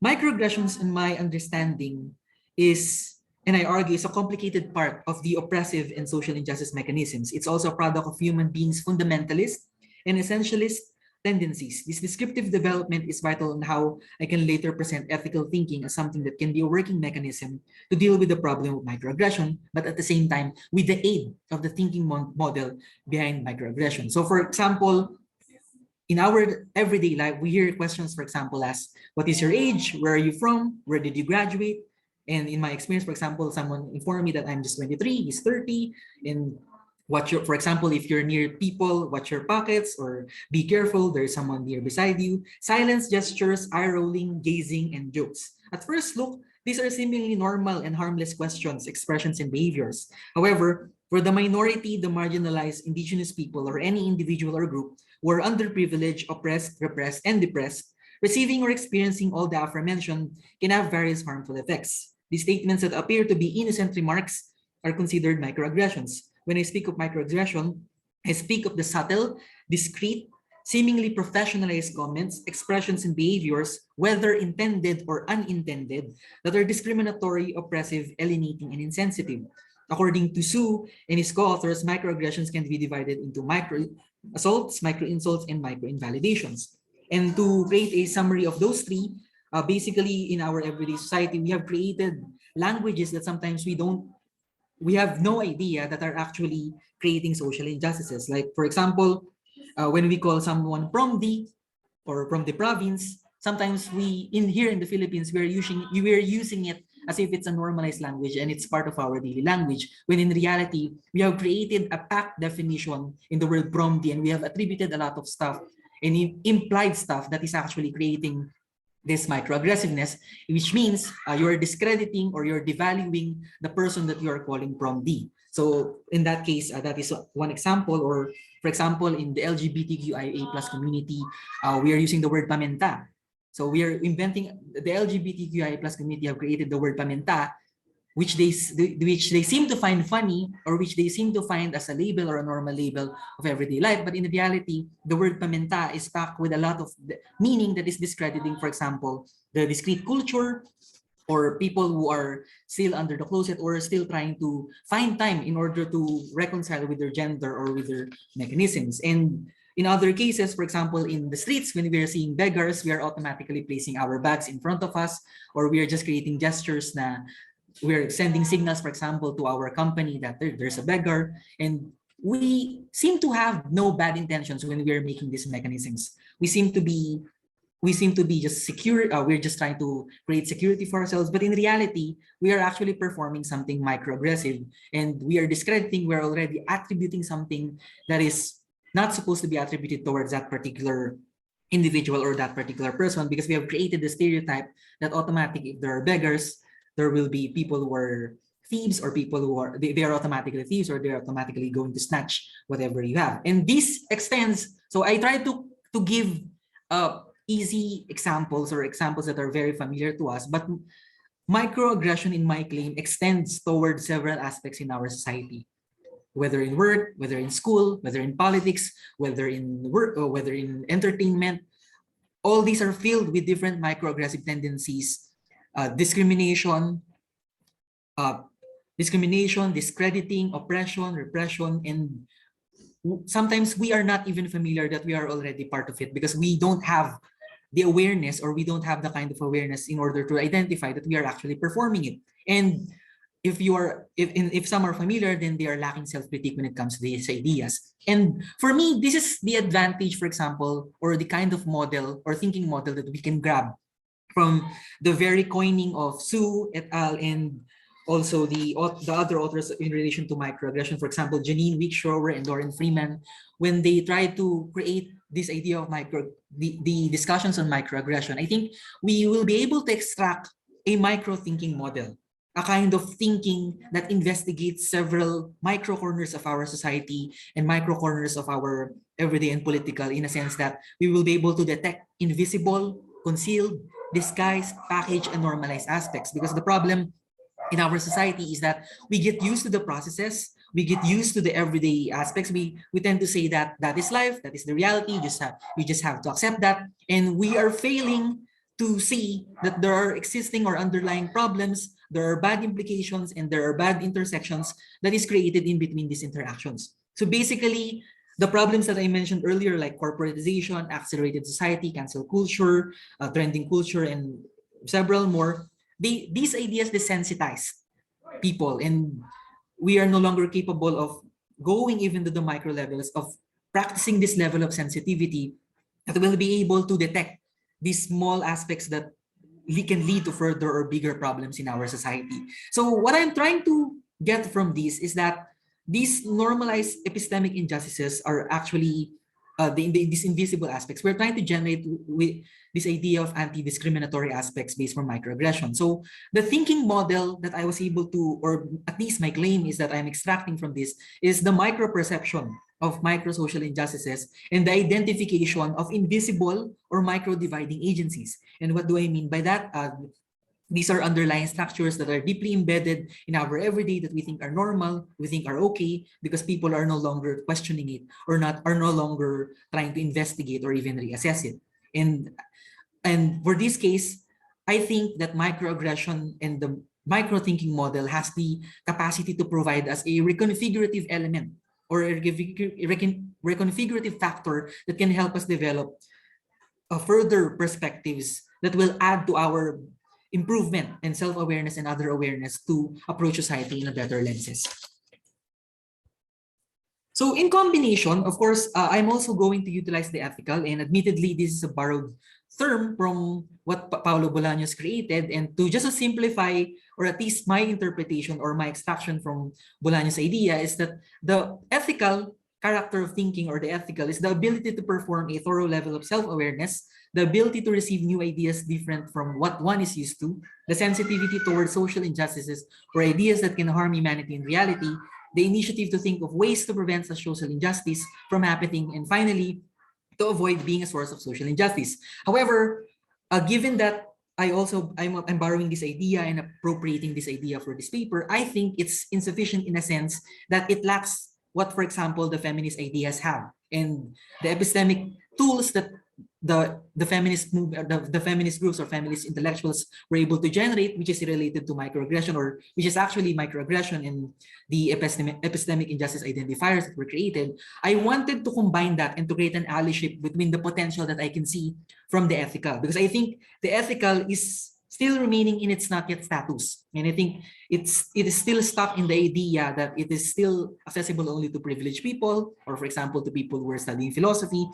microaggressions in my understanding is, and I argue, is a complicated part of the oppressive and social injustice mechanisms. It's also a product of human beings' fundamentalist and essentialist tendencies. This descriptive development is vital in how I can later present ethical thinking as something that can be a working mechanism to deal with the problem of microaggression, but at the same time, with the aid of the thinking model behind microaggression. So for example, in our everyday life, we hear questions, for example, as, what is your age? Where are you from? Where did you graduate? And in my experience, for example, someone informed me that I'm just 23, he's 30, and for example, if you're near people, watch your pockets or be careful, there's someone near beside you. Silence, gestures, eye rolling, gazing, and jokes. At first look, these are seemingly normal and harmless questions, expressions, and behaviors. However, for the minority, the marginalized indigenous people, or any individual or group who are underprivileged, oppressed, repressed, and depressed, receiving or experiencing all the aforementioned can have various harmful effects. These statements that appear to be innocent remarks are considered microaggressions. When I speak of microaggression, I speak of the subtle, discreet, seemingly professionalized comments, expressions, and behaviors, whether intended or unintended, that are discriminatory, oppressive, alienating, and insensitive. According to Su and his co-authors, microaggressions can be divided into micro-assaults, micro-insults, and micro-invalidations. And to create a summary of those three, basically in our everyday society, we have created languages that sometimes we have no idea that are actually creating social injustices. Like, for example, when we call someone from the province, sometimes here in the Philippines, we're using it as if it's a normalized language and it's part of our daily language, when in reality, we have created a packed definition in the word promdi, and we have attributed a lot of stuff and implied stuff that is actually creating this microaggressiveness, which means you're discrediting or you're devaluing the person that you are calling promdi. So in that case, that is one example. Or for example, in the LGBTQIA+ community, we are using the word pamenta. So we are inventing, the LGBTQIA+ community have created the word pamenta which they seem to find funny, or which they seem to find as a label or a normal label of everyday life. But in reality, the word paminta is packed with a lot of meaning that is discrediting, for example, the discrete culture, or people who are still under the closet or still trying to find time in order to reconcile with their gender or with their mechanisms. And in other cases, for example, in the streets, when we are seeing beggars, we are automatically placing our bags in front of us, or we are just creating gestures na we're sending signals, for example, to our company that there's a beggar. And we seem to have no bad intentions when we are making these mechanisms. We seem to be just secure. We're just trying to create security for ourselves. But in reality, we are actually performing something microaggressive, and we are discrediting, we're already attributing something that is not supposed to be attributed towards that particular individual or that particular person, because we have created the stereotype that automatically, if there are beggars, there will be people who are thieves, or people who are, they are automatically thieves, or they're automatically going to snatch whatever you have. And this extends, so I try to give easy examples, or examples that are very familiar to us, but microaggression in my claim extends towards several aspects in our society, whether in work, whether in school, whether in politics, whether in work, or whether in entertainment. All these are filled with different microaggressive tendencies, discrimination, discrediting, oppression, repression, and sometimes we are not even familiar that we are already part of it, because we don't have the awareness, or we don't have the kind of awareness in order to identify that we are actually performing it. And if some are familiar, then they are lacking self-critique when it comes to these ideas. And for me, this is the advantage, for example, or the kind of model or thinking model that we can grab from the very coining of Su et al. And also the other authors in relation to microaggression, for example, Janine Week-Schroer and Lauren Freeman, when they try to create this idea of the discussions on microaggression. I think we will be able to extract a micro-thinking model, a kind of thinking that investigates several micro corners of our society and micro corners of our everyday and political, in a sense that we will be able to detect invisible, concealed, disguised, packaged, and normalized aspects. Because the problem in our society is that we get used to the processes, we get used to the everyday aspects. We tend to say that that is life, that is the reality, we just have to accept that. And we are failing to see that there are existing or underlying problems, there are bad implications, and there are bad intersections that is created in between these interactions. So basically, the problems that I mentioned earlier, like corporatization, accelerated society, cancel culture, trending culture, and several more, these ideas desensitize people, and we are no longer capable of going even to the micro levels of practicing this level of sensitivity that will be able to detect these small aspects that can lead to further or bigger problems in our society. So what I'm trying to get from this is that these normalized epistemic injustices are actually these invisible aspects. We're trying to generate with this idea of anti-discriminatory aspects based on microaggression. So the thinking model that I was able to, or at least my claim is that I'm extracting from this, is the micro-perception of micro-social injustices and the identification of invisible or micro-dividing agencies. And what do I mean by that? These are underlying structures that are deeply embedded in our everyday that we think are normal, we think are okay, because people are no longer questioning it, or are no longer trying to investigate or even reassess it. And for this case, I think that microaggression and the micro-thinking model has the capacity to provide us a reconfigurative element, or a reconfigurative factor that can help us develop further perspectives that will add to our improvement and self-awareness and other awareness to approach society in a better lenses. So in combination, of course, I'm also going to utilize the ethical, and admittedly, this is a borrowed term from what Paulo Bolaños created, and to just simplify, or at least my interpretation or my extraction from Bolaños' idea, is that the ethical character of thinking, or the ethical, is the ability to perform a thorough level of self-awareness, the ability to receive new ideas different from what one is used to, the sensitivity towards social injustices or ideas that can harm humanity in reality, the initiative to think of ways to prevent such social injustice from happening, and finally, to avoid being a source of social injustice. However, given that I'm borrowing this idea and appropriating this idea for this paper. I think it's insufficient in a sense that it lacks what, for example, the feminist ideas have, and the epistemic tools that the feminist the feminist groups or feminist intellectuals were able to generate, which is related to microaggression, or which is actually microaggression and the epistemic injustice identifiers that were created. I wanted to combine that and to create an allyship between the potential that I can see from the ethical, because I think the ethical is still remaining in its not yet status, and I think it is still stuck in the idea that it is still accessible only to privileged people, or for example to people who are studying philosophy.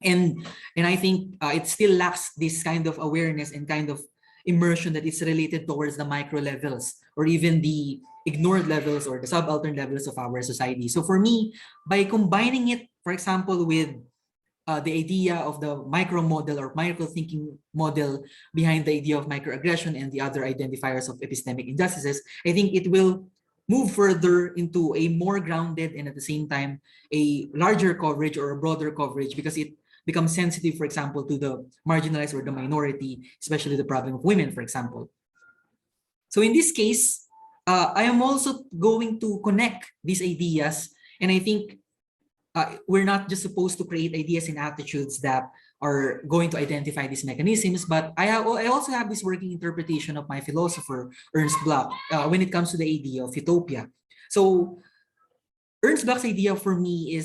And I think it still lacks this kind of awareness and kind of immersion that is related towards the micro levels, or even the ignored levels or the subaltern levels of our society. So for me, by combining it, for example, with the idea of the micro model or micro thinking model behind the idea of microaggression and the other identifiers of epistemic injustices, I think it will move further into a more grounded and at the same time a larger coverage or a broader coverage, because it becomes sensitive, for example, to the marginalized or the minority, especially the problem of women, for example. So in this case, I am also going to connect these ideas, and I think we're not just supposed to create ideas and attitudes that are going to identify these mechanisms, but I also have this working interpretation of my philosopher, Ernst Bloch, when it comes to the idea of utopia. So Ernst Bloch's idea for me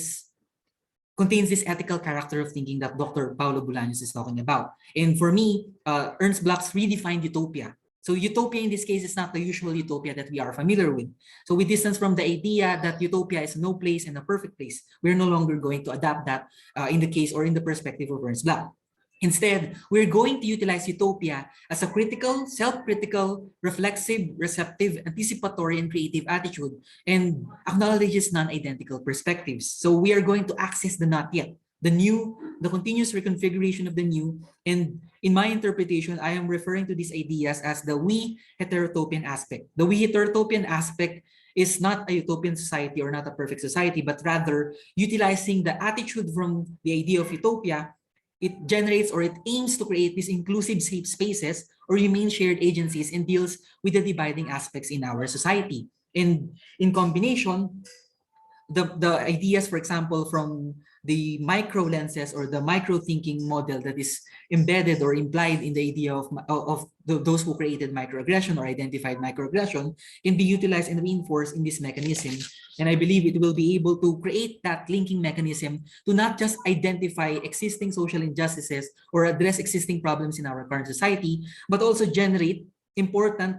contains this ethical character of thinking that Dr. Paulo Bolaños is talking about. And for me, Ernst Bloch's redefined utopia. So utopia in this case is not the usual utopia that we are familiar with. So we distance from the idea that utopia is no place and a perfect place. We're no longer going to adapt that in the case or in the perspective of Ernst Bloch. Instead, we're going to utilize utopia as a critical, self-critical, reflexive, receptive, anticipatory, and creative attitude, and acknowledges non-identical perspectives. So we are going to access the not yet, the new, the continuous reconfiguration of the new. And in my interpretation, I am referring to these ideas as the we heterotopian aspect. The we heterotopian aspect is not a utopian society or not a perfect society, but rather utilizing the attitude from the idea of utopia. It generates or it aims to create these inclusive safe spaces or humane shared agencies and deals with the dividing aspects in our society. And in combination, the ideas, for example, from the micro lenses or the micro thinking model that is embedded or implied in the idea of those who created microaggression or identified microaggression can be utilized and reinforced in this mechanism. And I believe it will be able to create that linking mechanism to not just identify existing social injustices or address existing problems in our current society, but also generate important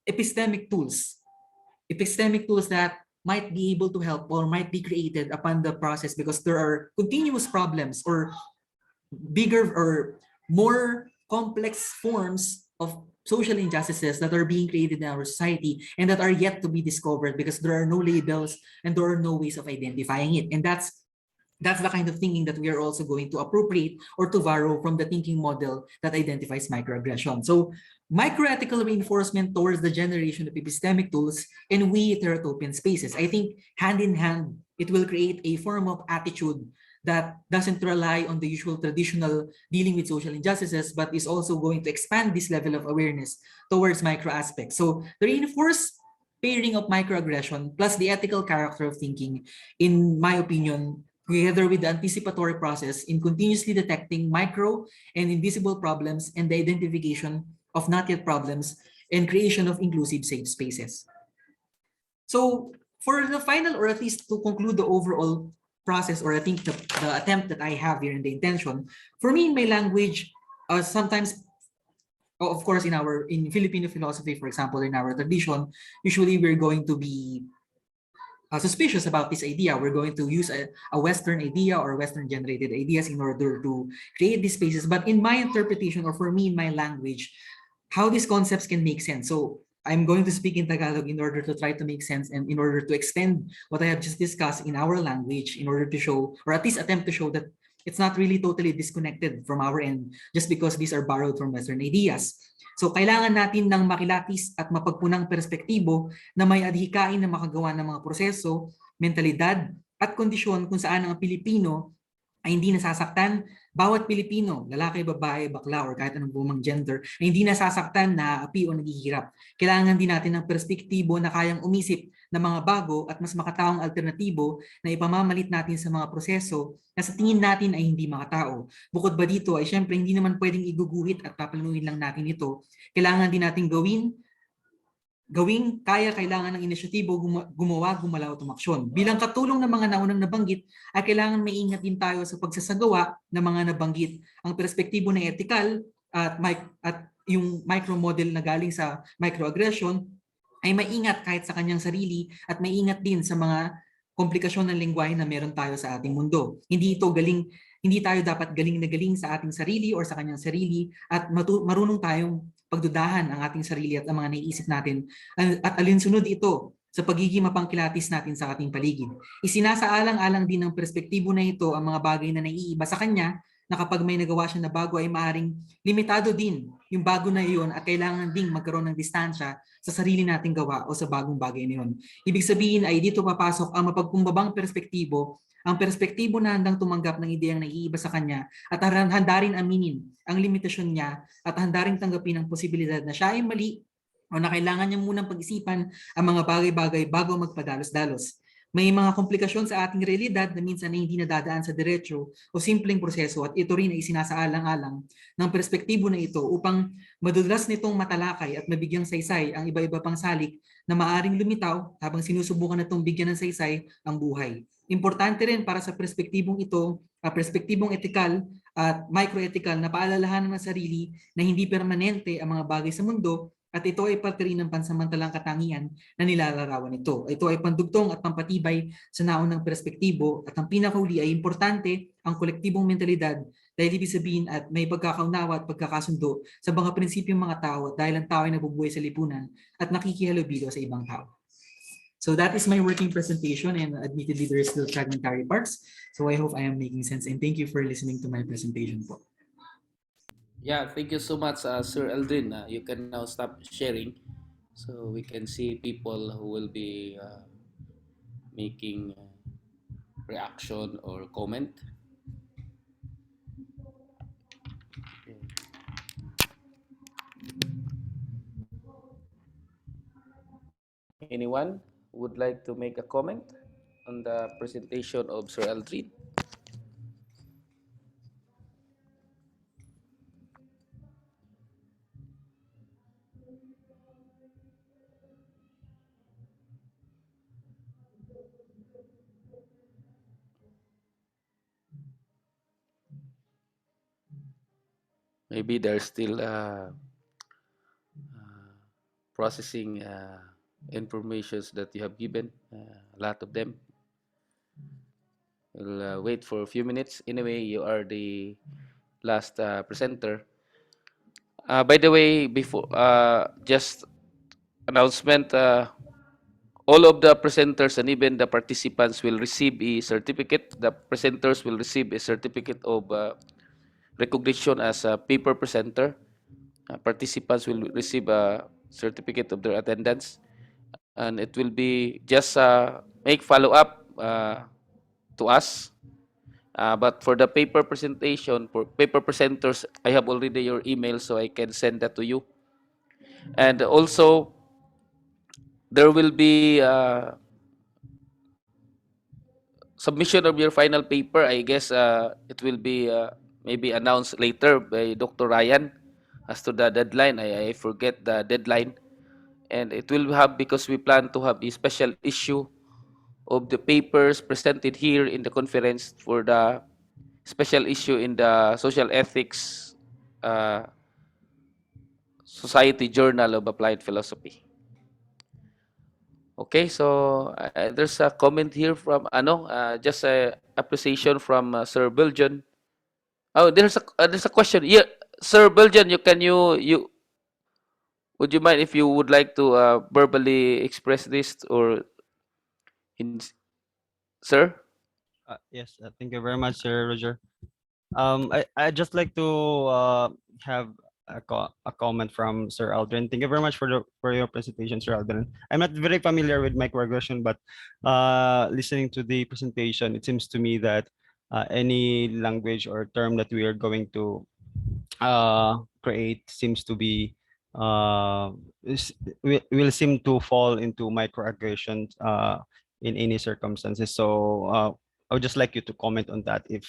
epistemic tools that might be able to help or might be created upon the process, because there are continuous problems or bigger or more complex forms of social injustices that are being created in our society and that are yet to be discovered because there are no labels and there are no ways of identifying it. And that's the kind of thinking that we are also going to appropriate or to borrow from the thinking model that identifies microaggression. So microethical reinforcement towards the generation of epistemic tools and we heterotopian spaces. I think hand in hand, it will create a form of attitude that doesn't rely on the usual traditional dealing with social injustices, but is also going to expand this level of awareness towards micro aspects. So the reinforced pairing of microaggression plus the ethical character of thinking, in my opinion, together with the anticipatory process in continuously detecting micro and invisible problems and the identification of not yet problems and creation of inclusive safe spaces. So for the final, or at least to conclude the overall process, or I think the attempt that I have here in the intention, for me in my language, sometimes, of course, in Filipino philosophy, for example, in our tradition, usually we're going to be suspicious about this idea. We're going to use a Western idea or Western generated ideas in order to create these spaces. But in my interpretation, or for me in my language, how these concepts can make sense. So I'm going to speak in Tagalog in order to try to make sense and in order to extend what I have just discussed in our language in order to show, or at least attempt to show, that it's not really totally disconnected from our end just because these are borrowed from Western ideas. So kailangan natin ng makilatis at mapagpunang perspektibo na may adhikain na makagawa ng mga proseso, mentalidad at kondisyon kung saan ang Pilipino ay hindi nasasaktan, bawat Pilipino, lalaki, babae, bakla, or kahit anong bumang gender, ay hindi nasasaktan, naaapi o naghihirap. Kailangan din natin ng perspektibo na kayang umisip ng mga bago at mas makataong alternatibo na ipamamalit natin sa mga proseso na sa tingin natin ay hindi makatao. Bukod ba dito ay syempre hindi naman pwedeng iguguhit at paplanuhin lang natin ito. Kailangan din natin gawing kaya kailangan ng inisyatibo gumawa, gumalaw, tumaksyon. Bilang katulong ng mga naunang nabanggit, ay kailangan maingat din tayo sa pagsasagawa ng mga nabanggit. Ang perspektibo na ethical at yung micro model na galing sa microaggression ay maingat kahit sa kanyang sarili at maingat din sa mga komplikasyon ng lengguwahe na meron tayo sa ating mundo. Hindi tayo dapat galing na galing sa ating sarili or sa kanyang sarili at marunong tayong pagdudahan ang ating sarili at ang mga naiisip natin at alinsunod ito sa pagiging mapangkilatis natin sa ating paligid. Isinasaalang-alang din ng perspektibo na ito ang mga bagay na naiiba sa kanya na kapag may nagawa siya na bago ay maaring limitado din yung bago na iyon at kailangan ding magkaroon ng distansya sa sarili nating gawa o sa bagong bagay na yun. Ibig sabihin ay dito papasok ang mapagkumbabang perspektibo, ang perspektibo na handang tumanggap ng ideyang naiiba sa kanya at handa rin aminin ang limitasyon niya at handa rin tanggapin ang posibilidad na siya ay mali o na kailangan niya munang pag-isipan ang mga bagay-bagay bago magpadalos-dalos. May mga komplikasyon sa ating realidad na minsan ay hindi nadadaan sa diretso o simpleng proseso at ito rin ay sinasaalang-alang ng perspektibo na ito upang madulas nitong matalakay at mabigyang saysay ang iba-iba pang salik na maaring lumitaw habang sinusubukan natong bigyan ng saysay ang buhay. Importante rin para sa perspektibong ito, perspektibong etikal at microethical na paalalahanan ng sarili na hindi permanente ang mga bagay sa mundo at ito ay parte rin ng pansamantalang katangian na nilalarawan nito. Ito ay pandugtong at pampatibay sa naunang perspektibo at ang pinakauli ay importante ang kolektibong mentalidad dahil ibig sabihin at may pagkakaunawa at pagkakasundo sa mga prinsipyong mga tao at dahil ang tao ay nabubuhay sa lipunan at nakikihalubilo sa ibang tao. So that is my working presentation and admittedly there is still fragmentary parts. So I hope I am making sense and thank you for listening to my presentation po. Yeah, thank you so much, Sir Aldrin. You can now stop sharing so we can see people who will be making reaction or comment. Anyone would like to make a comment on the presentation of Sir Aldrin? Maybe they're still processing informations that you have given, a lot of them. We'll wait for a few minutes. Anyway, you are the last presenter. By the way, before just announcement, all of the presenters and even the participants will receive a certificate. The presenters will receive a certificate of recognition as a paper presenter. Participants will receive a certificate of their attendance, and it will be just make follow-up to us. But for the paper presentation, for paper presenters, I have already your email, so I can send that to you. And also, there will be submission of your final paper. I guess it will be maybe announced later by Dr. Ryan as to the deadline. I forget the deadline. And it will have, because we plan to have a special issue of the papers presented here in the conference for the special issue in the Social Ethics Society Journal of Applied Philosophy. Okay, so there's a comment here from just a appreciation from Sir Belgian. Oh, there's a question. Yeah, Sir Belgian, you would you mind if you would like to verbally express this or in, sir? Yes, thank you very much, Sir Roger. I just like to have a comment from Sir Aldrin. Thank you very much for your presentation, Sir Aldrin. I'm not very familiar with microaggression, but listening to the presentation, it seems to me that any language or term that we are going to create seems to be will seem to fall into microaggression in any circumstances. So I would just like you to comment on that, if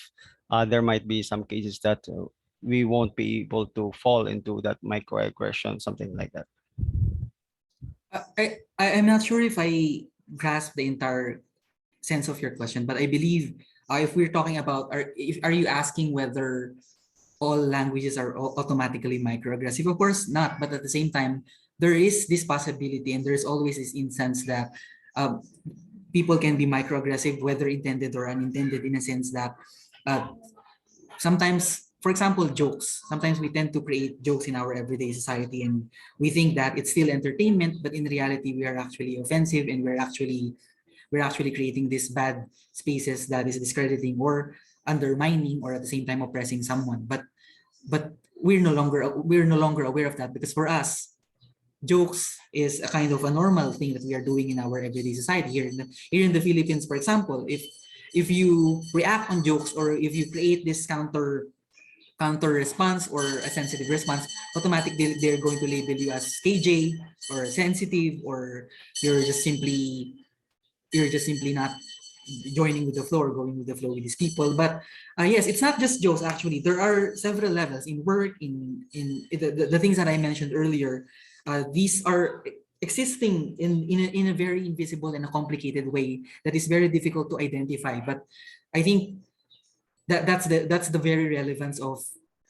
there might be some cases that we won't be able to fall into that microaggression, something like that. I'm not sure if I grasp the entire sense of your question, but I believe if we're talking about, are you asking whether all languages are automatically microaggressive? Of course not, but at the same time, there is this possibility, and there's always this instance that people can be microaggressive, whether intended or unintended, in a sense that sometimes, for example, jokes. Sometimes we tend to create jokes in our everyday society, and we think that it's still entertainment, but in reality, we are actually offensive, and we're actually creating these bad spaces that is discrediting or undermining, or at the same time oppressing someone. But we're no longer aware of that, because for us, jokes is a kind of a normal thing that we are doing in our everyday society here in the Philippines. For example, if you react on jokes, or if you create this counter response or a sensitive response, automatically they're going to label you as KJ or sensitive, or you're just simply not joining with the flow or going with the flow with these people. But yes, it's not just jokes. Actually, there are several levels in work, in the things that I mentioned earlier. These are existing in a very invisible and a complicated way that is very difficult to identify. But I think that's the very relevance of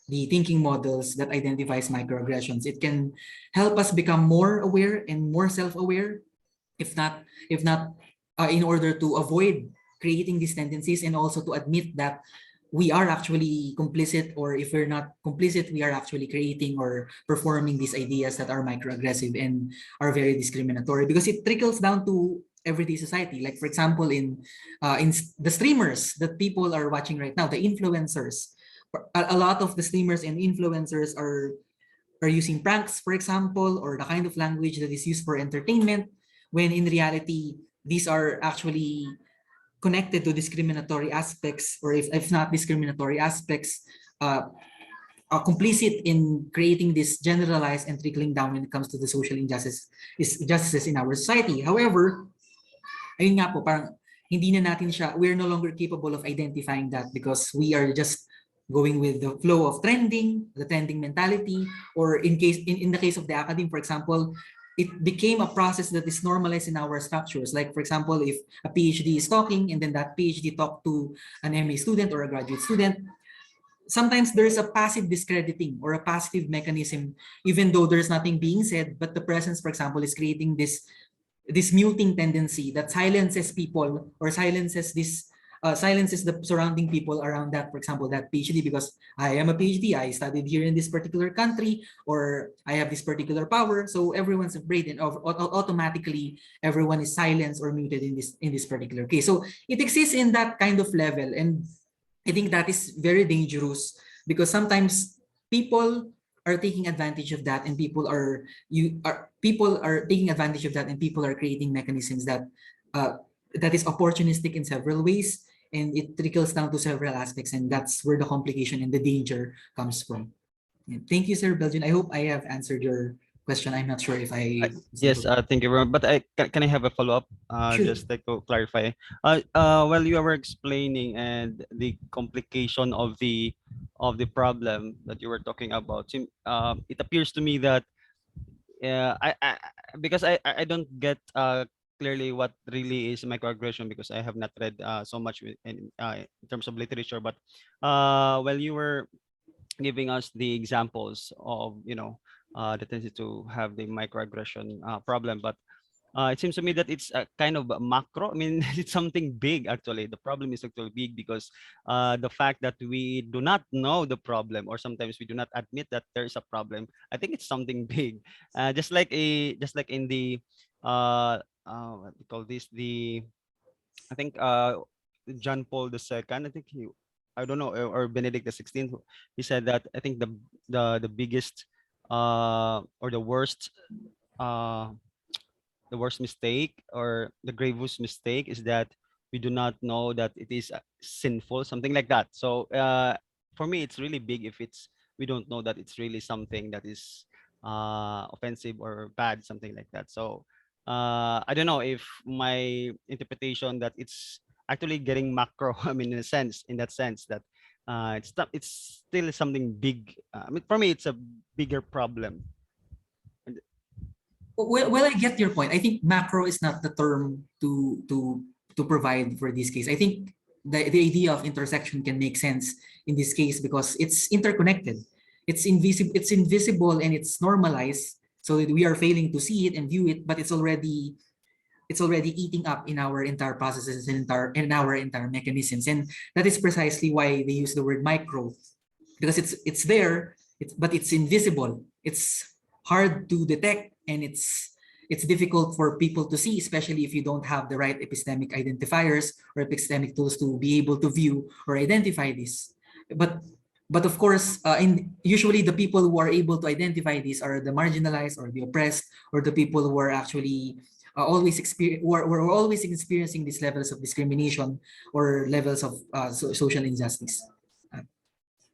the thinking models that identifies microaggressions. It can help us become more aware and more self-aware, if not in order to avoid creating these tendencies, and also to admit that we are actually complicit, or if we're not complicit, we are actually creating or performing these ideas that are microaggressive and are very discriminatory, because it trickles down to everyday society. Like, for example, in the streamers that people are watching right now, the influencers, a lot of the streamers and influencers are using pranks, for example, or the kind of language that is used for entertainment, when in reality, these are actually connected to discriminatory aspects, or if not discriminatory aspects, are complicit in creating this generalized and trickling down when it comes to the social injustices in our society. However, ayun nga po, parang hindi na natin siya, we're no longer capable of identifying that, because we are just going with the flow of the trending mentality, or in the case of the academe, for example, it became a process that is normalized in our structures. Like, for example, if a PhD is talking, and then that PhD talked to an MA student or a graduate student, sometimes there's a passive discrediting or a passive mechanism, even though there's nothing being said, but the presence, for example, is creating this muting tendency that silences people, or silences the surrounding people around that, for example, that PhD, because I am a PhD, I studied here in this particular country, or I have this particular power, so everyone's afraid, and automatically everyone is silenced or muted in this particular case. So it exists in that kind of level, and I think that is very dangerous, because sometimes people are taking advantage of that, and people are taking advantage of that, and people are creating mechanisms that that is opportunistic in several ways, and it trickles down to several aspects, and that's where the complication and the danger comes from. Thank you, Sir Belgian. I hope I have answered your question. I'm not sure if I... Yes, thank you very much. But can I have a follow-up? Sure. Just like to clarify. While you were explaining and the complication of the problem that you were talking about, it appears to me that I because I don't get clearly what really is microaggression, because I have not read so much in terms of literature. But while you were giving us the examples of the tendency to have the microaggression problem, but it seems to me that it's a kind of a macro. I mean, it's something big actually. The problem is actually big, because the fact that we do not know the problem, or sometimes we do not admit that there is a problem, I think it's something big. Just like in the what we call this, I think John Paul II, I think I don't know, or Benedict XVI, he said that I think the biggest or the worst mistake, or the gravest mistake, is that we do not know that it is sinful, something like that. So for me, it's really big if it's we don't know that it's really something that is offensive or bad, something like that. So I don't know if my interpretation that it's actually getting macro. I mean, in that sense that it's not, it's still something big. I mean, for me, it's a bigger problem. Well, I get your point. I think macro is not the term to provide for this case. I think the idea of intersection can make sense in this case because it's interconnected. It's invisible and it's normalized so that we are failing to see it and view it, but it's already eating up in our entire processes and in our entire mechanisms. And that is precisely why they use the word micro, because it's there, but it's invisible. It's hard to detect, and it's difficult for people to see, especially if you don't have the right epistemic identifiers or epistemic tools to be able to view or identify this. But of course, usually the people who are able to identify these are the marginalized or the oppressed or the people who are actually we're always experiencing these levels of discrimination or levels of social injustice.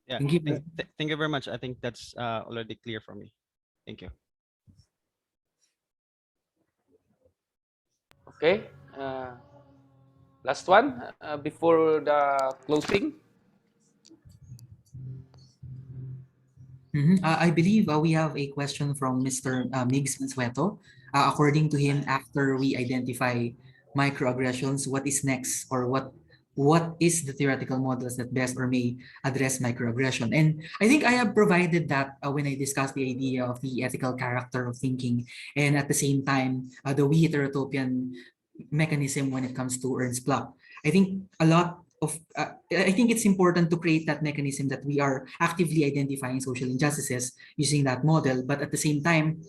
Yeah, Thank you. Thank you very much. I think that's already clear for me. Thank you. Okay. Last one before the closing. I believe we have a question from Mr. Migs Mansueto. According to him, after we identify microaggressions, what is next, or what is the theoretical models that best or may address microaggression? And I think I have provided that when I discussed the idea of the ethical character of thinking, and at the same time, the we heterotopian mechanism when it comes to Ernst Bloch. I think I think it's important to create that mechanism that we are actively identifying social injustices using that model, but at the same time,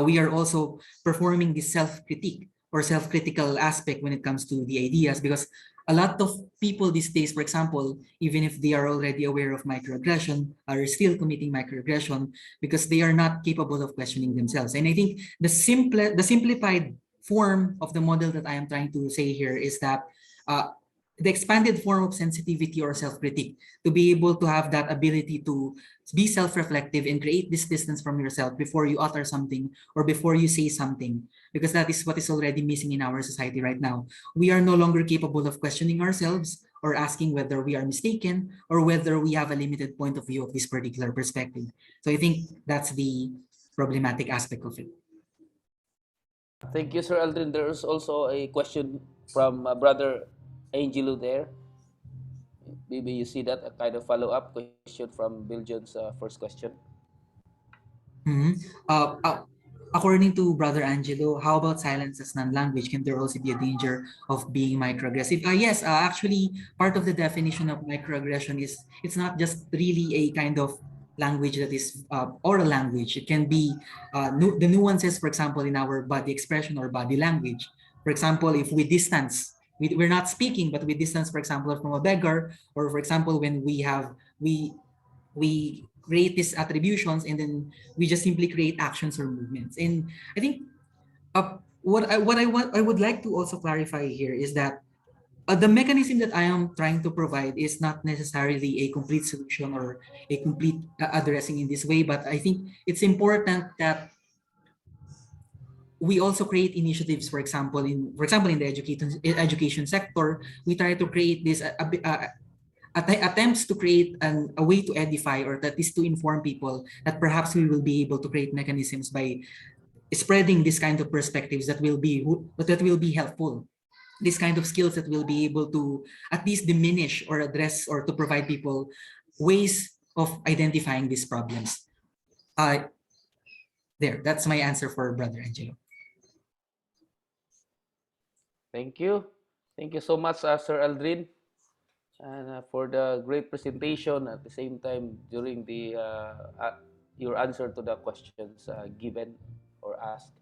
we are also performing this self-critique or self-critical aspect when it comes to the ideas, because a lot of people these days, for example, even if they are already aware of microaggression, are still committing microaggression because they are not capable of questioning themselves. And I think the simplified form of the model that I am trying to say here is that the expanded form of sensitivity or self-critique, to be able to have that ability to be self-reflective and create this distance from yourself before you utter something or before you say something, because that is what is already missing in our society right now. We are no longer capable of questioning ourselves or asking whether we are mistaken or whether we have a limited point of view of this particular perspective. So I think that's the problematic aspect of it. Thank you, Sir Aldrin. There is also a question from Brother Angelo there. Maybe you see that, a kind of follow-up question from Biljon's first question. According to Brother Angelo, how about silence as non-language? Can there also be a danger of being microaggressive? Yes, actually, part of the definition of microaggression is it's not just really a kind of language that is oral language. It can be the nuances, for example, in our body expression or body language. For example, if we distance, we're not speaking, but we distance, for example, from a beggar, or for example, when we create these attributions and then we just simply create actions or movements. And I think what I would like to also clarify here is that the mechanism that I am trying to provide is not necessarily a complete solution or a complete addressing in this way, but I think it's important that we also create initiatives. For example, in the education sector, we try to create this attempts to create a way to edify, or that is to inform people that perhaps we will be able to create mechanisms by spreading this kind of perspectives that will be helpful, this kind of skills that will be able to at least diminish or address or to provide people ways of identifying these problems. That's my answer for Brother Angelo. Thank you. Thank you so much, Sir Aldrin, and for the great presentation. At the same time, during the your answer to the questions given or asked.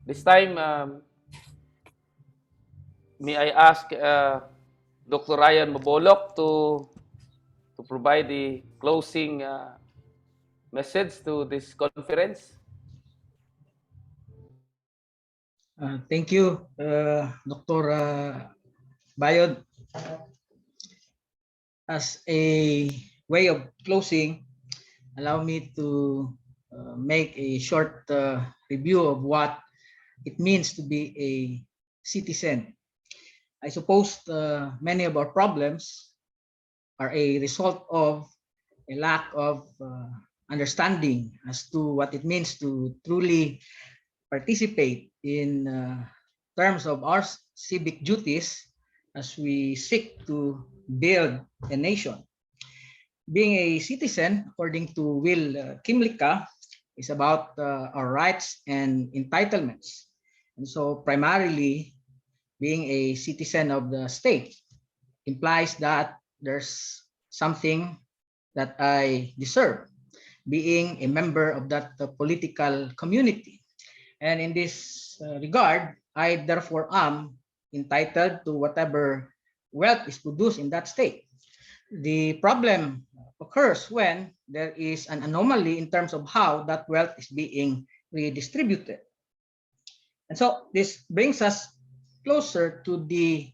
This time, may I ask Dr. Ryan Maboloc to provide the closing message to this conference? Thank you, Dr. Bayod. As a way of closing, allow me to make a short review of what it means to be a citizen. I suppose many of our problems are a result of a lack of understanding as to what it means to truly participate in terms of our civic duties as we seek to build a nation. Being a citizen, according to Will Kimlicka, is about our rights and entitlements. And so primarily, being a citizen of the state implies that there's something that I deserve, being a member of that political community. And in this regard, I therefore am entitled to whatever wealth is produced in that state. The problem occurs when there is an anomaly in terms of how that wealth is being redistributed. And so this brings us closer to the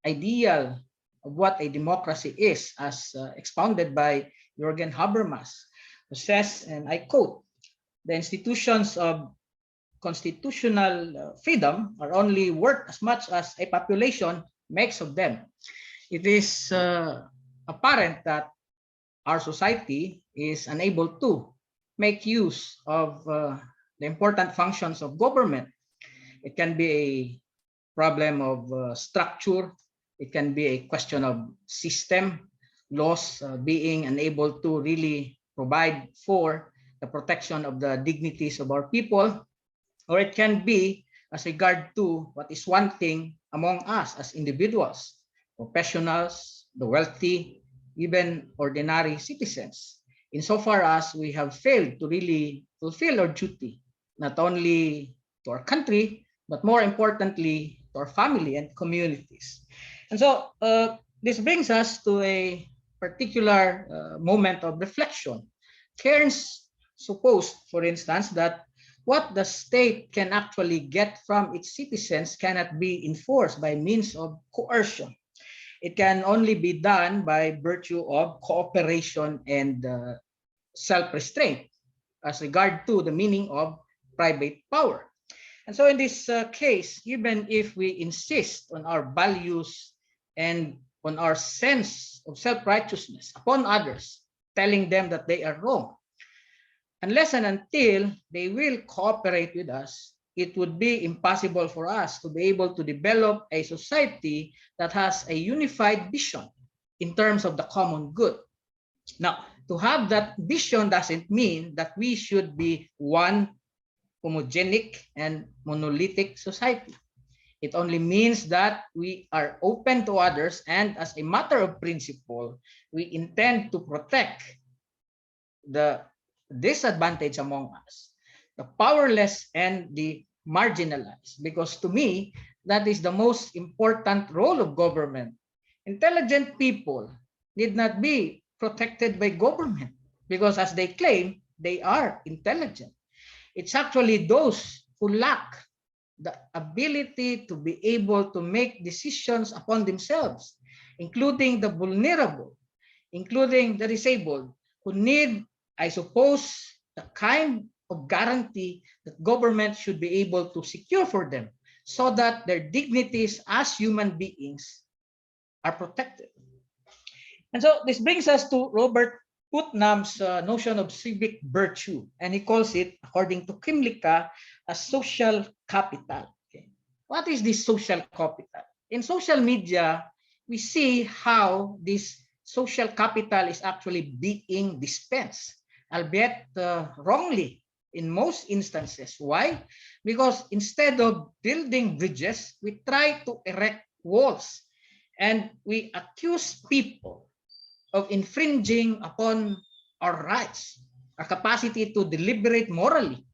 ideal of what a democracy is, as expounded by Jürgen Habermas, who says, and I quote, "The institutions of constitutional freedom are only worth as much as a population makes of them." It is apparent that our society is unable to make use of the important functions of government. It can be a problem of structure. It can be a question of system, laws being unable to really provide for the protection of the dignities of our people, or it can be as regard to what is wanting among us as individuals, professionals, the wealthy, even ordinary citizens, insofar as we have failed to really fulfill our duty, not only to our country, but more importantly, to our family and communities. And so this brings us to a particular moment of reflection. Cairns supposed, for instance, that what the state can actually get from its citizens cannot be enforced by means of coercion. It can only be done by virtue of cooperation and self-restraint as regard to the meaning of private power. And so in this case, even if we insist on our values and on our sense of self-righteousness upon others, telling them that they are wrong, unless and until they will cooperate with us, it would be impossible for us to be able to develop a society that has a unified vision in terms of the common good. Now, to have that vision doesn't mean that we should be one homogenic and monolithic society. It only means that we are open to others, and as a matter of principle, we intend to protect the disadvantaged among us, the powerless and the marginalized, because to me, that is the most important role of government. Intelligent people need not be protected by government because, as they claim, they are intelligent. It's actually those who lack the ability to be able to make decisions upon themselves, including the vulnerable, including the disabled, who need, I suppose, the kind of guarantee that government should be able to secure for them so that their dignities as human beings are protected. And so this brings us to Robert Putnam's notion of civic virtue, and he calls it, according to Kimlicka, a social capital. Okay. What is this social capital? In social media, we see how this social capital is actually being dispensed, albeit wrongly in most instances. Why? Because instead of building bridges, we try to erect walls, and we accuse people of infringing upon our rights, our capacity to deliberate morally.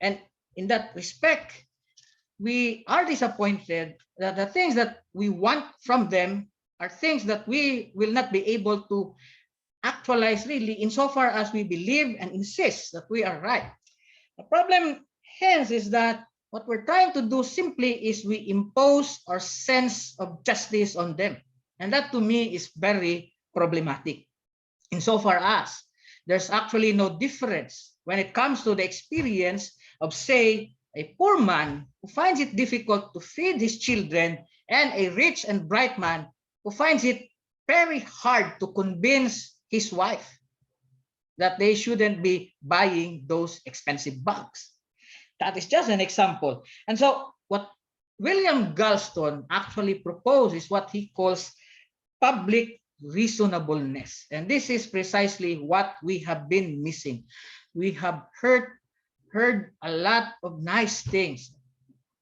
And in that respect, we are disappointed that the things that we want from them are things that we will not be able to actualize really insofar as we believe and insist that we are right. The problem hence is that what we're trying to do simply is we impose our sense of justice on them. And that to me is very problematic. Insofar as there's actually no difference when it comes to the experience of, say, a poor man who finds it difficult to feed his children and a rich and bright man who finds it very hard to convince his wife that they shouldn't be buying those expensive bags. That is just an example. And so what William Galston actually proposed is what he calls public reasonableness. And this is precisely what we have been missing. We have heard a lot of nice things,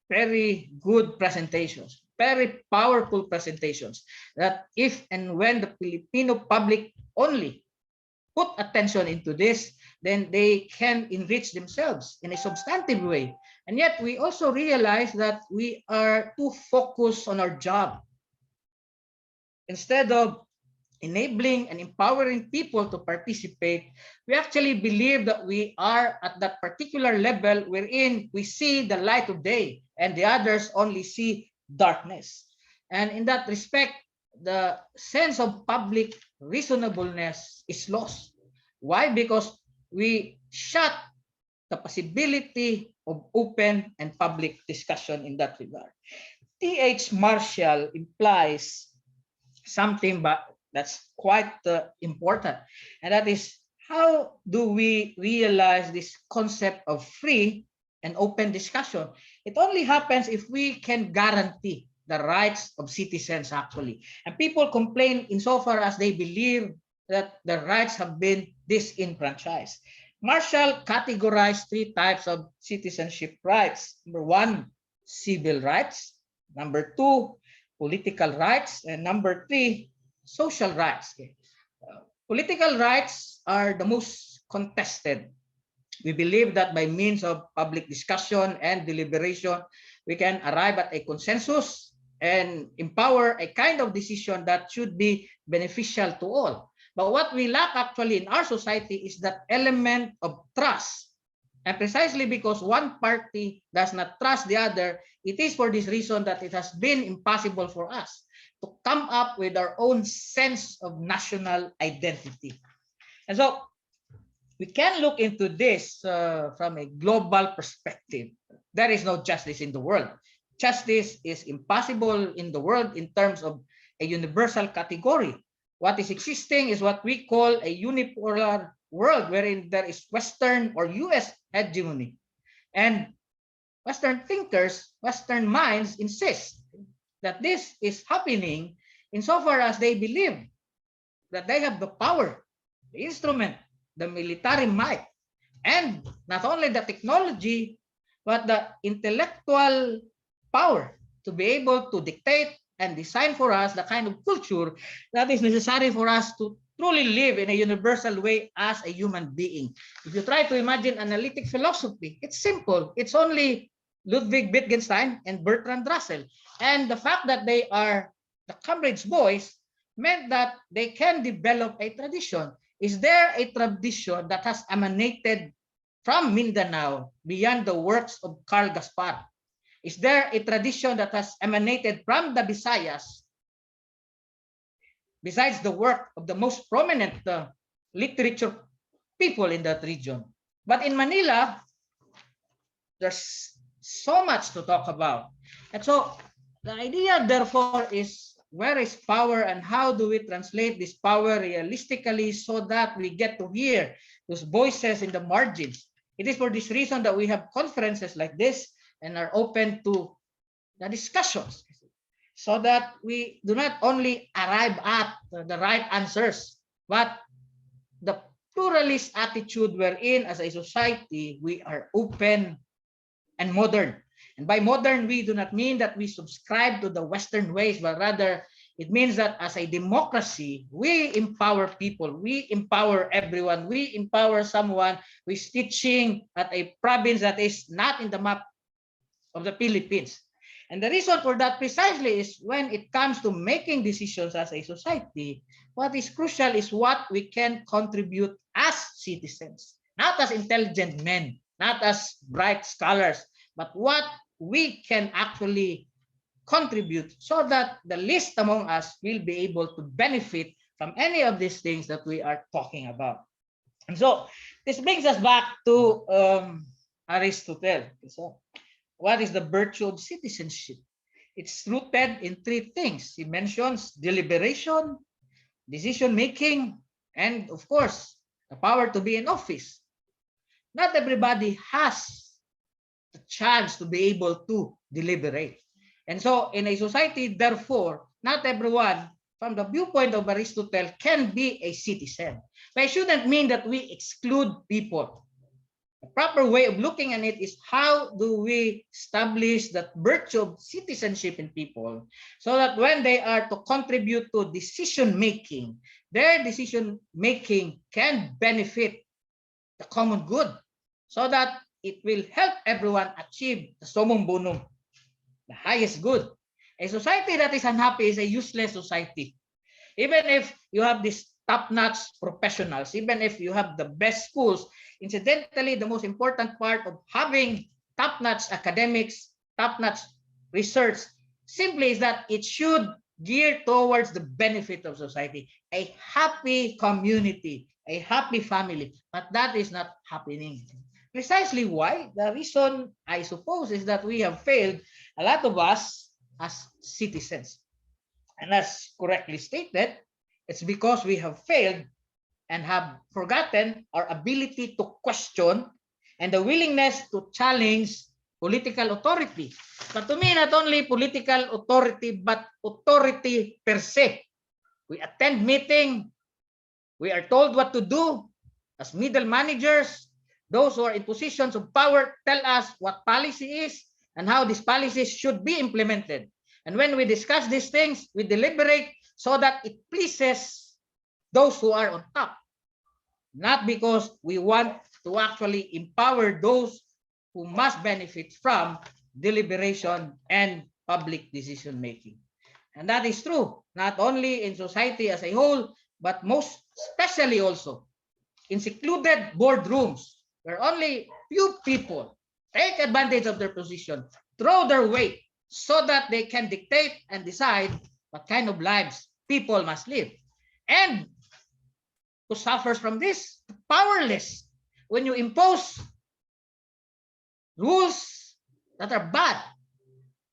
very good presentations, very powerful presentations, that if and when the Filipino public only put attention into this, then they can enrich themselves in a substantive way. And yet we also realize that we are too focused on our job. Instead of enabling and empowering people to participate, we actually believe that we are at that particular level wherein we see the light of day and the others only see darkness. And in that respect, the sense of public reasonableness is lost. Why? Because we shut the possibility of open and public discussion in that regard. T.H. Marshall implies something that's quite important, and that is, how do we realize this concept of free and open discussion? It only happens if we can guarantee the rights of citizens actually. And people complain insofar as they believe that the rights have been disenfranchised. Marshall categorized three types of citizenship rights. Number one, civil rights. Number two, political rights. And number three, social rights. Political rights are the most contested. We believe that by means of public discussion and deliberation, we can arrive at a consensus and empower a kind of decision that should be beneficial to all. But what we lack actually in our society is that element of trust. And precisely because one party does not trust the other, it is for this reason that it has been impossible for us to come up with our own sense of national identity. And so we can look into this from a global perspective. There is no justice in the world. Justice is impossible in the world in terms of a universal category. What is existing is what we call a unipolar world, wherein there is Western or US hegemony. And Western thinkers, Western minds insist that this is happening insofar as they believe that they have the power, the instrument, the military might, and not only the technology, but the intellectual power to be able to dictate and design for us the kind of culture that is necessary for us to truly live in a universal way as a human being. If you try to imagine analytic philosophy, it's simple. It's only Ludwig Wittgenstein and Bertrand Russell. And the fact that they are the Cambridge boys meant that they can develop a tradition. Is there a tradition that has emanated from Mindanao beyond the works of Carl Gaspar? Is there a tradition that has emanated from the Visayas besides the work of the most prominent literature people in that region? But in Manila, there's so much to talk about. And so the idea, therefore, is where is power and how do we translate this power realistically so that we get to hear those voices in the margins? It is for this reason that we have conferences like this and are open to the discussions so that we do not only arrive at the right answers, but the pluralist attitude wherein as a society we are open and modern. And by modern, we do not mean that we subscribe to the Western ways, but rather it means that as a democracy, we empower people, we empower everyone, we empower someone who is teaching at a province that is not in the map of the Philippines. And the reason for that precisely is when it comes to making decisions as a society, what is crucial is what we can contribute as citizens, not as intelligent men, not as bright scholars, but what we can actually contribute so that the least among us will be able to benefit from any of these things that we are talking about. And so this brings us back to Aristotle. So what is the virtue of citizenship? It's rooted in three things. He mentions deliberation, decision making, and of course, the power to be in office. Not everybody has the chance to be able to deliberate. And so in a society, therefore, not everyone, from the viewpoint of Aristotle, can be a citizen. But it shouldn't mean that we exclude people. The proper way of looking at it is how do we establish that virtue of citizenship in people so that when they are to contribute to decision making, their decision making can benefit the common good so that it will help everyone achieve the summum bonum, the highest good. A society that is unhappy is a useless society. Even if you have these top-notch professionals, even if you have the best schools, incidentally, the most important part of having top-notch academics, top-notch research, simply is that it should gear towards the benefit of society, a happy community, a happy family, but that is not happening. Precisely why? The reason, I suppose, is that we have failed, a lot of us, as citizens. And as correctly stated, it's because we have failed and have forgotten our ability to question and the willingness to challenge political authority. But to me, not only political authority, but authority per se. We attend meeting, we are told what to do as middle managers. Those who are in positions of power tell us what policy is and how these policies should be implemented. And when we discuss these things, we deliberate so that it pleases those who are on top, not because we want to actually empower those who must benefit from deliberation and public decision making. And that is true, not only in society as a whole, but most especially also in secluded boardrooms where only few people take advantage of their position, throw their weight so that they can dictate and decide what kind of lives people must live. And who suffers from this? Powerless. When you impose rules that are bad,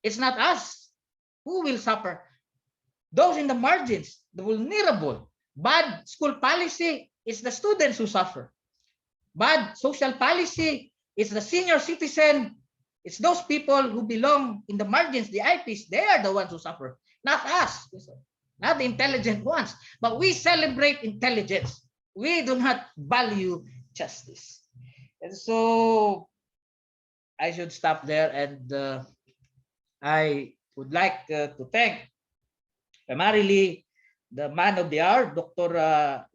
it's not us who will suffer. Those in the margins, the vulnerable. Bad school policy, it's the students who suffer. Bad social policy, it's the senior citizen. It's those people who belong in the margins, the IPs, they are the ones who suffer, not us, not the intelligent ones. But we celebrate intelligence. We do not value justice. And so I should stop there, and I would like to thank primarily the man of the hour, Dr.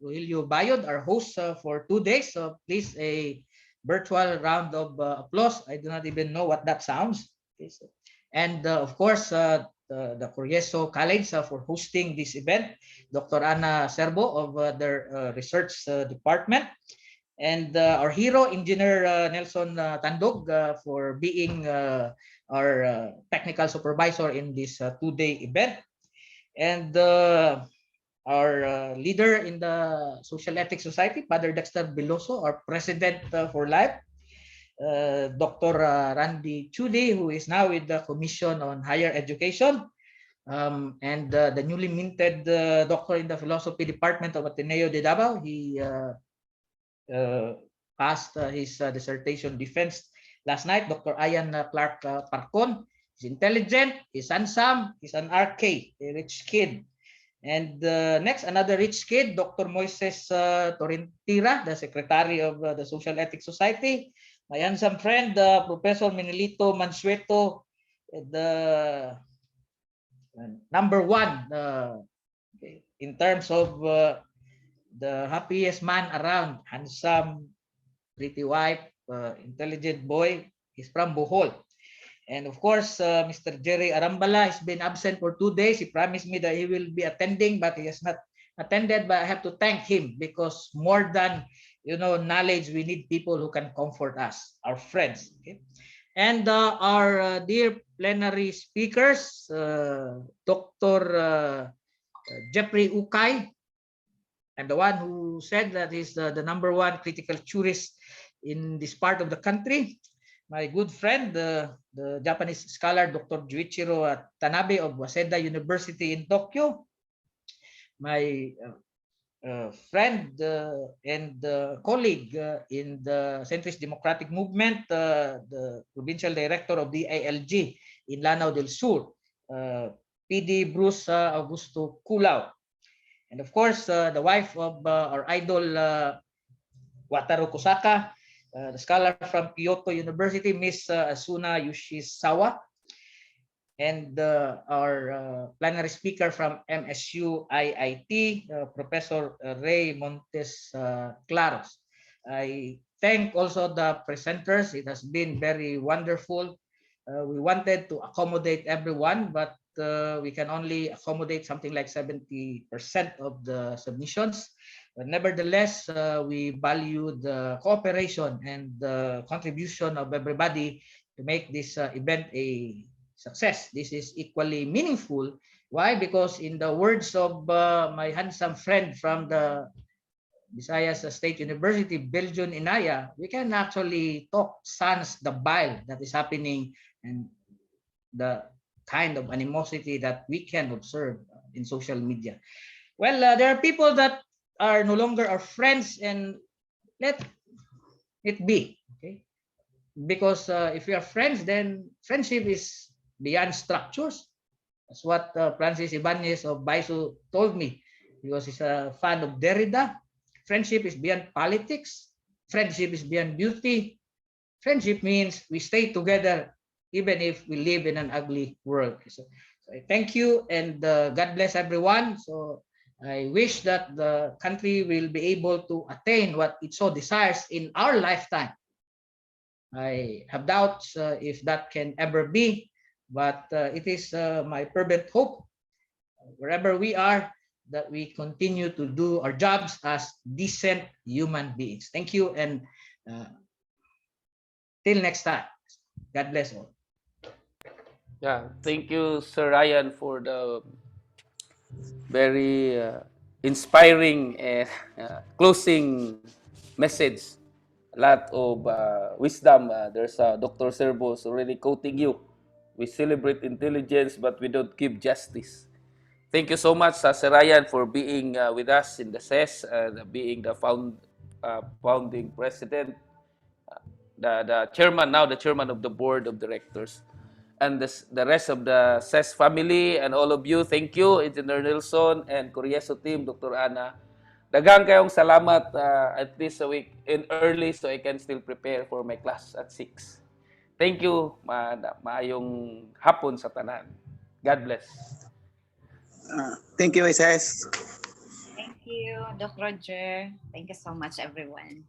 Rogelio Bayod, our host for 2 days. So please, a virtual round of applause. I do not even know what that sounds. Okay, so, and of course, the Corieso College for hosting this event, Dr. Ana Serbo of their research department, and our hero, Engineer Nelson Tandog, for being our technical supervisor in this 2-day event, and our leader in the Social Ethics Society, Father Dexter Beloso, our president for life, Dr. Randy Chudi, who is now with the Commission on Higher Education, and the newly minted doctor in the Philosophy Department of Ateneo de Davao. He passed his dissertation defense last night, Dr. Ian Clark Parcon. He's intelligent, he's handsome, he's an RK, a rich kid. And next, another rich kid, Dr. Moises Torrentira, the secretary of the Social Ethics Society. My handsome friend, Professor Menelito Mansueto, the number one in terms of the happiest man around, handsome, pretty wife, intelligent boy. He's from Bohol. And of course, Mr. Jerry Arambala has been absent for 2 days. He promised me that he will be attending, but he has not attended. But I have to thank him, because more than knowledge, we need people who can comfort us, our friends. Okay? And our dear plenary speakers, Dr. Jeffrey Ukay. I'm the one who said that he's the #1 critical tourist in this part of the country. My good friend, the Japanese scholar, Dr. Juichiro Tanabe of Waseda University in Tokyo. My friend and colleague in the centrist democratic movement, the provincial director of the ALG in Lanao del Sur, PD Bruce Augusto Culao. And of course, the wife of our idol, Wataru Kosaka, the scholar from Kyoto University, Miss Asuna Yoshisawa, and our plenary speaker from MSU IIT, Professor Ray Montes Claros. I thank also the presenters. It has been very wonderful. We wanted to accommodate everyone, but we can only accommodate something like 70% of the submissions. But nevertheless, we value the cooperation and the contribution of everybody to make this event a success. This is equally meaningful. Why? Because in the words of my handsome friend from the Visayas State University, Belgian Inaya, we can actually talk sans the bile that is happening and the kind of animosity that we can observe in social media. Well, there are people that are no longer our friends, and let it be, okay? Because if we are friends, then friendship is beyond structures. That's what Francis Ibanez of Baisu told me, because he's a fan of Derrida. Friendship is beyond politics. Friendship is beyond beauty. Friendship means we stay together even if we live in an ugly world. So I thank you, and God bless everyone. So I wish that the country will be able to attain what it so desires in our lifetime. I have doubts if that can ever be, but it is my fervent hope, wherever we are, that we continue to do our jobs as decent human beings. Thank you, and till next time. God bless all. Yeah, thank you, Sir Ryan, for the very inspiring and closing message. A lot of wisdom. There's Dr. Servos already quoting you. We celebrate intelligence, but we don't give justice. Thank you so much, Sir Ryan, for being with us in the SES, being the founding president, the chairman, now the chairman of the board of directors. And the rest of the SES family and all of you, thank you, Engineer Nelson and Corieso team, Dr. Ana. Daghang kayong salamat, at least a week in early so I can still prepare for my class at 6. Thank you, maayong hapon sa tanan. God bless. Thank you, SS. Thank you, Dr. Roger. Thank you so much, everyone.